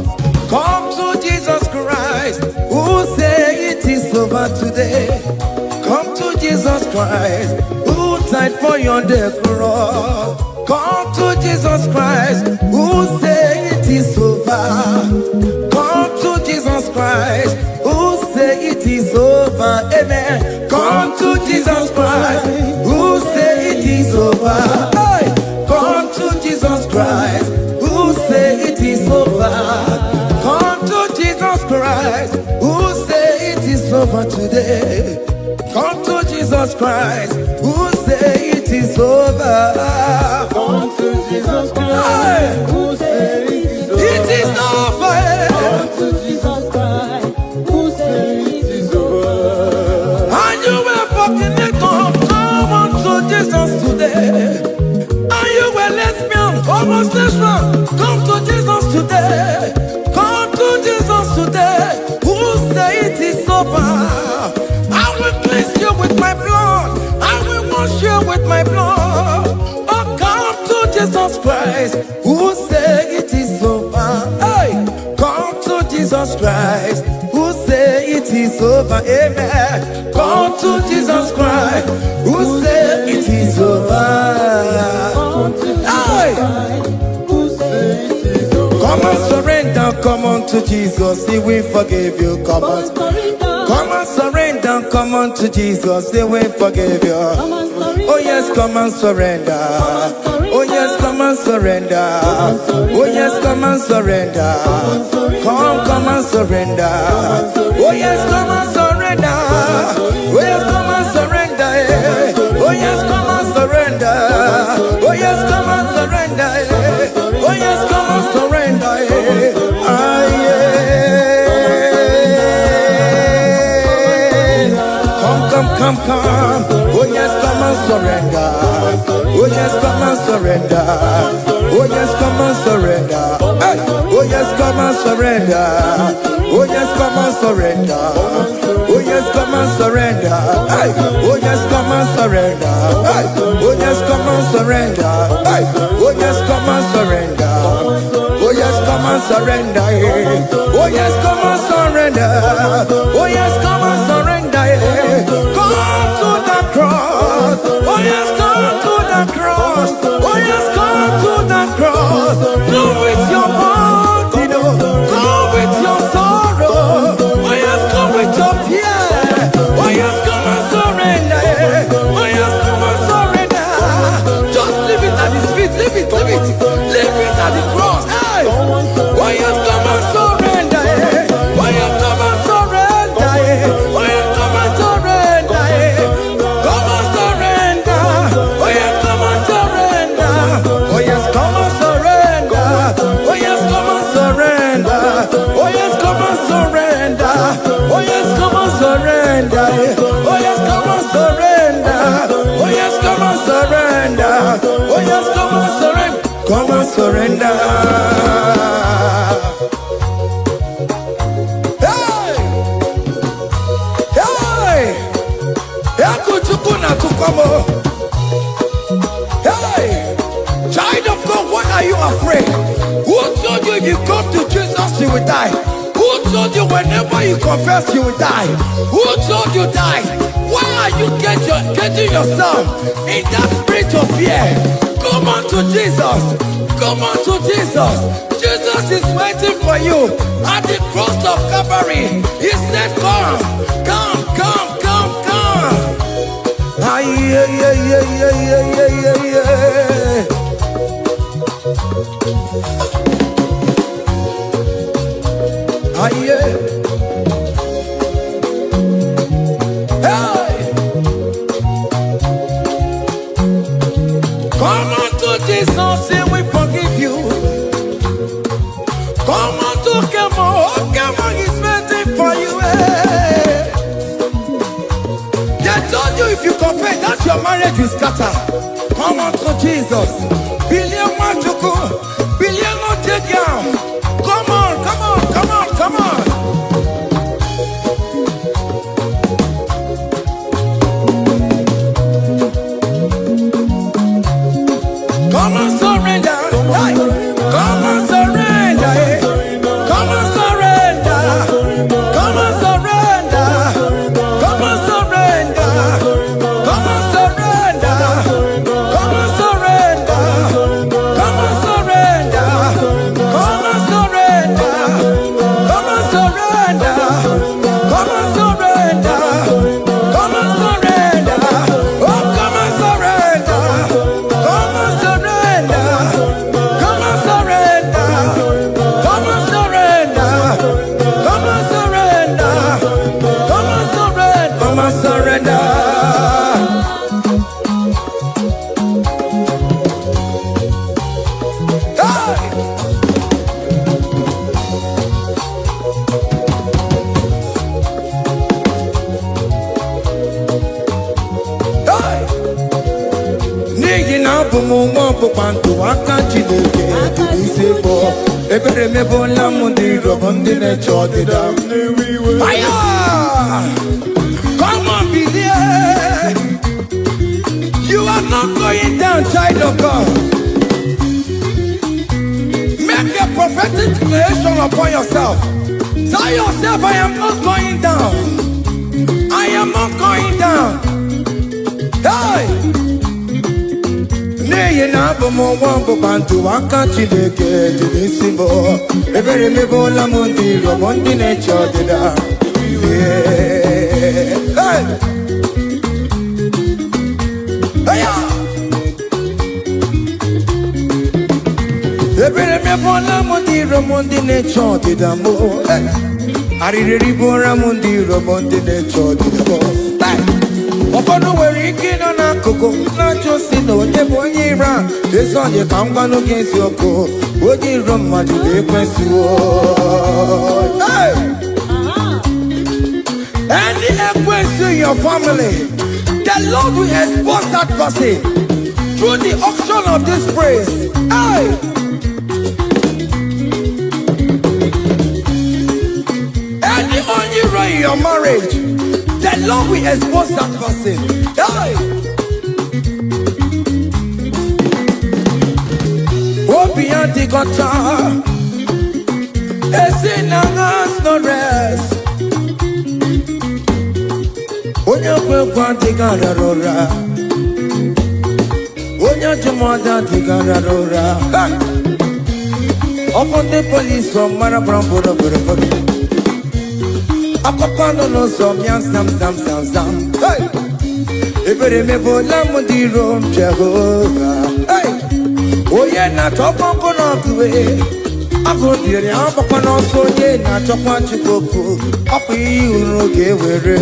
Come to Jesus Christ, who say it is over today. Come to Jesus Christ, who died for you on the cross. Come to Jesus Christ, who say it is over. Come to Jesus Christ, who say it is over. Amen. Come to Jesus Christ, who say it is over. Hey! Come to Jesus Christ, who say it is over. Come to Jesus Christ, who say it is over today. Come to Jesus Christ, who say it is over. Come to Jesus Christ, who say it is over. Come to Jesus Christ, who say it is over. And you were fucking it up, come on to Jesus today. And you were lesbian, homosexual, come to Jesus today. Come to Jesus today, who say it is over. I will cleanse you with my blood, I will wash you with my blood. Oh, come to Jesus Christ, who say it is over. Hey, come to Jesus Christ, who say it is over. Amen. Come to Jesus Christ, who say it is over. Hey, Who say it is over. come and surrender, come on to Jesus, He will forgive you. Come on, come and surrender, come on to Jesus, He will forgive you. Oh yes, come and surrender. Oh yes, come and surrender. Oh yes, come and surrender. Come and surrender. Oh yes, come and surrender. Oh yes, come and surrender. Oh yes, come and surrender. Oh yes, come and surrender. Oh yes, come and surrender. Ah, yeah. Come. Oh yes, come and surrender. Oh yes, come and surrender. Oh yes, come and surrender. Hey. Oh yes, come and surrender. Oh yes, come and surrender. Oh yes, come and surrender. Hey. Oh yes, come and surrender. Hey. Oh yes, come and surrender. Hey. Oh yes, come and surrender. Oh yes, come and surrender. Oh yes, come and surrender. Oh yes, come and surrender. Come to the cross. Oh yes, come to the cross. Oh yes, come to the cross. Come with your body, come with your sorrow. Oh yes, come with your fear. Oh yes, come and surrender. Oh yes, come and surrender. Just leave it at His feet. Leave it at the cross. Hey. Oh yes, come and surrender. Oh yes, come and surrender. Oh yes, come and surrender. Come and surrender. Oh yes, come and surrender. Oh yes, come and surrender. Oh yes, come and surrender. Oh yes, come and surrender. Oh yes, come and surrender. Oh yes, come and surrender. Oh yes, come and surrender. Oh yes, come and surrender. Come and surrender. Hey! Hey! Yakuchukuna kukomo. Hey! Child of God, why are you afraid? Who told you if you come to Jesus you will die? Who told you whenever you confess you will die? Who told you die? Why are you getting yourself in that spirit of fear? Come on to Jesus. Come on to Jesus. Jesus is waiting for you at the cross of Calvary. He said, come. Ah, yeah. Ah, yeah. Hey! Come on to Jesus, He will forgive you. Come on to Kemo, is waiting for you. Hey. They told you if you confess that your marriage will scatter. Come on to Jesus. Billion Machuku, Billion Otegia. Come on. Come and surrender. Hey. Come and surrender. Come and surrender. Come and surrender. Come and surrender. Come and surrender. Come and surrender. Come and surrender. Come and surrender. Come and surrender. Come and surrender. Come and surrender. Oh, come and surrender. Come and surrender. Come and surrender. Come and surrender. Come and surrender. abụmụnwa ọkpụkpandụ aka Chineke dị n'isi bụ ebere mebola m ndị rọbọ ndị na-eche ọdịda. Fire! Come on, believe. You are not going down, child of God. Make a prophetic declaration upon yourself. Tell yourself, I am not going down. I am not going down. Hey! Neye na abụmụnwa ọkpụkpandụ aka Chineke dị n'isi bụ ebere mebola m ndị rọbọ ndị na-eche ọdịda. Hey! Ebere mebola m ndị rọbọ ndị na-eche ọdịda m. Arịrịrị bụra m ndị rọbọ ndị na-eche ọdịda m. Ụfọdụ nwere ike ịnọ n'akụkụ na-ajụ si na onye bụ onye ire a. Ezi onye ka m gwanụ gị eziokwu, onye iro mmadụ na-ekwesị. Any equation in your family, the Lord will expose that person through the auction of this praise. Hey! Any only in your marriage, the Lord will expose that person. Hey! Obian the gotcha, it's in a hands no rest. Onye kwekwa dịgara rụra, onye jụmọda dịgara rụra. Ọfọ ndị polisi ọmara bramboro bụrụbụrụ, akọkọ nọ n'ụzọ mịa zam zam zam zam. Ebere mebola m ndị iro m Jehova. Onye na-achọkwa nkụ n'ọkụwe, agụ dịrị agbakwa n'ọsọ. Onye na-achọkwa Chukwu, ọkwa ihe uru ga-ewere.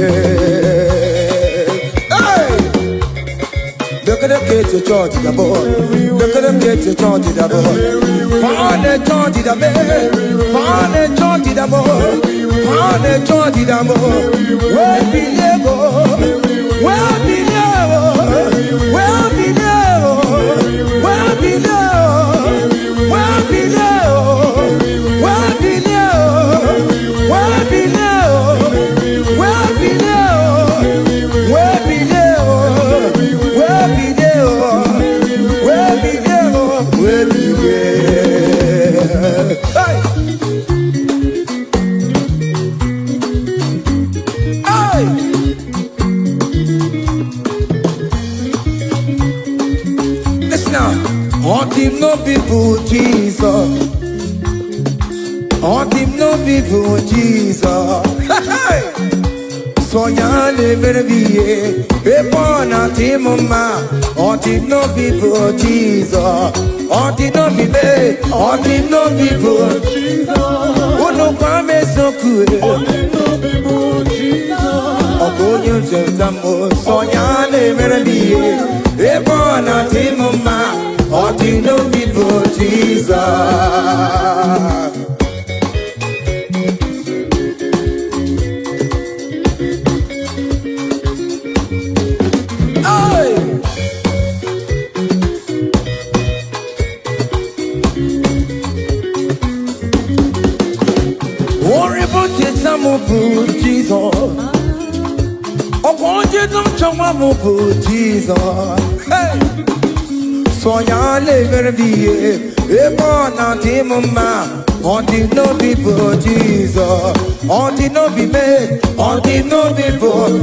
Look at the kids to charge the boy. Look at them kids to charge the boy. Find the charge the boy. Find the charge the boy. Find the charge the boy. Where be never? Where be never? Where be never? Where be never? Where be never? Where be never? Where be never? Where be never? Where be all team no people Jesus. All team no people Jesus. So ya never be a born a team ma. All team no people Jesus. All team no be me. All team no people Jesus. Oh no come so cool. All team no people Jesus. Oh go you just a mo. So ya never be a born a team ma. All team no people Jesus. Jesus, oh, won't you don't show my move, Jesus? Hey, so ya never be a born a team man. On the no people, Jesus. On the no be made. On the no people.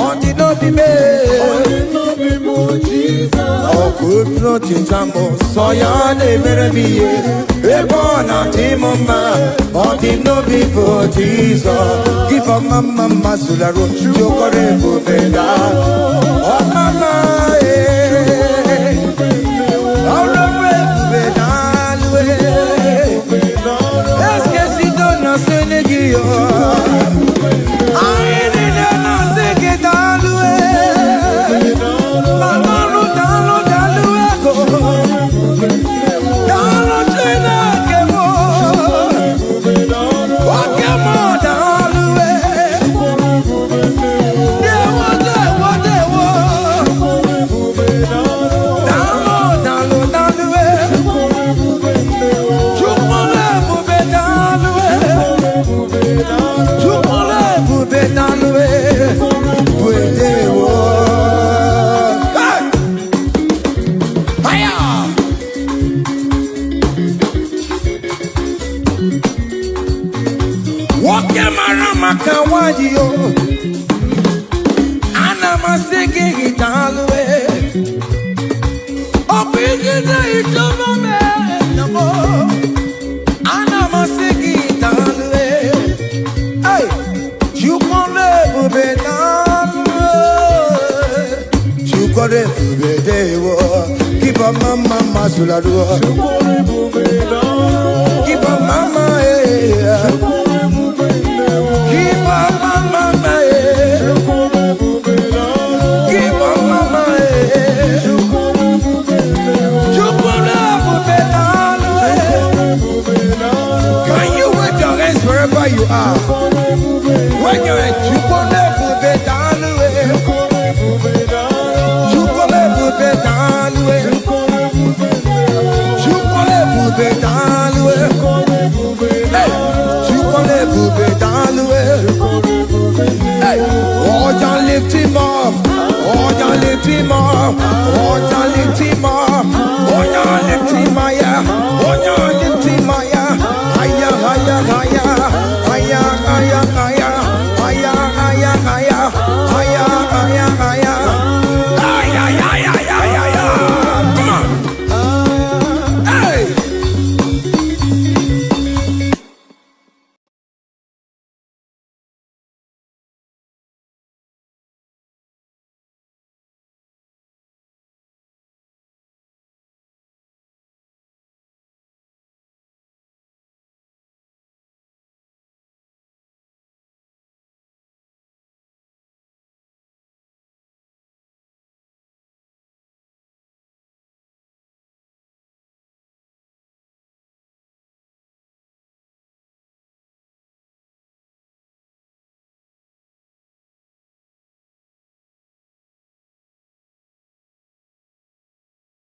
On the no be made. On the no people, Jesus. Oh, good Lord, Jesus. So ya never be a born a team man. On the no people, Jesus. Give up mama Sularo. Jokore Bubeda. Oh, mama, Woke marama kawaji yo. Ana masiki gitalwe. Opigina itoma me namo. Ana masiki gitalwe. Hey, you kone bubenalwe. You kone bubedewo. Keep a mama suladwo. Keep a mama eh. Keep a mama eh. Keep a mama eh. Can you wave your hands wherever you are? Wave your hands.